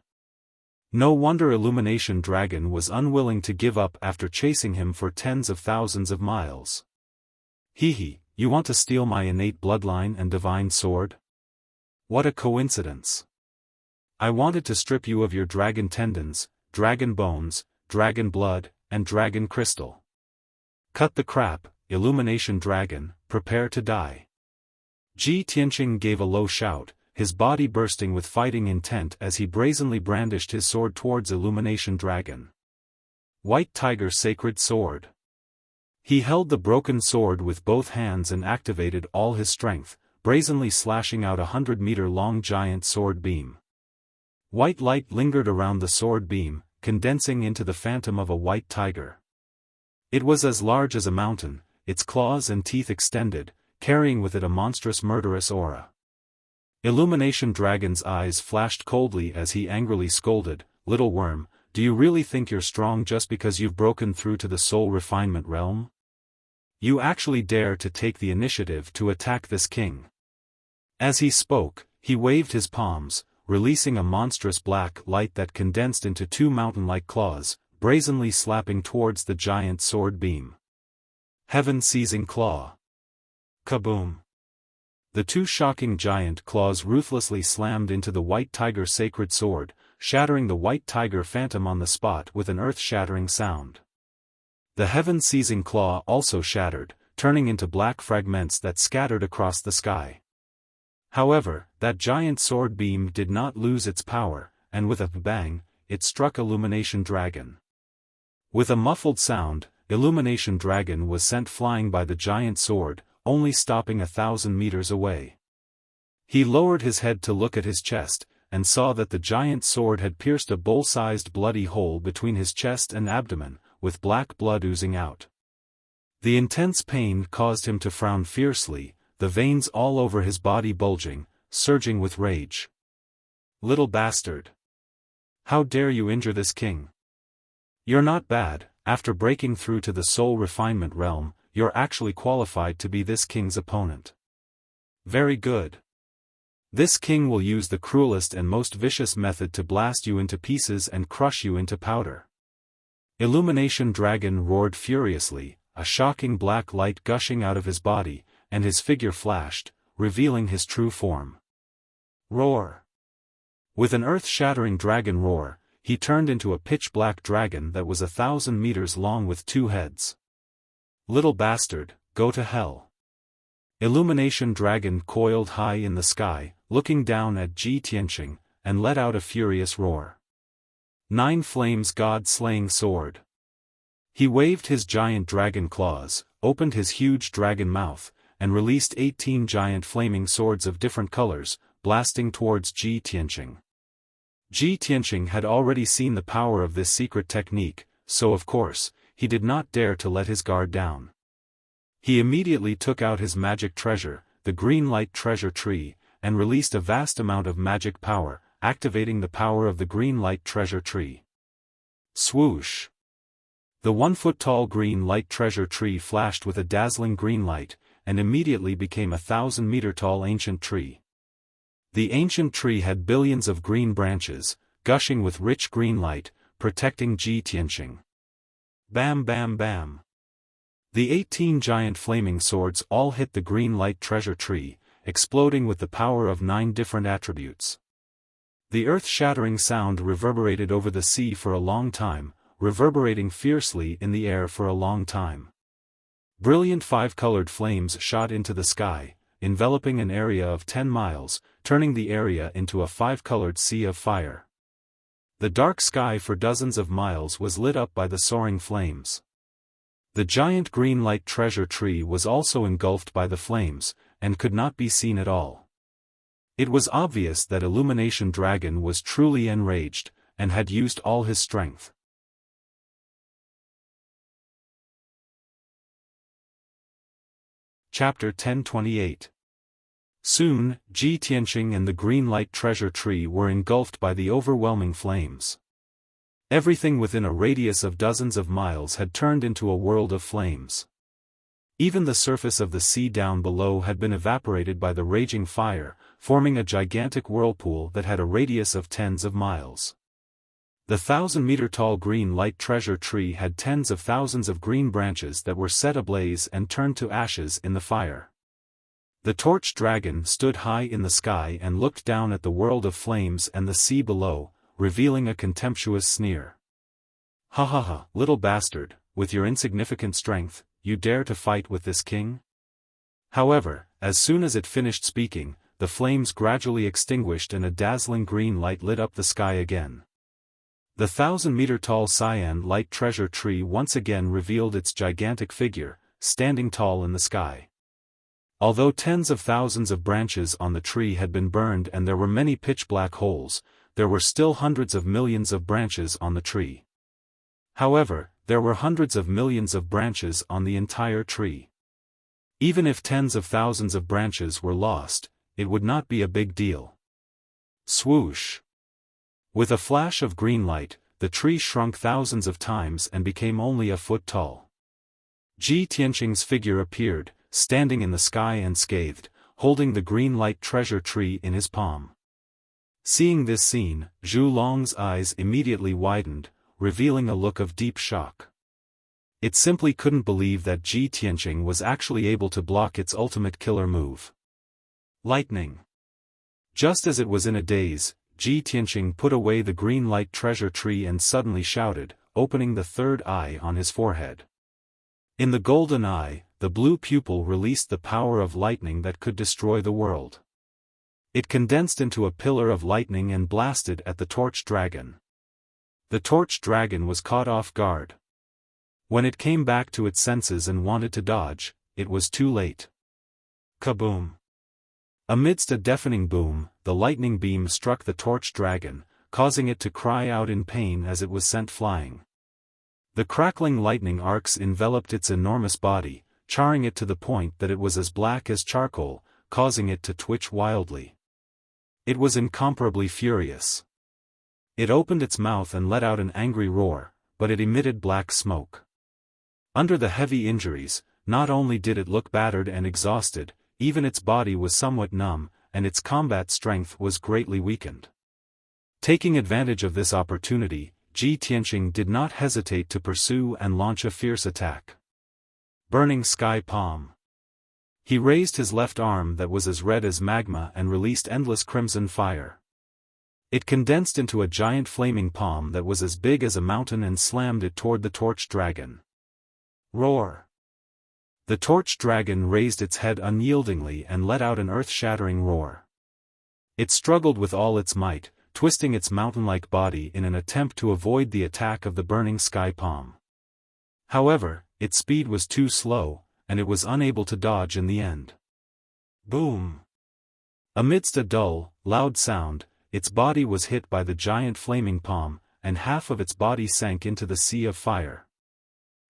[SPEAKER 1] No wonder Illumination Dragon was unwilling to give up after chasing him for tens of thousands of miles. Hehe, you want to steal my innate bloodline and divine sword? What a coincidence. I wanted to strip you of your dragon tendons, dragon bones, dragon blood, and dragon crystal. Cut the crap, Illumination Dragon, prepare to die. Ji Tianqing gave a low shout, his body bursting with fighting intent as he brazenly brandished his sword towards Illumination Dragon. White Tiger Sacred Sword. He held the broken sword with both hands and activated all his strength, brazenly slashing out 100-meter-long giant sword beam. White light lingered around the sword beam, condensing into the phantom of a white tiger. It was as large as a mountain, its claws and teeth extended, carrying with it a monstrous murderous aura. Illumination Dragon's eyes flashed coldly as he angrily scolded, "Little worm, do you really think you're strong just because you've broken through to the soul refinement realm? You actually dare to take the initiative to attack this king?" As he spoke, he waved his palms, releasing a monstrous black light that condensed into two mountain-like claws, brazenly slapping towards the giant sword beam. Heaven-seizing claw. Kaboom! The two shocking giant claws ruthlessly slammed into the white tiger sacred sword, shattering the white tiger phantom on the spot with an earth-shattering sound. The heaven-seizing claw also shattered, turning into black fragments that scattered across the sky. However, that giant sword beam did not lose its power, and with a bang, it struck Illumination Dragon. With a muffled sound, Illumination Dragon was sent flying by the giant sword, only stopping 1,000 meters away. He lowered his head to look at his chest, and saw that the giant sword had pierced a bowl-sized bloody hole between his chest and abdomen, with black blood oozing out. The intense pain caused him to frown fiercely, the veins all over his body bulging, surging with rage. "Little bastard! How dare you injure this king? You're not bad, after breaking through to the soul refinement realm, you're actually qualified to be this king's opponent. Very good. This king will use the cruelest and most vicious method to blast you into pieces and crush you into powder." Illumination Dragon roared furiously, a shocking black light gushing out of his body, and his figure flashed, revealing his true form. Roar! With an earth-shattering dragon roar, he turned into a pitch-black dragon that was 1,000 meters long with 2 heads. "Little bastard, go to hell." Illumination Dragon coiled high in the sky, looking down at Ji Tianqing, and let out a furious roar. 9 Flames God-slaying sword. He waved his giant dragon claws, opened his huge dragon mouth, and released 18 giant flaming swords of different colors, blasting towards Ji Tianqing. Ji Tianqing had already seen the power of this secret technique, so of course, he did not dare to let his guard down. He immediately took out his magic treasure, the green light treasure tree, and released a vast amount of magic power, activating the power of the green light treasure tree. Swoosh! The 1-foot-tall green light treasure tree flashed with a dazzling green light, and immediately became a 1,000-meter-tall ancient tree. The ancient tree had billions of green branches, gushing with rich green light, protecting Ji Tianqing. Bam bam bam. The 18 giant flaming swords all hit the green light treasure tree, exploding with the power of 9 different attributes. The earth-shattering sound reverberated over the sea for a long time, reverberating fiercely in the air for a long time. Brilliant 5-colored flames shot into the sky, enveloping an area of 10 miles, turning the area into a 5-colored sea of fire. The dark sky for dozens of miles was lit up by the soaring flames. The giant green light treasure tree was also engulfed by the flames, and could not be seen at all. It was obvious that Illumination Dragon was truly enraged, and had used all his strength. Chapter 1028. Soon, Ji Tianqing and the green light treasure tree were engulfed by the overwhelming flames. Everything within a radius of dozens of miles had turned into a world of flames. Even the surface of the sea down below had been evaporated by the raging fire, forming a gigantic whirlpool that had a radius of tens of miles. The 1,000-meter-tall green light treasure tree had tens of thousands of green branches that were set ablaze and turned to ashes in the fire. The torch dragon stood high in the sky and looked down at the world of flames and the sea below, revealing a contemptuous sneer. "Ha ha ha, little bastard, with your insignificant strength, you dare to fight with this king?" However, as soon as it finished speaking, the flames gradually extinguished and a dazzling green light lit up the sky again. The 1,000-meter-tall cyan light treasure tree once again revealed its gigantic figure, standing tall in the sky. Although tens of thousands of branches on the tree had been burned and there were many pitch-black holes, there were still hundreds of millions of branches on the tree. However, there were hundreds of millions of branches on the entire tree. Even if tens of thousands of branches were lost, it would not be a big deal. Swoosh! With a flash of green light, the tree shrunk thousands of times and became only a foot tall. Ji Tianqing's figure appeared, standing in the sky and scathed, holding the green light treasure tree in his palm. Seeing this scene, Zhu Long's eyes immediately widened, revealing a look of deep shock. It simply couldn't believe that Ji Tianqing was actually able to block its ultimate killer move. Lightning. Just as it was in a daze, Ji Tianqing put away the green light treasure tree and suddenly shouted, opening the third eye on his forehead. In the golden eye, the blue pupil released the power of lightning that could destroy the world. It condensed into a pillar of lightning and blasted at the torch dragon. The torch dragon was caught off guard. When it came back to its senses and wanted to dodge, it was too late. Kaboom! Amidst a deafening boom, the lightning beam struck the torch dragon, causing it to cry out in pain as it was sent flying. The crackling lightning arcs enveloped its enormous body, charring it to the point that it was as black as charcoal, causing it to twitch wildly. It was incomparably furious. It opened its mouth and let out an angry roar, but it emitted black smoke. Under the heavy injuries, not only did it look battered and exhausted, even its body was somewhat numb, and its combat strength was greatly weakened. Taking advantage of this opportunity, Ji Tianqing did not hesitate to pursue and launch a fierce attack. Burning Sky Palm. He raised his left arm that was as red as magma and released endless crimson fire. It condensed into a giant flaming palm that was as big as a mountain and slammed it toward the torch dragon. Roar! The torch dragon raised its head unyieldingly and let out an earth-shattering roar. It struggled with all its might, twisting its mountain-like body in an attempt to avoid the attack of the burning sky palm. However, its speed was too slow, and it was unable to dodge in the end. Boom! Amidst a dull, loud sound, its body was hit by the giant flaming palm, and half of its body sank into the sea of fire.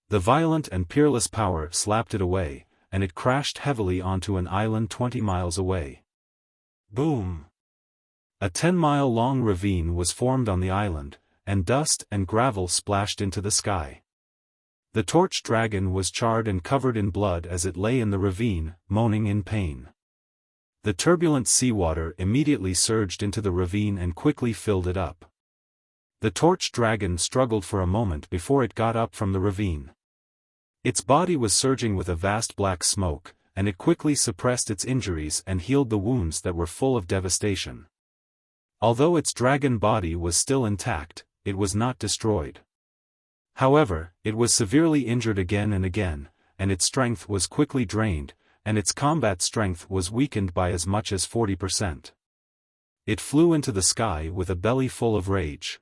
[SPEAKER 1] The violent and peerless power slapped it away, and it crashed heavily onto an island 20 miles away. Boom! A 10-mile-long ravine was formed on the island, and dust and gravel splashed into the sky. The torch dragon was charred and covered in blood as it lay in the ravine, moaning in pain. The turbulent seawater immediately surged into the ravine and quickly filled it up. The torch dragon struggled for a moment before it got up from the ravine. Its body was surging with a vast black smoke, and it quickly suppressed its injuries and healed the wounds that were full of devastation. Although its dragon body was still intact, it was not destroyed. However, it was severely injured again and again, and its strength was quickly drained, and its combat strength was weakened by as much as 40%. It flew into the sky with a belly full of rage.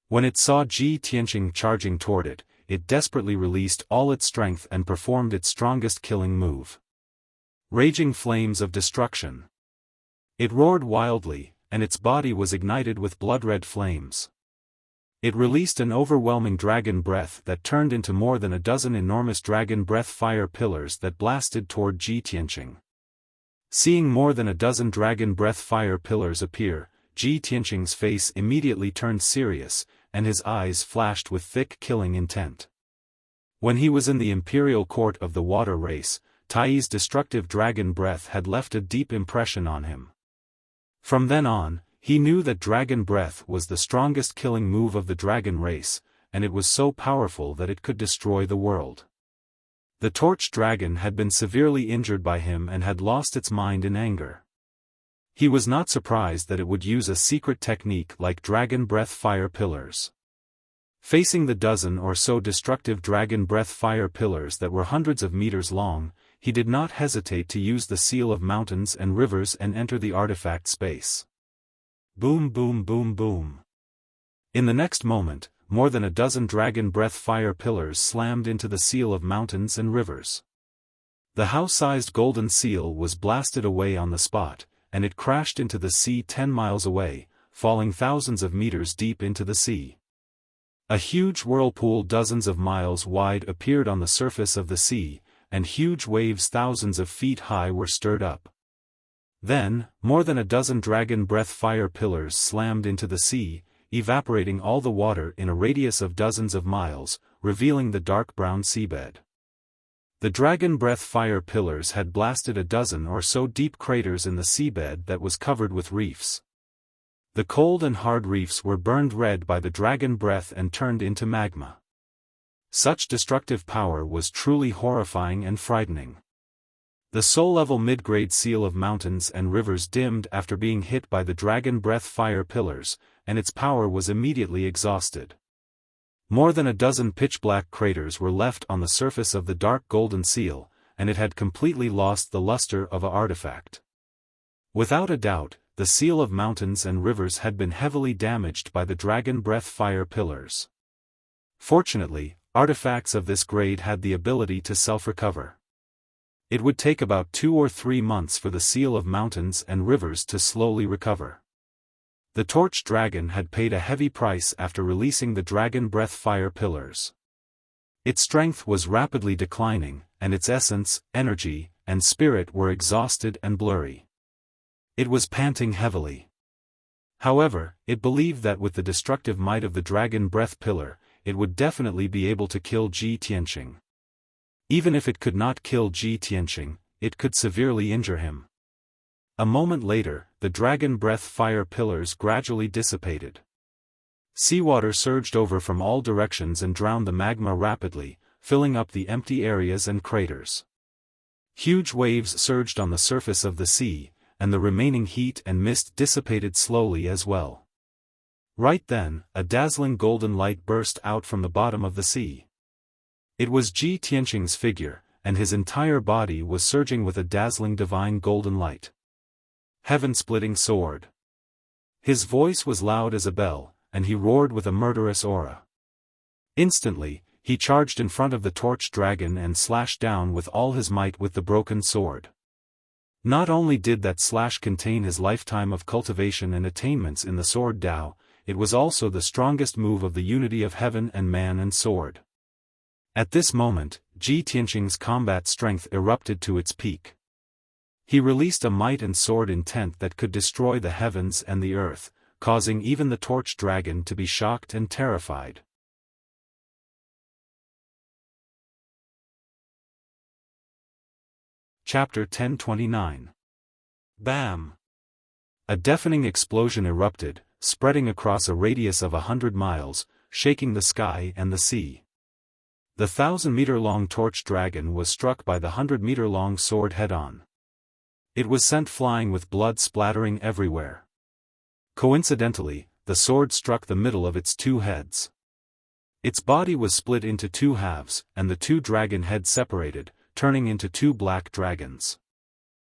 [SPEAKER 1] When it saw Ji Tianqing charging toward it, it desperately released all its strength and performed its strongest killing move. Raging flames of destruction. It roared wildly, and its body was ignited with blood-red flames. It released an overwhelming dragon breath that turned into more than a dozen enormous dragon breath fire pillars that blasted toward Ji Tianqing. Seeing more than a dozen dragon breath fire pillars appear, Ji Tianqing's face immediately turned serious, and his eyes flashed with thick killing intent. When he was in the imperial court of the water race, Tai's destructive dragon breath had left a deep impression on him. From then on, he knew that dragon breath was the strongest killing move of the dragon race, and it was so powerful that it could destroy the world. The torch dragon had been severely injured by him and had lost its mind in anger. He was not surprised that it would use a secret technique like dragon breath fire pillars. Facing the dozen or so destructive dragon breath fire pillars that were hundreds of meters long, he did not hesitate to use the seal of mountains and rivers and enter the artifact space. Boom, boom, boom, boom. In the next moment, more than a dozen dragon breath fire pillars slammed into the seal of mountains and rivers. The house-sized golden seal was blasted away on the spot, and it crashed into the sea 10 miles away, falling thousands of meters deep into the sea. A huge whirlpool dozens of miles wide appeared on the surface of the sea, and huge waves thousands of feet high were stirred up. Then, more than a dozen dragon breath fire pillars slammed into the sea, evaporating all the water in a radius of dozens of miles, revealing the dark brown seabed. The dragon breath fire pillars had blasted a dozen or so deep craters in the seabed that was covered with reefs. The cold and hard reefs were burned red by the dragon breath and turned into magma. Such destructive power was truly horrifying and frightening. The soul-level mid-grade seal of mountains and rivers dimmed after being hit by the dragon breath fire pillars, and its power was immediately exhausted. More than a dozen pitch-black craters were left on the surface of the dark golden seal, and it had completely lost the luster of an artifact. Without a doubt, the seal of mountains and rivers had been heavily damaged by the dragon breath fire pillars. Fortunately, artifacts of this grade had the ability to self-recover. It would take about 2 or 3 months for the seal of mountains and rivers to slowly recover. The torch dragon had paid a heavy price after releasing the dragon breath fire pillars. Its strength was rapidly declining, and its essence, energy, and spirit were exhausted and blurry. It was panting heavily. However, it believed that with the destructive might of the dragon breath pillar, it would definitely be able to kill Ji Tianqing. Even if it could not kill Ji Tianqing, it could severely injure him. A moment later, the dragon breath fire pillars gradually dissipated. Seawater surged over from all directions and drowned the magma rapidly, filling up the empty areas and craters. Huge waves surged on the surface of the sea, and the remaining heat and mist dissipated slowly as well. Right then, a dazzling golden light burst out from the bottom of the sea. It was Ji Tianqing's figure, and his entire body was surging with a dazzling divine golden light. Heaven-splitting sword. His voice was loud as a bell, and he roared with a murderous aura. Instantly, he charged in front of the torch dragon and slashed down with all his might with the broken sword. Not only did that slash contain his lifetime of cultivation and attainments in the sword Tao, it was also the strongest move of the unity of heaven and man and sword. At this moment, Ji Tianqing's combat strength erupted to its peak. He released a might and sword intent that could destroy the heavens and the earth, causing even the torch dragon to be shocked and terrified. Chapter 1029. Bam! A deafening explosion erupted, spreading across a radius of 100 miles, shaking the sky and the sea. The 1,000-meter-long torch dragon was struck by the 100-meter-long sword head-on. It was sent flying with blood splattering everywhere. Coincidentally, the sword struck the middle of its 2 heads. Its body was split into 2 halves, and the 2 dragon heads separated, turning into 2 black dragons.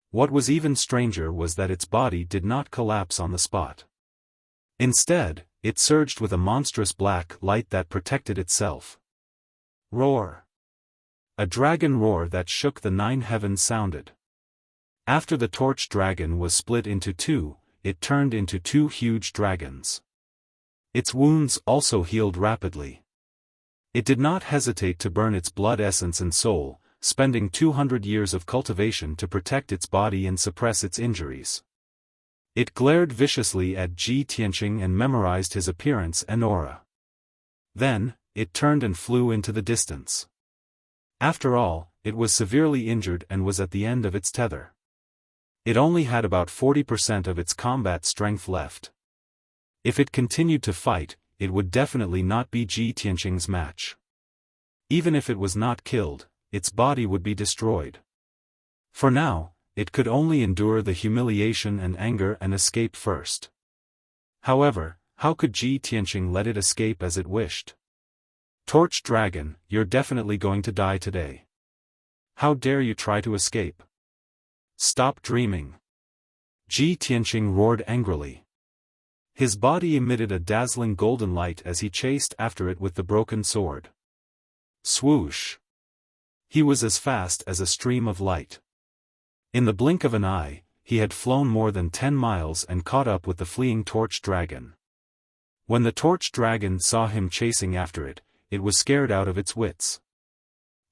[SPEAKER 1] What was even stranger was that its body did not collapse on the spot. Instead, it surged with a monstrous black light that protected itself. Roar! A dragon roar that shook the 9 heavens sounded. After the torch dragon was split into 2, it turned into 2 huge dragons. Its wounds also healed rapidly. It did not hesitate to burn its blood essence and soul, spending 200 years of cultivation to protect its body and suppress its injuries. It glared viciously at Ji Tianqing and memorized his appearance and aura. Then, it turned and flew into the distance. After all, it was severely injured and was at the end of its tether. It only had about 40% of its combat strength left. If it continued to fight, it would definitely not be Ji Tianqing's match. Even if it was not killed, its body would be destroyed. For now, it could only endure the humiliation and anger and escape first. However, how could Ji Tianqing let it escape as it wished? Torch Dragon, you're definitely going to die today. How dare you try to escape? Stop dreaming. Ji Tianqing roared angrily. His body emitted a dazzling golden light as he chased after it with the broken sword. Swoosh! He was as fast as a stream of light. In the blink of an eye, he had flown more than 10 miles and caught up with the fleeing Torch Dragon. When the Torch Dragon saw him chasing after it, it was scared out of its wits.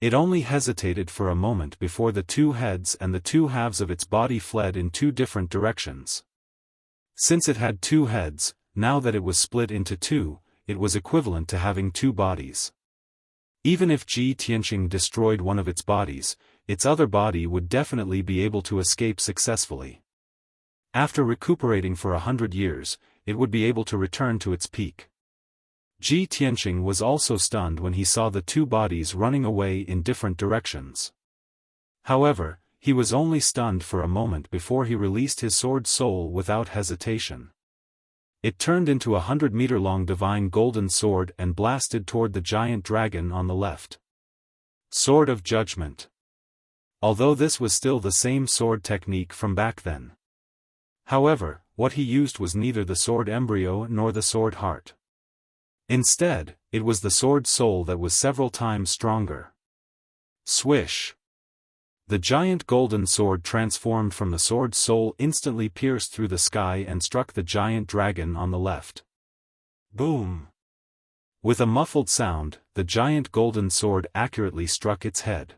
[SPEAKER 1] It only hesitated for a moment before the two heads and the two halves of its body fled in two different directions. Since it had two heads, now that it was split into two, it was equivalent to having two bodies. Even if Ji Tianqing destroyed one of its bodies, its other body would definitely be able to escape successfully. After recuperating for 100 years, it would be able to return to its peak. Ji Tianqing was also stunned when he saw the two bodies running away in different directions. However, he was only stunned for a moment before he released his sword soul without hesitation. It turned into a 100-meter-long divine golden sword and blasted toward the giant dragon on the left. Sword of Judgment. Although this was still the same sword technique from back then. However, what he used was neither the sword embryo nor the sword heart. Instead, it was the sword soul that was several times stronger. Swish! The giant golden sword transformed from the sword soul instantly pierced through the sky and struck the giant dragon on the left. Boom! With a muffled sound, the giant golden sword accurately struck its head.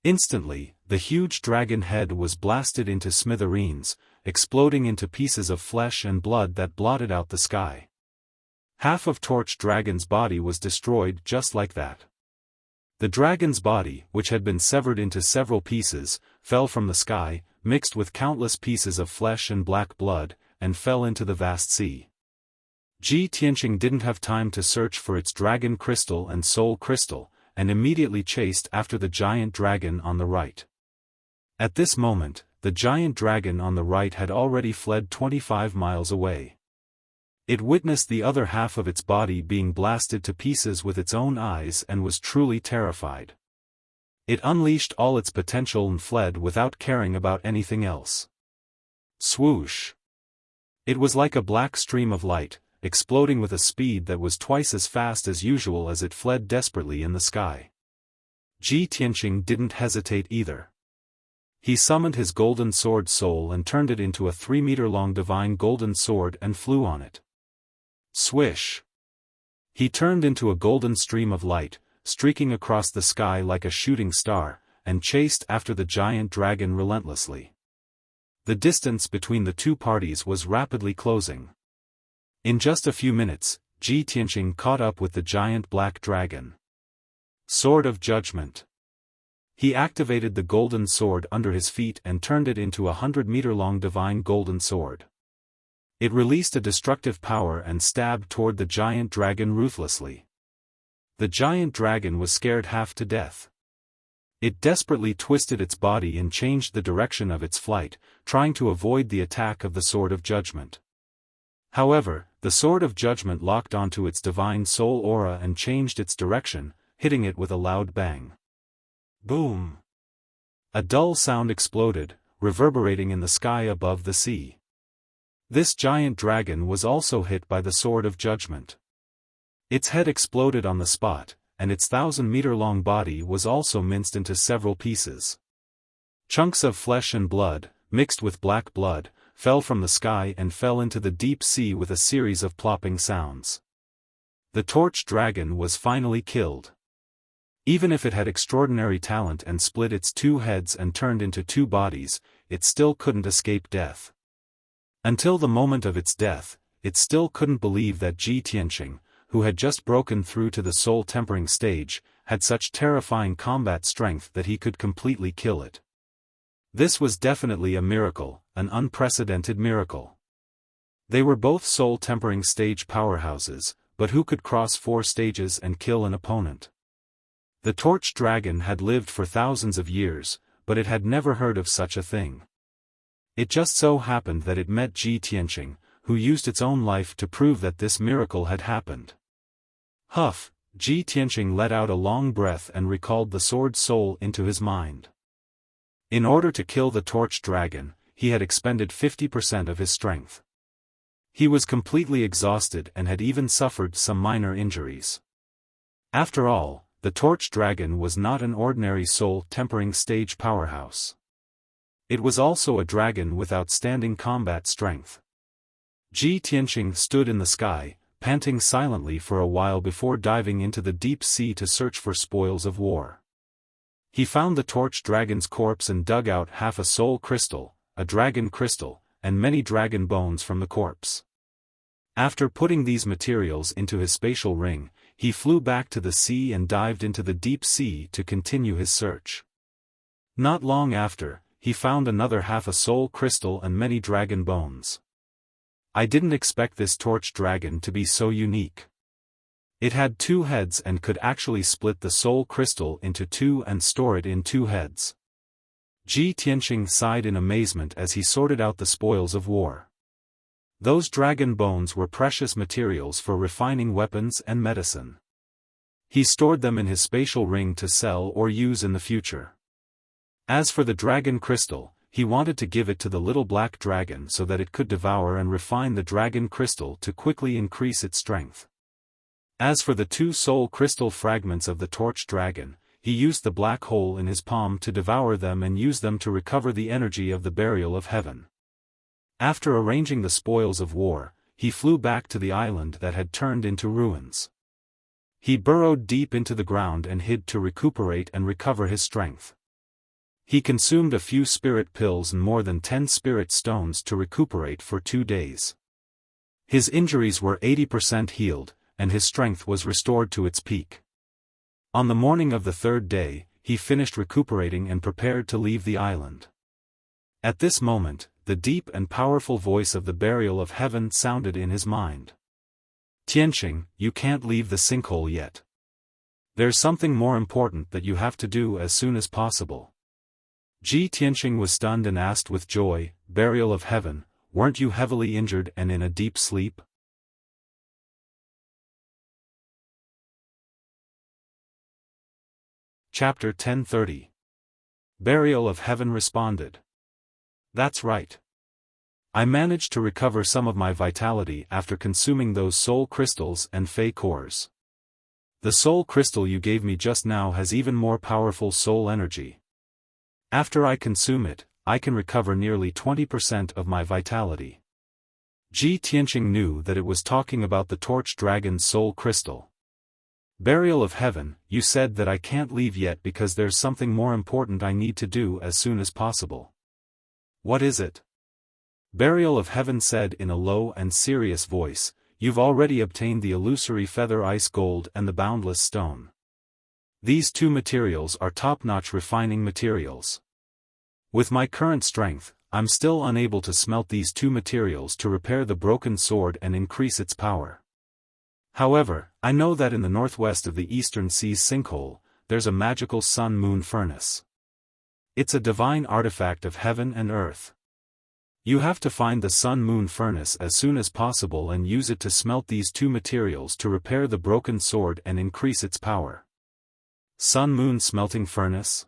[SPEAKER 1] Instantly, the huge dragon head was blasted into smithereens, exploding into pieces of flesh and blood that blotted out the sky. Half of Torch Dragon's body was destroyed just like that. The dragon's body, which had been severed into several pieces, fell from the sky, mixed with countless pieces of flesh and black blood, and fell into the vast sea. Ji Tianqing didn't have time to search for its dragon crystal and soul crystal, and immediately chased after the giant dragon on the right. At this moment, the giant dragon on the right had already fled 25 miles away. It witnessed the other half of its body being blasted to pieces with its own eyes and was truly terrified. It unleashed all its potential and fled without caring about anything else. Swoosh! It was like a black stream of light, exploding with a speed that was twice as fast as usual as it fled desperately in the sky. Ji Tianqing didn't hesitate either. He summoned his golden sword soul and turned it into a 3-meter-long divine golden sword and flew on it. Swish! He turned into a golden stream of light, streaking across the sky like a shooting star, and chased after the giant dragon relentlessly. The distance between the two parties was rapidly closing. In just a few minutes, Ji Tianqing caught up with the giant black dragon. Sword of Judgment. He activated the golden sword under his feet and turned it into a 100-meter-long divine golden sword. It released a destructive power and stabbed toward the giant dragon ruthlessly. The giant dragon was scared half to death. It desperately twisted its body and changed the direction of its flight, trying to avoid the attack of the Sword of Judgment. However, the Sword of Judgment locked onto its divine soul aura and changed its direction, hitting it with a loud bang. Boom! A dull sound exploded, reverberating in the sky above the sea. This giant dragon was also hit by the Sword of Judgment. Its head exploded on the spot, and its 1,000-meter-long body was also minced into several pieces. Chunks of flesh and blood, mixed with black blood, fell from the sky and fell into the deep sea with a series of plopping sounds. The Torch Dragon was finally killed. Even if it had extraordinary talent and split its two heads and turned into two bodies, it still couldn't escape death. Until the moment of its death, it still couldn't believe that Ji Tianqing, who had just broken through to the soul-tempering stage, had such terrifying combat strength that he could completely kill it. This was definitely a miracle, an unprecedented miracle. They were both soul-tempering stage powerhouses, but who could cross 4 stages and kill an opponent? The torch dragon had lived for thousands of years, but it had never heard of such a thing. It just so happened that it met Ji Tianqing, who used its own life to prove that this miracle had happened. Huff, Ji Tianqing let out a long breath and recalled the sword soul into his mind. In order to kill the torch dragon, he had expended 50% of his strength. He was completely exhausted and had even suffered some minor injuries. After all, the torch dragon was not an ordinary soul-tempering stage powerhouse. It was also a dragon with outstanding combat strength. Ji Tianqing stood in the sky, panting silently for a while before diving into the deep sea to search for spoils of war. He found the torch dragon's corpse and dug out half a soul crystal, a dragon crystal, and many dragon bones from the corpse. After putting these materials into his spatial ring, he flew back to the sea and dived into the deep sea to continue his search. Not long after, he found another half a soul crystal and many dragon bones. I didn't expect this torch dragon to be so unique. It had 2 heads and could actually split the soul crystal into 2 and store it in 2 heads. Ji Tianqing sighed in amazement as he sorted out the spoils of war. Those dragon bones were precious materials for refining weapons and medicine. He stored them in his spatial ring to sell or use in the future. As for the dragon crystal, he wanted to give it to the little black dragon so that it could devour and refine the dragon crystal to quickly increase its strength. As for the 2 soul crystal fragments of the torch dragon, he used the black hole in his palm to devour them and use them to recover the energy of the burial of heaven. After arranging the spoils of war, he flew back to the island that had turned into ruins. He burrowed deep into the ground and hid to recuperate and recover his strength. He consumed a few spirit pills and more than 10 spirit stones to recuperate for 2 days. His injuries were 80% healed, and his strength was restored to its peak. On the morning of the 3rd day, he finished recuperating and prepared to leave the island. At this moment, the deep and powerful voice of the burial of heaven sounded in his mind. Tianqing, you can't leave the sinkhole yet. There's something more important that you have to do as soon as possible. Ji Tianqing was stunned and asked with joy, Burial of heaven, weren't you heavily injured and in a deep sleep? Chapter 1030. Burial of Heaven responded. That's right. I managed to recover some of my vitality after consuming those soul crystals and fey cores. The soul crystal you gave me just now has even more powerful soul energy. After I consume it, I can recover nearly 20% of my vitality. Ji Tianqing knew that it was talking about the torch dragon's soul crystal. Burial of heaven, you said that I can't leave yet because there's something more important I need to do as soon as possible. What is it? Burial of heaven said in a low and serious voice, you've already obtained the illusory feather ice gold and the boundless stone. These 2 materials are top-notch refining materials. With my current strength, I'm still unable to smelt these 2 materials to repair the broken sword and increase its power. However, I know that in the northwest of the eastern sea's sinkhole, there's a magical sun-moon furnace. It's a divine artifact of heaven and earth. You have to find the sun-moon furnace as soon as possible and use it to smelt these 2 materials to repair the broken sword and increase its power. Sun-moon smelting furnace?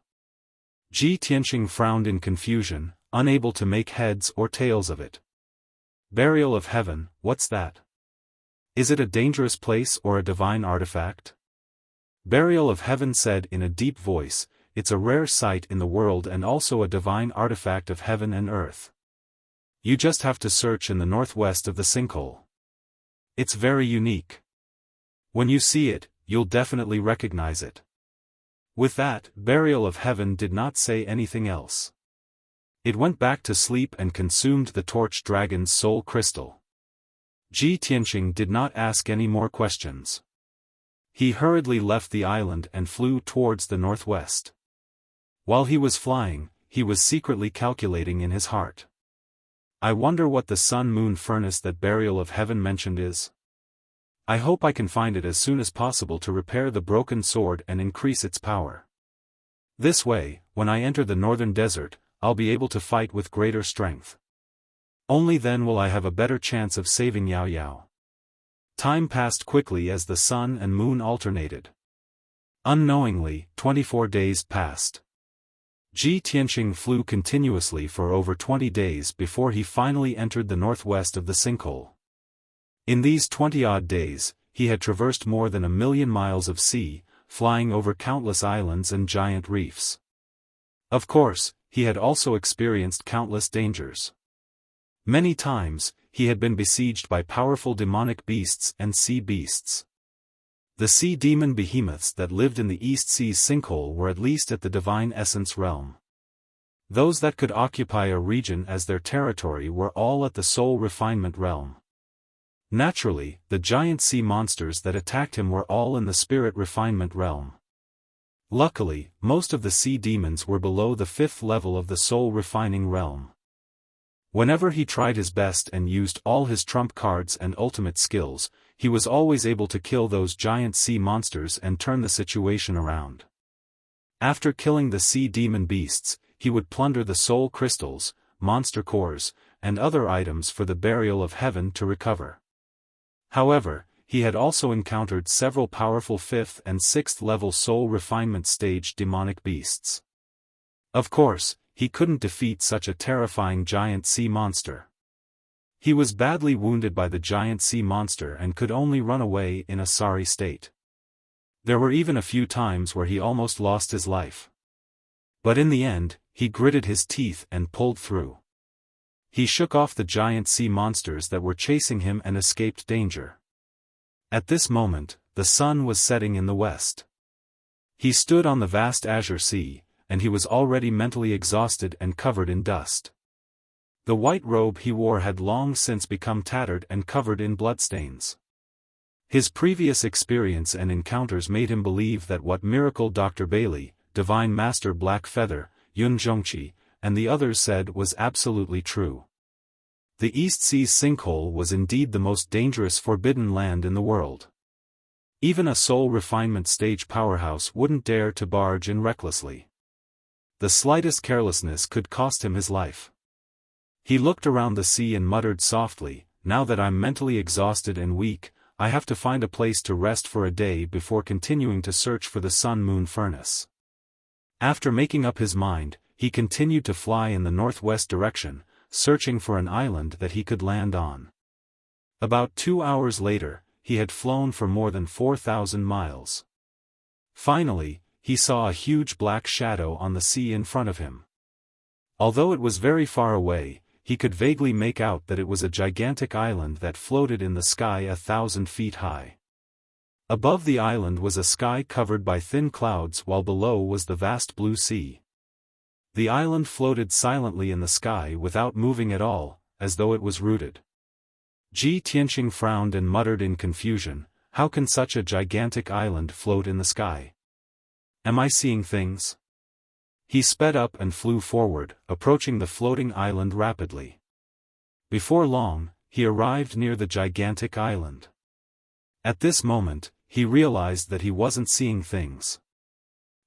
[SPEAKER 1] Ji Tianqing frowned in confusion, unable to make heads or tails of it. Burial of heaven, what's that? Is it a dangerous place or a divine artifact? Burial of heaven said in a deep voice, it's a rare sight in the world and also a divine artifact of heaven and earth. You just have to search in the northwest of the sinkhole. It's very unique. When you see it, you'll definitely recognize it. With that, Burial of Heaven did not say anything else. It went back to sleep and consumed the torch dragon's soul crystal. Ji Tianqing did not ask any more questions. He hurriedly left the island and flew towards the northwest. While he was flying, he was secretly calculating in his heart. I wonder what the sun-moon furnace that burial of heaven mentioned is. I hope I can find it as soon as possible to repair the broken sword and increase its power. This way, when I enter the northern desert, I'll be able to fight with greater strength. Only then will I have a better chance of saving Yao Yao. Time passed quickly as the sun and moon alternated. Unknowingly, 24 days passed. Ji Tianqing flew continuously for over 20 days before he finally entered the northwest of the sinkhole. In these 20-odd days, he had traversed more than 1,000,000 miles of sea, flying over countless islands and giant reefs. Of course, he had also experienced countless dangers. Many times, he had been besieged by powerful demonic beasts and sea beasts. The sea demon behemoths that lived in the East Sea's sinkhole were at least at the divine essence realm. Those that could occupy a region as their territory were all at the soul refinement realm. Naturally, the giant sea monsters that attacked him were all in the spirit refinement realm. Luckily, most of the sea demons were below the 5th level of the soul refining realm. Whenever he tried his best and used all his trump cards and ultimate skills, he was always able to kill those giant sea monsters and turn the situation around. After killing the sea demon beasts, he would plunder the soul crystals, monster cores, and other items for the burial of heaven to recover. However, he had also encountered several powerful 5th and 6th level soul refinement stage demonic beasts. Of course, he couldn't defeat such a terrifying giant sea monster. He was badly wounded by the giant sea monster and could only run away in a sorry state. There were even a few times where he almost lost his life. But in the end, he gritted his teeth and pulled through. He shook off the giant sea monsters that were chasing him and escaped danger. At this moment, the sun was setting in the west. He stood on the vast azure sea, and he was already mentally exhausted and covered in dust. The white robe he wore had long since become tattered and covered in bloodstains. His previous experience and encounters made him believe that what Miracle Dr. Bailey, Divine Master Black Feather, Yun Zhongqi, and the others said was absolutely true. The East Sea's sinkhole was indeed the most dangerous forbidden land in the world. Even a soul refinement stage powerhouse wouldn't dare to barge in recklessly. The slightest carelessness could cost him his life. He looked around the sea and muttered softly, "Now that I'm mentally exhausted and weak, I have to find a place to rest for a day before continuing to search for the sun-moon furnace." After making up his mind, he continued to fly in the northwest direction, searching for an island that he could land on. About 2 hours later, he had flown for more than 4,000 miles. Finally, he saw a huge black shadow on the sea in front of him. Although it was very far away, he could vaguely make out that it was a gigantic island that floated in the sky 1,000 feet high. Above the island was a sky covered by thin clouds while below was the vast blue sea. The island floated silently in the sky without moving at all, as though it was rooted. Ji Tianqing frowned and muttered in confusion, "How can such a gigantic island float in the sky? Am I seeing things?" He sped up and flew forward, approaching the floating island rapidly. Before long, he arrived near the gigantic island. At this moment, he realized that he wasn't seeing things.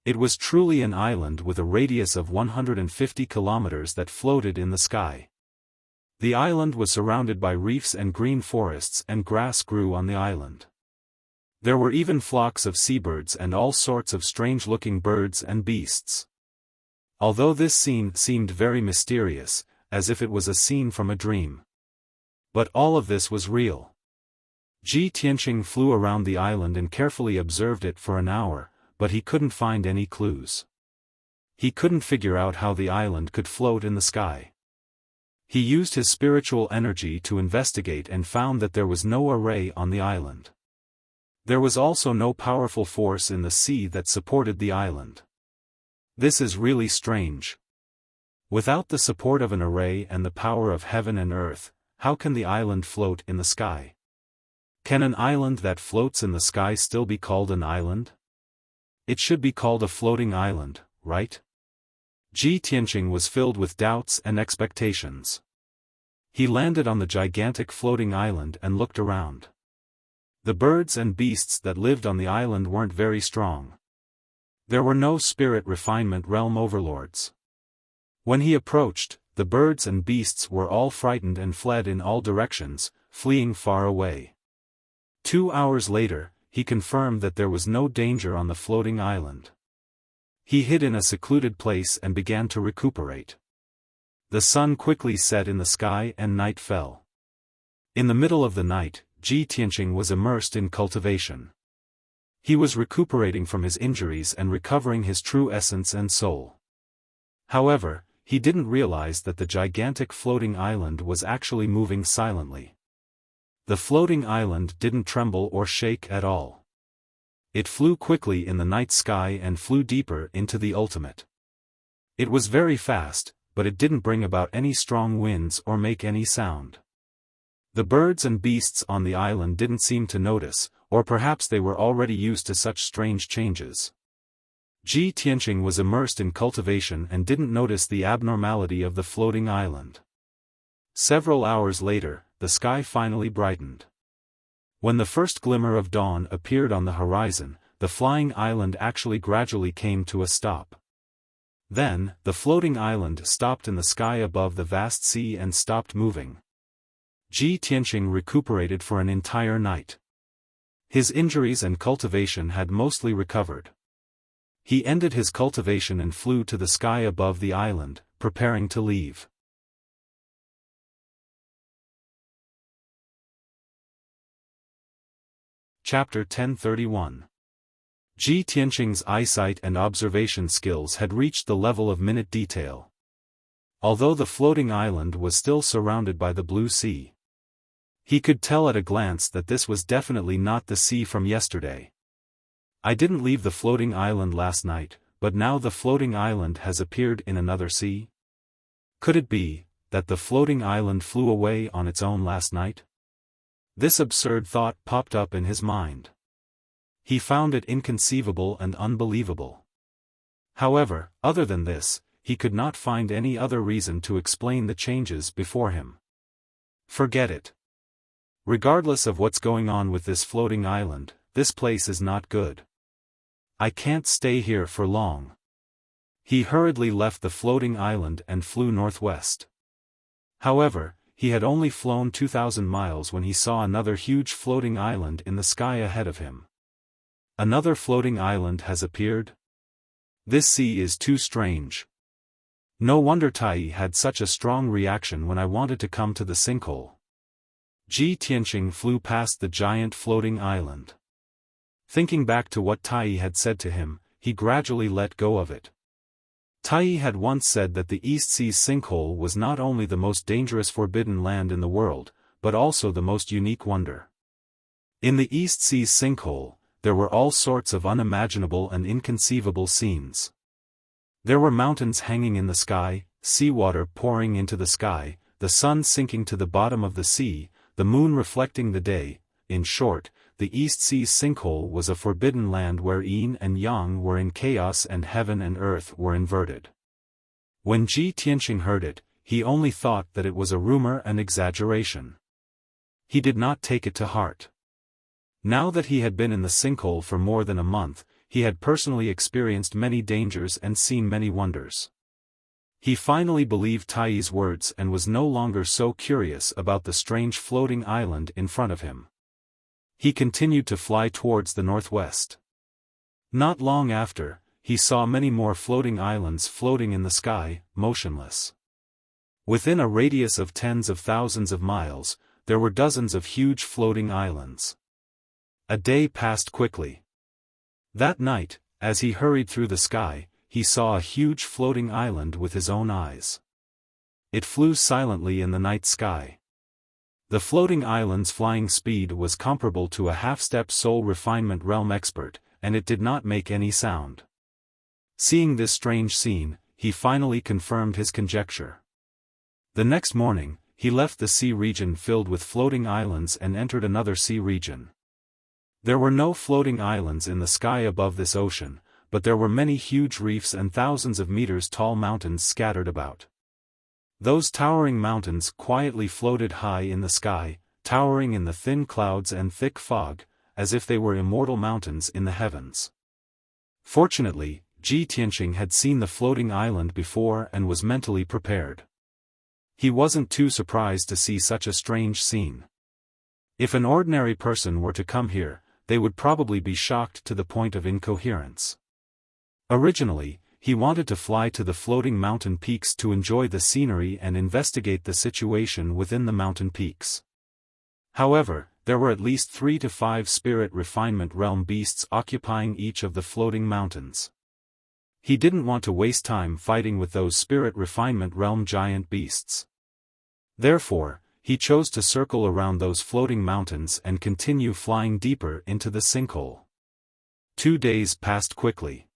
[SPEAKER 1] It was truly an island with a radius of 150 kilometers that floated in the sky. The island was surrounded by reefs and green forests, and grass grew on the island. There were even flocks of seabirds and all sorts of strange-looking birds and beasts. Although this scene seemed very mysterious, as if it was a scene from a dream. But all of this was real. Ji Tianqing flew around the island and carefully observed it for an hour, but he couldn't find any clues. He couldn't figure out how the island could float in the sky. He used his spiritual energy to investigate and found that there was no array on the island. There was also no powerful force in the sea that supported the island. This is really strange. Without the support of an array and the power of heaven and earth, how can the island float in the sky? Can an island that floats in the sky still be called an island? It should be called a floating island, right? Ji Tianqing was filled with doubts and expectations. He landed on the gigantic floating island and looked around. The birds and beasts that lived on the island weren't very strong. There were no spirit refinement realm overlords. When he approached, the birds and beasts were all frightened and fled in all directions, fleeing far away. 2 hours later, he confirmed that there was no danger on the floating island. He hid in a secluded place and began to recuperate. The sun quickly set in the sky and night fell. In the middle of the night, Ji Tianqing was immersed in cultivation. He was recuperating from his injuries and recovering his true essence and soul. However, he didn't realize that the gigantic floating island was actually moving silently. The floating island didn't tremble or shake at all. It flew quickly in the night sky and flew deeper into the ultimate. It was very fast, but it didn't bring about any strong winds or make any sound. The birds and beasts on the island didn't seem to notice, or perhaps they were already used to such strange changes. Ji Tianqing was immersed in cultivation and didn't notice the abnormality of the floating island. Several hours later, the sky finally brightened. When the first glimmer of dawn appeared on the horizon, the flying island actually gradually came to a stop. Then, the floating island stopped in the sky above the vast sea and stopped moving. Ji Tianqing recuperated for an entire night. His injuries and cultivation had mostly recovered. He ended his cultivation and flew to the sky above the island, preparing to leave. Chapter 1031. Ji Tianqing's eyesight and observation skills had reached the level of minute detail. Although the floating island was still surrounded by the blue sea, he could tell at a glance that this was definitely not the sea from yesterday. I didn't leave the floating island last night, but now the floating island has appeared in another sea? Could it be that the floating island flew away on its own last night? This absurd thought popped up in his mind. He found it inconceivable and unbelievable. However, other than this, he could not find any other reason to explain the changes before him. Forget it. Regardless of what's going on with this floating island, this place is not good. I can't stay here for long. He hurriedly left the floating island and flew northwest. However, he had only flown 2,000 miles when he saw another huge floating island in the sky ahead of him. Another floating island has appeared? This sea is too strange. No wonder Tai had such a strong reaction when I wanted to come to the sinkhole. Ji Tianqing flew past the giant floating island. Thinking back to what Tai had said to him, he gradually let go of it. Tai had once said that the East Sea's sinkhole was not only the most dangerous forbidden land in the world, but also the most unique wonder. In the East Sea's sinkhole, there were all sorts of unimaginable and inconceivable scenes. There were mountains hanging in the sky, seawater pouring into the sky, the sun sinking to the bottom of the sea, the moon reflecting the day. In short, the East Sea's sinkhole was a forbidden land where yin and yang were in chaos and heaven and earth were inverted. When Ji Tianqing heard it, he only thought that it was a rumor and exaggeration. He did not take it to heart. Now that he had been in the sinkhole for more than a month, he had personally experienced many dangers and seen many wonders. He finally believed Tai's words and was no longer so curious about the strange floating island in front of him. He continued to fly towards the northwest. Not long after, he saw many more floating islands floating in the sky, motionless. Within a radius of tens of thousands of miles, there were dozens of huge floating islands. A day passed quickly. That night, as he hurried through the sky, he saw a huge floating island with his own eyes. It flew silently in the night sky. The floating island's flying speed was comparable to a half-step soul refinement realm expert, and it did not make any sound. Seeing this strange scene, he finally confirmed his conjecture. The next morning, he left the sea region filled with floating islands and entered another sea region. There were no floating islands in the sky above this ocean, but there were many huge reefs and thousands of meters tall mountains scattered about. Those towering mountains quietly floated high in the sky, towering in the thin clouds and thick fog, as if they were immortal mountains in the heavens. Fortunately, Ji Tianqing had seen the floating island before and was mentally prepared. He wasn't too surprised to see such a strange scene. If an ordinary person were to come here, they would probably be shocked to the point of incoherence. Originally, he wanted to fly to the floating mountain peaks to enjoy the scenery and investigate the situation within the mountain peaks. However, there were at least 3 to 5 spirit refinement realm beasts occupying each of the floating mountains. He didn't want to waste time fighting with those spirit refinement realm giant beasts. Therefore, he chose to circle around those floating mountains and continue flying deeper into the sinkhole. 2 days passed quickly.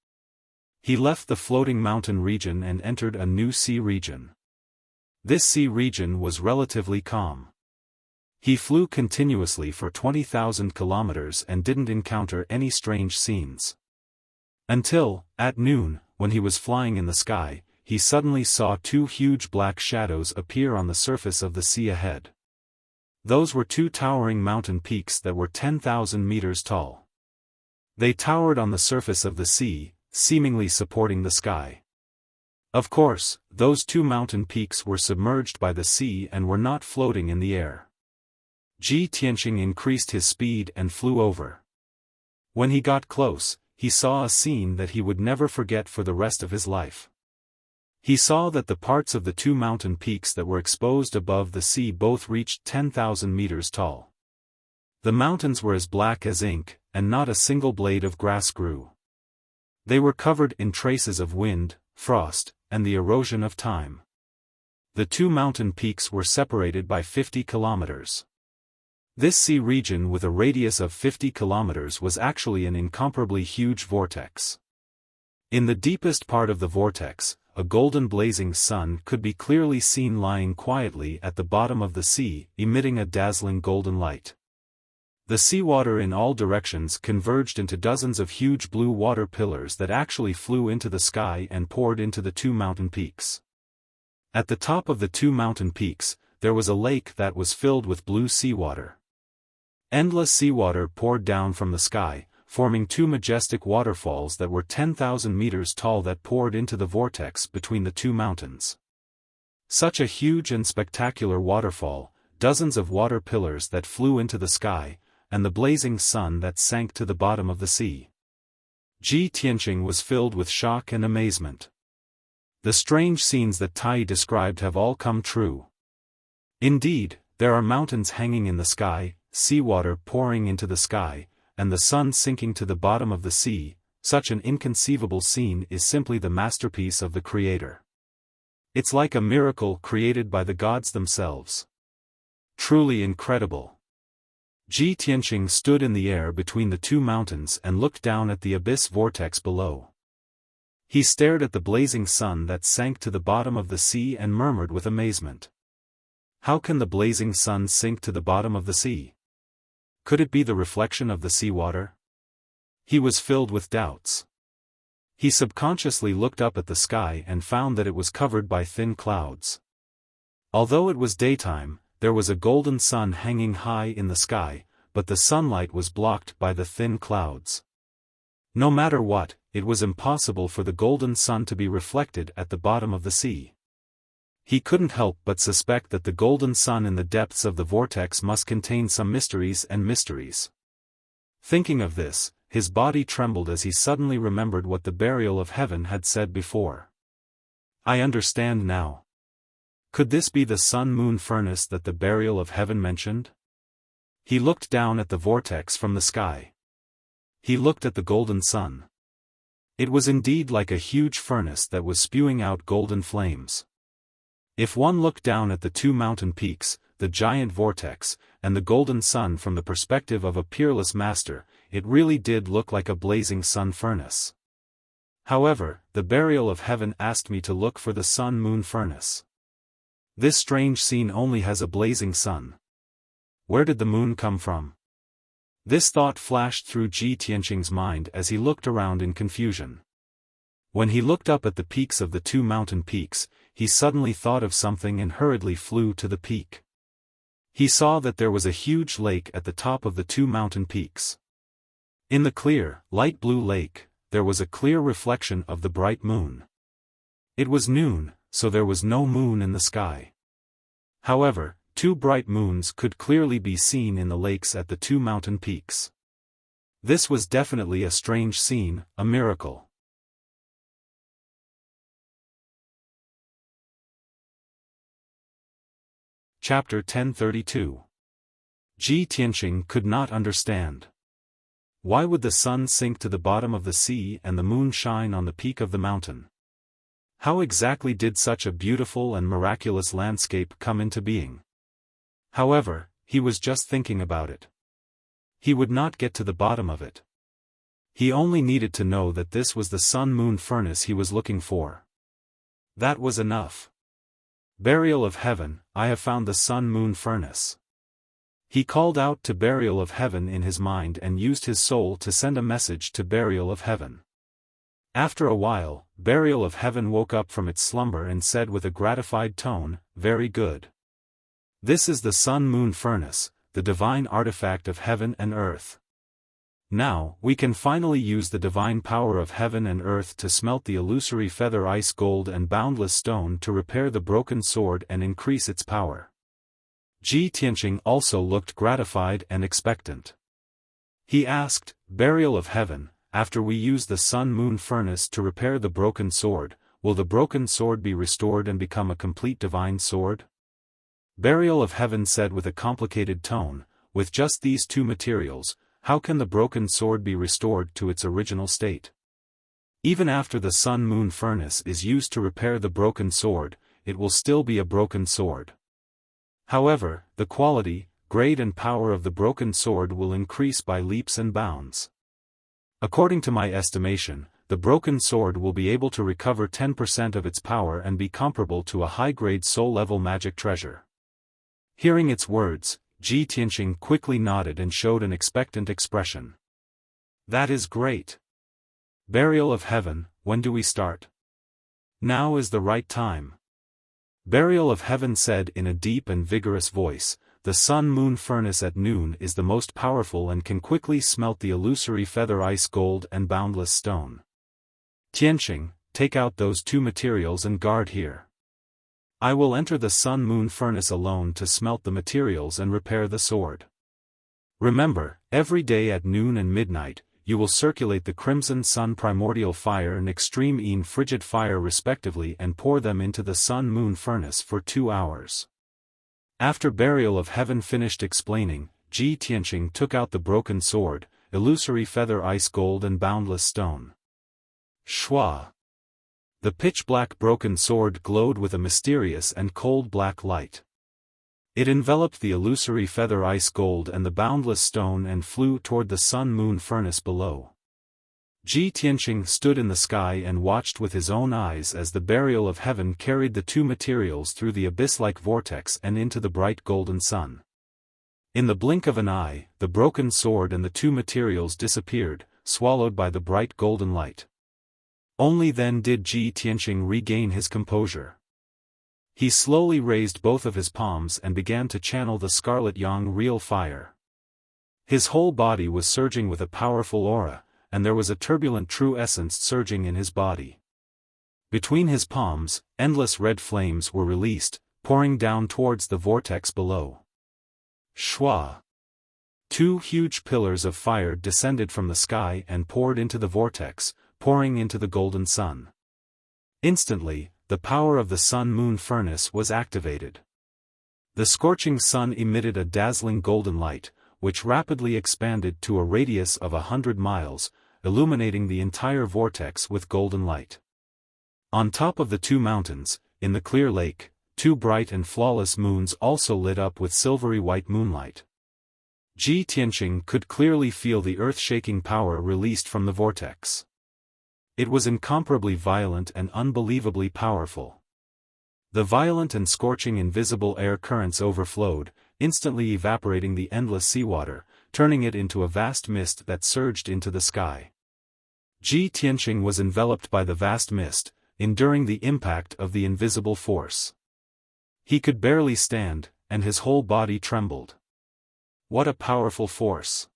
[SPEAKER 1] He left the floating mountain region and entered a new sea region. This sea region was relatively calm. He flew continuously for 20,000 kilometers and didn't encounter any strange scenes. Until, at noon, when he was flying in the sky, he suddenly saw 2 huge black shadows appear on the surface of the sea ahead. Those were 2 towering mountain peaks that were 10,000 meters tall. They towered on the surface of the sea, seemingly supporting the sky. Of course, those 2 mountain peaks were submerged by the sea and were not floating in the air. Ji Tianqing increased his speed and flew over. When he got close, he saw a scene that he would never forget for the rest of his life. He saw that the parts of the 2 mountain peaks that were exposed above the sea both reached 10,000 meters tall. The mountains were as black as ink, and not a single blade of grass grew. They were covered in traces of wind, frost, and the erosion of time. The 2 mountain peaks were separated by 50 kilometers. This sea region with a radius of 50 kilometers was actually an incomparably huge vortex. In the deepest part of the vortex, a golden blazing sun could be clearly seen lying quietly at the bottom of the sea, emitting a dazzling golden light. The seawater in all directions converged into dozens of huge blue water pillars that actually flew into the sky and poured into the 2 mountain peaks. At the top of the 2 mountain peaks, there was a lake that was filled with blue seawater. Endless seawater poured down from the sky, forming 2 majestic waterfalls that were 10,000 meters tall that poured into the vortex between the 2 mountains. Such a huge and spectacular waterfall, dozens of water pillars that flew into the sky, and the blazing sun that sank to the bottom of the sea. Ji Tianqing was filled with shock and amazement. The strange scenes that Tai described have all come true. Indeed, there are mountains hanging in the sky, seawater pouring into the sky, and the sun sinking to the bottom of the sea. Such an inconceivable scene is simply the masterpiece of the Creator. It's like a miracle created by the gods themselves. Truly incredible. Ji Tianqing stood in the air between the 2 mountains and looked down at the abyss vortex below. He stared at the blazing sun that sank to the bottom of the sea and murmured with amazement. How can the blazing sun sink to the bottom of the sea? Could it be the reflection of the seawater? He was filled with doubts. He subconsciously looked up at the sky and found that it was covered by thin clouds. Although it was daytime, there was a golden sun hanging high in the sky, but the sunlight was blocked by the thin clouds. No matter what, it was impossible for the golden sun to be reflected at the bottom of the sea. He couldn't help but suspect that the golden sun in the depths of the vortex must contain some mysteries and mysteries. Thinking of this, his body trembled as he suddenly remembered what the burial of heaven had said before. I understand now. Could this be the sun-moon furnace that the burial of heaven mentioned? He looked down at the vortex from the sky. He looked at the golden sun. It was indeed like a huge furnace that was spewing out golden flames. If one looked down at the 2 mountain peaks, the giant vortex, and the golden sun from the perspective of a peerless master, it really did look like a blazing sun furnace. However, the burial of heaven asked me to look for the sun-moon furnace. This strange scene only has a blazing sun. Where did the moon come from? This thought flashed through Ji Tianqing's mind as he looked around in confusion. When he looked up at the peaks of the two mountain peaks, he suddenly thought of something and hurriedly flew to the peak. He saw that there was a huge lake at the top of the two mountain peaks. In the clear, light blue lake, there was a clear reflection of the bright moon. It was noon, so there was no moon in the sky. However, two bright moons could clearly be seen in the lakes at the two mountain peaks. This was definitely a strange scene, a miracle. Chapter 1032. Ji Tianqing could not understand. Why would the sun sink to the bottom of the sea and the moon shine on the peak of the mountain? How exactly did such a beautiful and miraculous landscape come into being? However, he was just thinking about it. He would not get to the bottom of it. He only needed to know that this was the sun-moon furnace he was looking for. That was enough. Burial of Heaven, I have found the sun-moon furnace. He called out to Burial of Heaven in his mind and used his soul to send a message to Burial of Heaven. After a while, Burial of Heaven woke up from its slumber and said with a gratified tone, "Very good. This is the sun-moon furnace, the divine artifact of heaven and earth. Now, we can finally use the divine power of heaven and earth to smelt the illusory feather ice gold and boundless stone to repair the broken sword and increase its power." Ji Tianqing also looked gratified and expectant. He asked, "Burial of Heaven, after we use the sun-moon furnace to repair the broken sword, will the broken sword be restored and become a complete divine sword?" Burial of Heaven said with a complicated tone, "With just these two materials, how can the broken sword be restored to its original state? Even after the sun-moon furnace is used to repair the broken sword, it will still be a broken sword. However, the quality, grade and power of the broken sword will increase by leaps and bounds. According to my estimation, the broken sword will be able to recover 10% of its power and be comparable to a high-grade soul-level magic treasure." Hearing its words, Ji Tianqing quickly nodded and showed an expectant expression. "That is great. Burial of Heaven, when do we start?" "Now is the right time." Burial of Heaven said in a deep and vigorous voice, "The sun-moon furnace at noon is the most powerful and can quickly smelt the illusory feather ice gold and boundless stone. Tianqing, take out those two materials and guard here. I will enter the sun-moon furnace alone to smelt the materials and repair the sword. Remember, every day at noon and midnight, you will circulate the crimson sun primordial fire and extreme Yin frigid fire respectively and pour them into the sun-moon furnace for 2 hours." After Burial of Heaven finished explaining, Ji Tianqing took out the broken sword, illusory feather ice gold and boundless stone. Shwa! The pitch-black broken sword glowed with a mysterious and cold black light. It enveloped the illusory feather ice gold and the boundless stone and flew toward the sun-moon furnace below. Ji Tianqing stood in the sky and watched with his own eyes as the Burial of Heaven carried the two materials through the abyss-like vortex and into the bright golden sun. In the blink of an eye, the broken sword and the two materials disappeared, swallowed by the bright golden light. Only then did Ji Tianqing regain his composure. He slowly raised both of his palms and began to channel the scarlet yang real fire. His whole body was surging with a powerful aura, and there was a turbulent true essence surging in his body. Between his palms, endless red flames were released, pouring down towards the vortex below. Shwa! Two huge pillars of fire descended from the sky and poured into the vortex, pouring into the golden sun. Instantly, the power of the sun-moon furnace was activated. The scorching sun emitted a dazzling golden light, which rapidly expanded to a radius of 100 miles, illuminating the entire vortex with golden light. On top of the two mountains, in the clear lake, two bright and flawless moons also lit up with silvery white moonlight. Ji Tianqing could clearly feel the earth-shaking power released from the vortex. It was incomparably violent and unbelievably powerful. The violent and scorching invisible air currents overflowed, instantly evaporating the endless seawater, turning it into a vast mist that surged into the sky. Ji Tianqing was enveloped by the vast mist, enduring the impact of the invisible force. He could barely stand, and his whole body trembled. What a powerful force!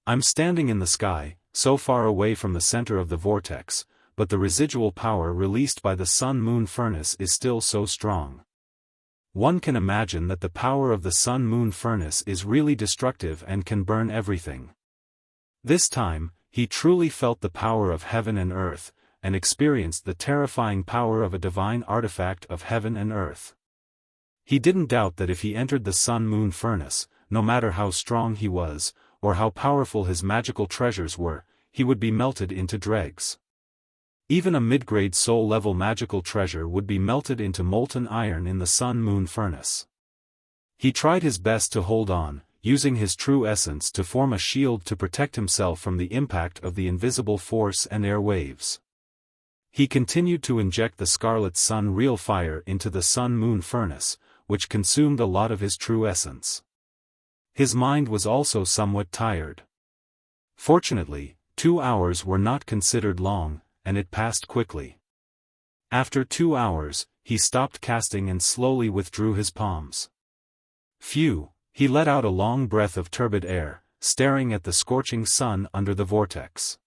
[SPEAKER 1] I'm standing in the sky, so far away from the center of the vortex, but the residual power released by the sun-moon furnace is still so strong. One can imagine that the power of the sun-moon furnace is really destructive and can burn everything. This time, he truly felt the power of heaven and earth, and experienced the terrifying power of a divine artifact of heaven and earth. He didn't doubt that if he entered the sun-moon furnace, no matter how strong he was, or how powerful his magical treasures were, he would be melted into dregs. Even a mid-grade soul-level magical treasure would be melted into molten iron in the sun-moon furnace. He tried his best to hold on, using his true essence to form a shield to protect himself from the impact of the invisible force and air waves. He continued to inject the scarlet sun real fire into the sun-moon furnace, which consumed a lot of his true essence. His mind was also somewhat tired. Fortunately, 2 hours were not considered long, and it passed quickly. After 2 hours, he stopped casting and slowly withdrew his palms. Phew, he let out a long breath of turbid air, staring at the scorching sun under the vortex.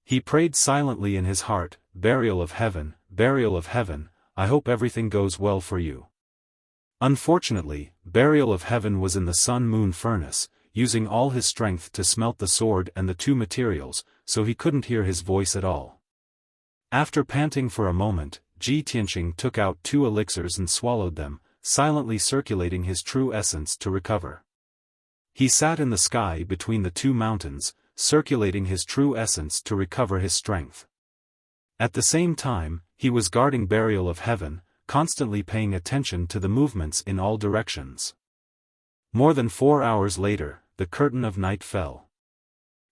[SPEAKER 1] He prayed silently in his heart, Burial of heaven, I hope everything goes well for you. Unfortunately, Burial of Heaven was in the sun-moon furnace, using all his strength to smelt the sword and the 2 materials, so he couldn't hear his voice at all. After panting for a moment, Ji Tianqing took out 2 elixirs and swallowed them, silently circulating his true essence to recover. He sat in the sky between the 2 mountains, circulating his true essence to recover his strength. At the same time, he was guarding Burial of Heaven, constantly paying attention to the movements in all directions. More than 4 hours later, the curtain of night fell.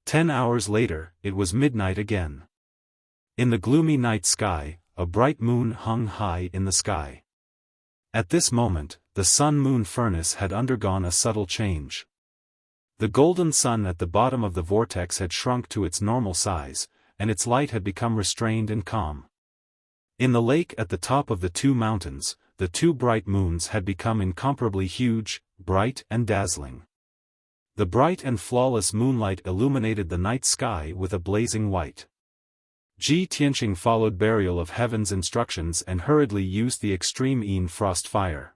[SPEAKER 1] 10 hours later, it was midnight again. In the gloomy night sky, a bright moon hung high in the sky. At this moment, the sun-moon furnace had undergone a subtle change. The golden sun at the bottom of the vortex had shrunk to its normal size, and its light had become restrained and calm. In the lake at the top of the 2 mountains, the 2 bright moons had become incomparably huge, bright and dazzling. The bright and flawless moonlight illuminated the night sky with a blazing white. Ji Tianqing followed Burial of Heaven's instructions and hurriedly used the extreme frost fire.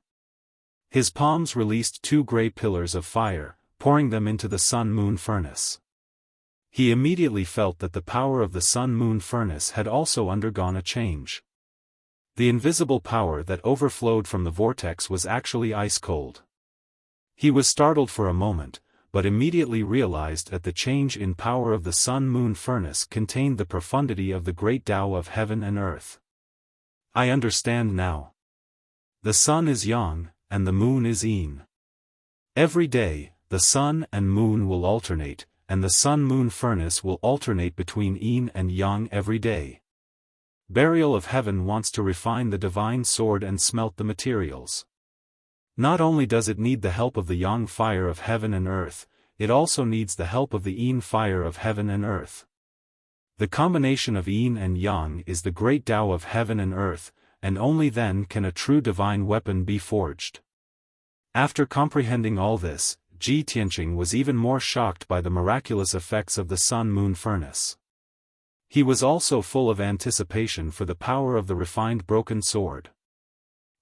[SPEAKER 1] His palms released 2 gray pillars of fire, pouring them into the sun-moon furnace. He immediately felt that the power of the sun-moon furnace had also undergone a change. The invisible power that overflowed from the vortex was actually ice-cold. He was startled for a moment, but immediately realized that the change in power of the sun-moon furnace contained the profundity of the great Tao of heaven and earth. I understand now. The sun is yang, and the moon is yin. Every day, the sun and moon will alternate, and the sun-moon furnace will alternate between yin and yang every day. Burial of Heaven wants to refine the divine sword and smelt the materials. Not only does it need the help of the yang fire of heaven and earth, it also needs the help of the yin fire of heaven and earth. The combination of yin and yang is the great Tao of heaven and earth, and only then can a true divine weapon be forged. After comprehending all this, Ji Tianqing was even more shocked by the miraculous effects of the sun-moon furnace. He was also full of anticipation for the power of the refined broken sword.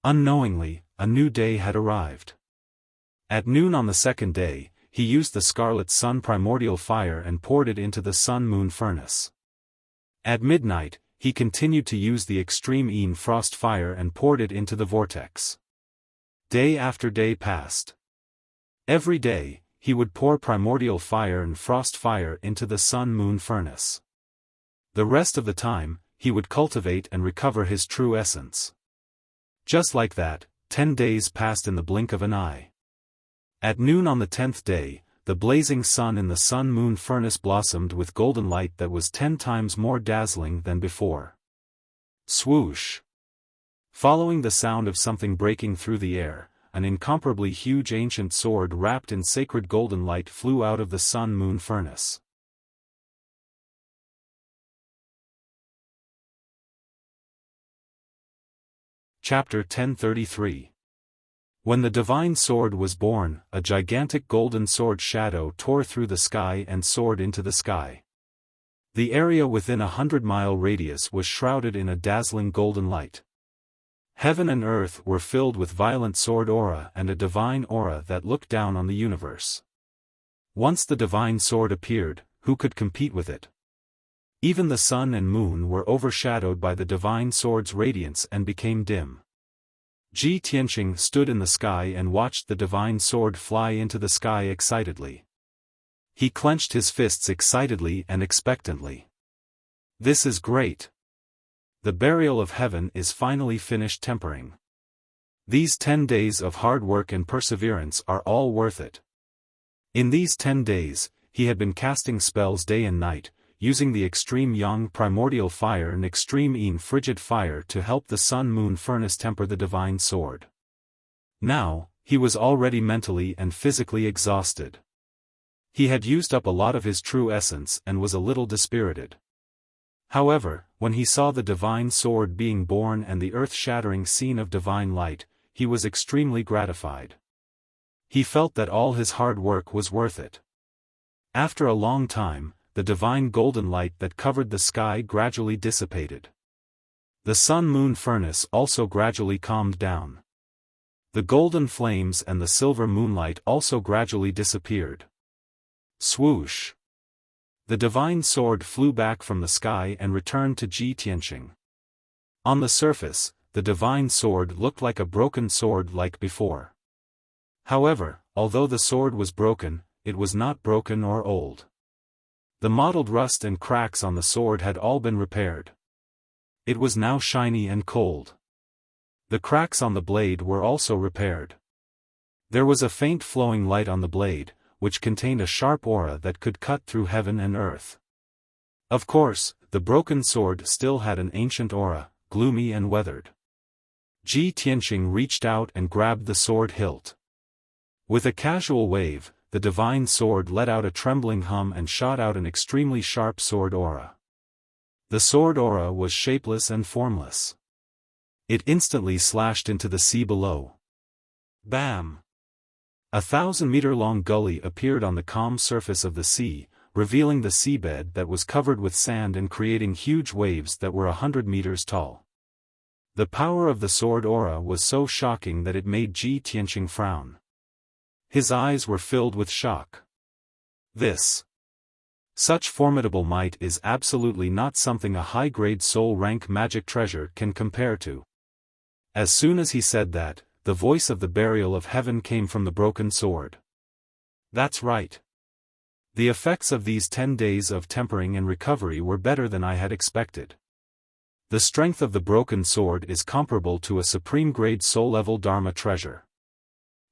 [SPEAKER 1] Unknowingly, a new day had arrived. At noon on the 2nd day, he used the scarlet sun primordial fire and poured it into the sun-moon furnace. At midnight, he continued to use the extreme frost fire and poured it into the vortex. Day after day passed. Every day, he would pour primordial fire and frost fire into the sun-moon furnace. The rest of the time, he would cultivate and recover his true essence. Just like that, 10 days passed in the blink of an eye. At noon on the 10th day, the blazing sun in the sun-moon furnace blossomed with golden light that was 10 times more dazzling than before. Swoosh! Following the sound of something breaking through the air, an incomparably huge ancient sword wrapped in sacred golden light flew out of the sun-moon furnace. Chapter 1033. When the divine sword was born, a gigantic golden sword shadow tore through the sky and soared into the sky. The area within a 100-mile radius was shrouded in a dazzling golden light. Heaven and earth were filled with violent sword aura and a divine aura that looked down on the universe. Once the divine sword appeared, who could compete with it? Even the sun and moon were overshadowed by the divine sword's radiance and became dim. Ji Tianqing stood in the sky and watched the divine sword fly into the sky excitedly. He clenched his fists excitedly and expectantly. This is great. The burial of heaven is finally finished tempering. These 10 days of hard work and perseverance are all worth it. In these 10 days, he had been casting spells day and night, using the extreme yang primordial fire and extreme yin frigid fire to help the sun-moon furnace temper the divine sword. Now, he was already mentally and physically exhausted. He had used up a lot of his true essence and was a little dispirited. However, when he saw the divine sword being born and the earth-shattering scene of divine light, he was extremely gratified. He felt that all his hard work was worth it. After a long time, the divine golden light that covered the sky gradually dissipated. The sun-moon furnace also gradually calmed down. The golden flames and the silver moonlight also gradually disappeared. Swoosh! The divine sword flew back from the sky and returned to Ji Tianqing. On the surface, the divine sword looked like a broken sword like before. However, although the sword was broken, it was not broken or old. The mottled rust and cracks on the sword had all been repaired. It was now shiny and cold. The cracks on the blade were also repaired. There was a faint flowing light on the blade, which contained a sharp aura that could cut through heaven and earth. Of course, the broken sword still had an ancient aura, gloomy and weathered. Ji Tianqing reached out and grabbed the sword hilt. With a casual wave, the divine sword let out a trembling hum and shot out an extremely sharp sword aura. The sword aura was shapeless and formless. It instantly slashed into the sea below. Bam! A 1,000-meter-long gully appeared on the calm surface of the sea, revealing the seabed that was covered with sand and creating huge waves that were 100 meters tall. The power of the sword aura was so shocking that it made Ji Tianqing frown. His eyes were filled with shock. Such formidable might is absolutely not something a high-grade soul-rank magic treasure can compare to. As soon as he said that, the voice of the burial of heaven came from the broken sword. That's right. The effects of these 10 days of tempering and recovery were better than I had expected. The strength of the broken sword is comparable to a supreme-grade soul-level Dharma treasure.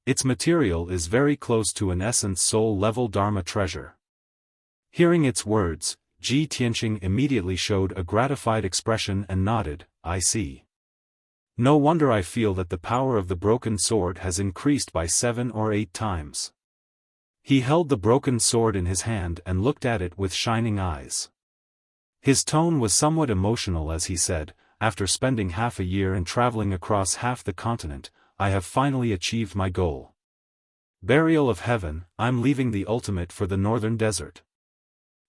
[SPEAKER 1] Its material is very close to an essence soul-level Dharma treasure. Hearing its words, Ji Tianqing immediately showed a gratified expression and nodded, I see. No wonder I feel that the power of the broken sword has increased by 7 or 8 times. He held the broken sword in his hand and looked at it with shining eyes. His tone was somewhat emotional as he said, after spending half a year and traveling across half the continent, I have finally achieved my goal. Burial of heaven, I'm leaving the ultimate for the northern desert.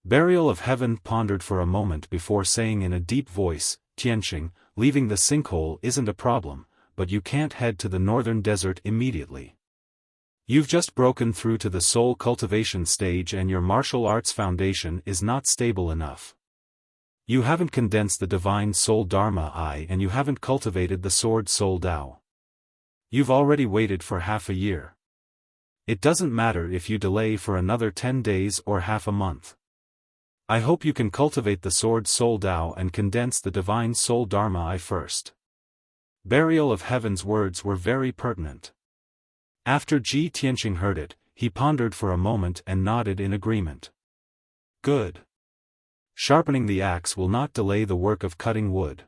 [SPEAKER 1] Burial of heaven pondered for a moment before saying in a deep voice, Tianqing, leaving the sinkhole isn't a problem, but you can't head to the northern desert immediately. You've just broken through to the soul cultivation stage and your martial arts foundation is not stable enough. You haven't condensed the divine soul Dharma I and you haven't cultivated the sword soul Tao. You've already waited for half a year. It doesn't matter if you delay for another 10 days or half a month. I hope you can cultivate the sword soul Tao and condense the divine soul Dharma I first. Burial of heaven's words were very pertinent. After Ji Tianqing heard it, he pondered for a moment and nodded in agreement. Good. Sharpening the axe will not delay the work of cutting wood.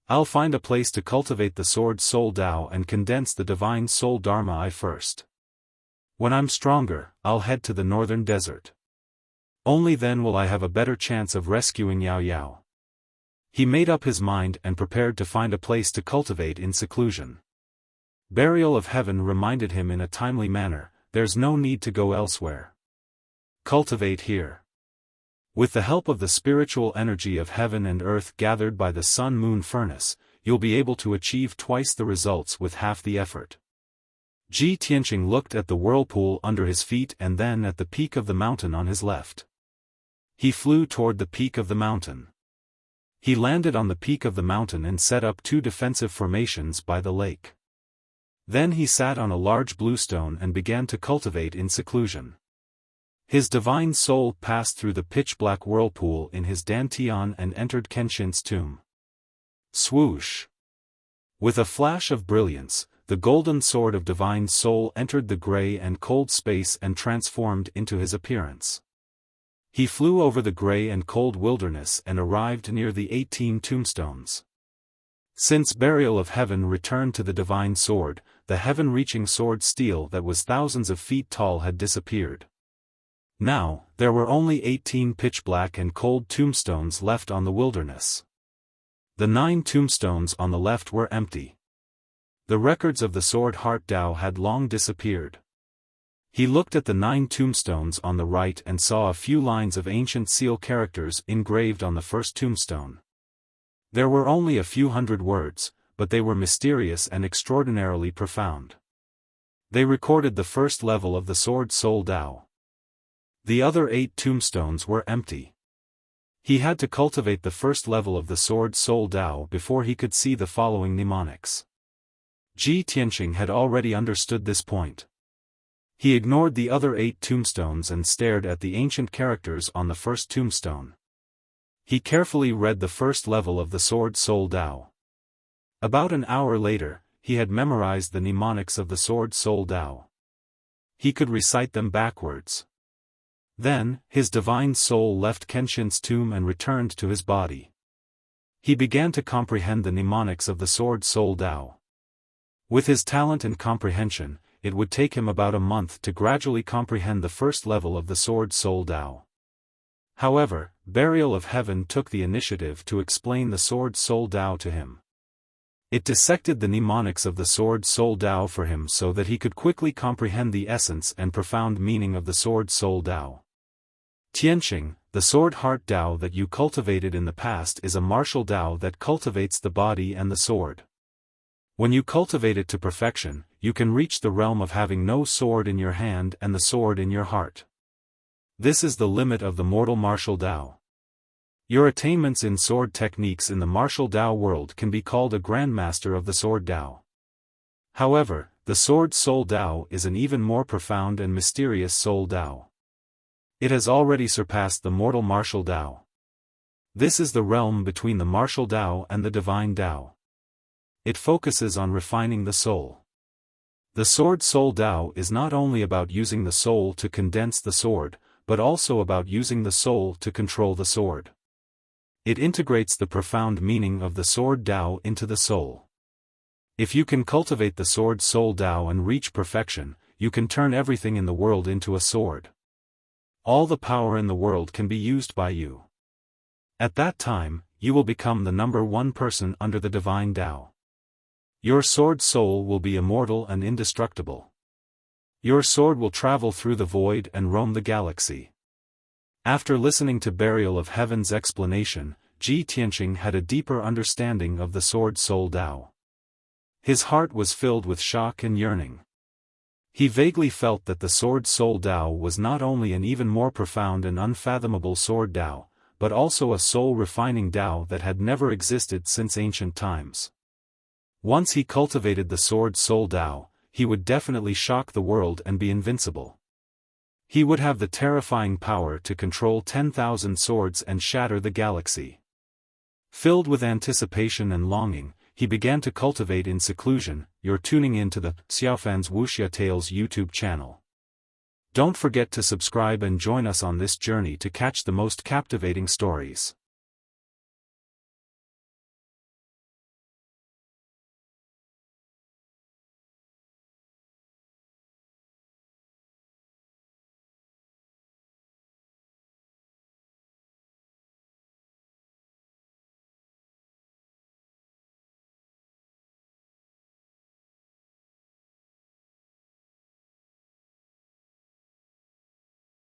[SPEAKER 1] I'll find a place to cultivate the Sword Soul Tao and condense the Divine Soul Dharma I first. When I'm stronger, I'll head to the northern desert. Only then will I have a better chance of rescuing Yao Yao. He made up his mind and prepared to find a place to cultivate in seclusion. Burial of Heaven reminded him in a timely manner, there's no need to go elsewhere. Cultivate here. With the help of the spiritual energy of heaven and earth gathered by the sun-moon furnace, you'll be able to achieve twice the results with half the effort. Ji Tianqing looked at the whirlpool under his feet and then at the peak of the mountain on his left. He flew toward the peak of the mountain. He landed on the peak of the mountain and set up 2 defensive formations by the lake. Then he sat on a large blue stone and began to cultivate in seclusion. His divine soul passed through the pitch-black whirlpool in his dantian and entered Kenshin's tomb. Swoosh! With a flash of brilliance, the golden sword of divine soul entered the gray and cold space and transformed into his appearance. He flew over the gray and cold wilderness and arrived near the 18 tombstones. Since Burial of Heaven returned to the divine sword, the heaven-reaching sword steel that was thousands of feet tall had disappeared. Now, there were only 18 pitch-black and cold tombstones left on the wilderness. The 9 tombstones on the left were empty. The records of the Sword Heart Tao had long disappeared. He looked at the 9 tombstones on the right and saw a few lines of ancient seal characters engraved on the first tombstone. There were only a few hundred words, but they were mysterious and extraordinarily profound. They recorded the first level of the Sword Soul Tao. The other 8 tombstones were empty. He had to cultivate the first level of the Sword Soul Tao before he could see the following mnemonics. Ji Tianqing had already understood this point. He ignored the other 8 tombstones and stared at the ancient characters on the first tombstone. He carefully read the first level of the Sword Soul Tao. About an hour later, he had memorized the mnemonics of the Sword Soul Tao. He could recite them backwards. Then, his divine soul left Kenshin's tomb and returned to his body. He began to comprehend the mnemonics of the Sword Soul Tao. With his talent and comprehension, it would take him about a month to gradually comprehend the first level of the Sword Soul Tao. However, Burial of Heaven took the initiative to explain the Sword Soul Tao to him. It dissected the mnemonics of the Sword Soul Tao for him so that he could quickly comprehend the essence and profound meaning of the Sword Soul Tao. Tianqing, the Sword Heart Tao that you cultivated in the past is a martial Tao that cultivates the body and the sword. When you cultivate it to perfection, you can reach the realm of having no sword in your hand and the sword in your heart. This is the limit of the mortal martial Tao. Your attainments in sword techniques in the martial Tao world can be called a grandmaster of the sword Tao. However, the Sword Soul Tao is an even more profound and mysterious soul Tao. It has already surpassed the mortal martial Tao. This is the realm between the martial Tao and the divine Tao. It focuses on refining the soul. The Sword Soul Tao is not only about using the soul to condense the sword, but also about using the soul to control the sword. It integrates the profound meaning of the Sword Tao into the soul. If you can cultivate the Sword Soul Tao and reach perfection, you can turn everything in the world into a sword. All the power in the world can be used by you. At that time, you will become the number 1 person under the divine Tao. Your sword soul will be immortal and indestructible. Your sword will travel through the void and roam the galaxy. After listening to Burial of Heaven's explanation, Ji Tianqing had a deeper understanding of the Sword Soul Tao. His heart was filled with shock and yearning. He vaguely felt that the Sword Soul Tao was not only an even more profound and unfathomable sword Tao, but also a soul-refining Tao that had never existed since ancient times. Once he cultivated the Sword Soul Tao, he would definitely shock the world and be invincible. He would have the terrifying power to control 10,000 swords and shatter the galaxy. Filled with anticipation and longing, he began to cultivate in seclusion. You're tuning in to the Xiaofan's Wuxia Tales YouTube channel. Don't forget to subscribe and join us on this journey to catch the most captivating stories.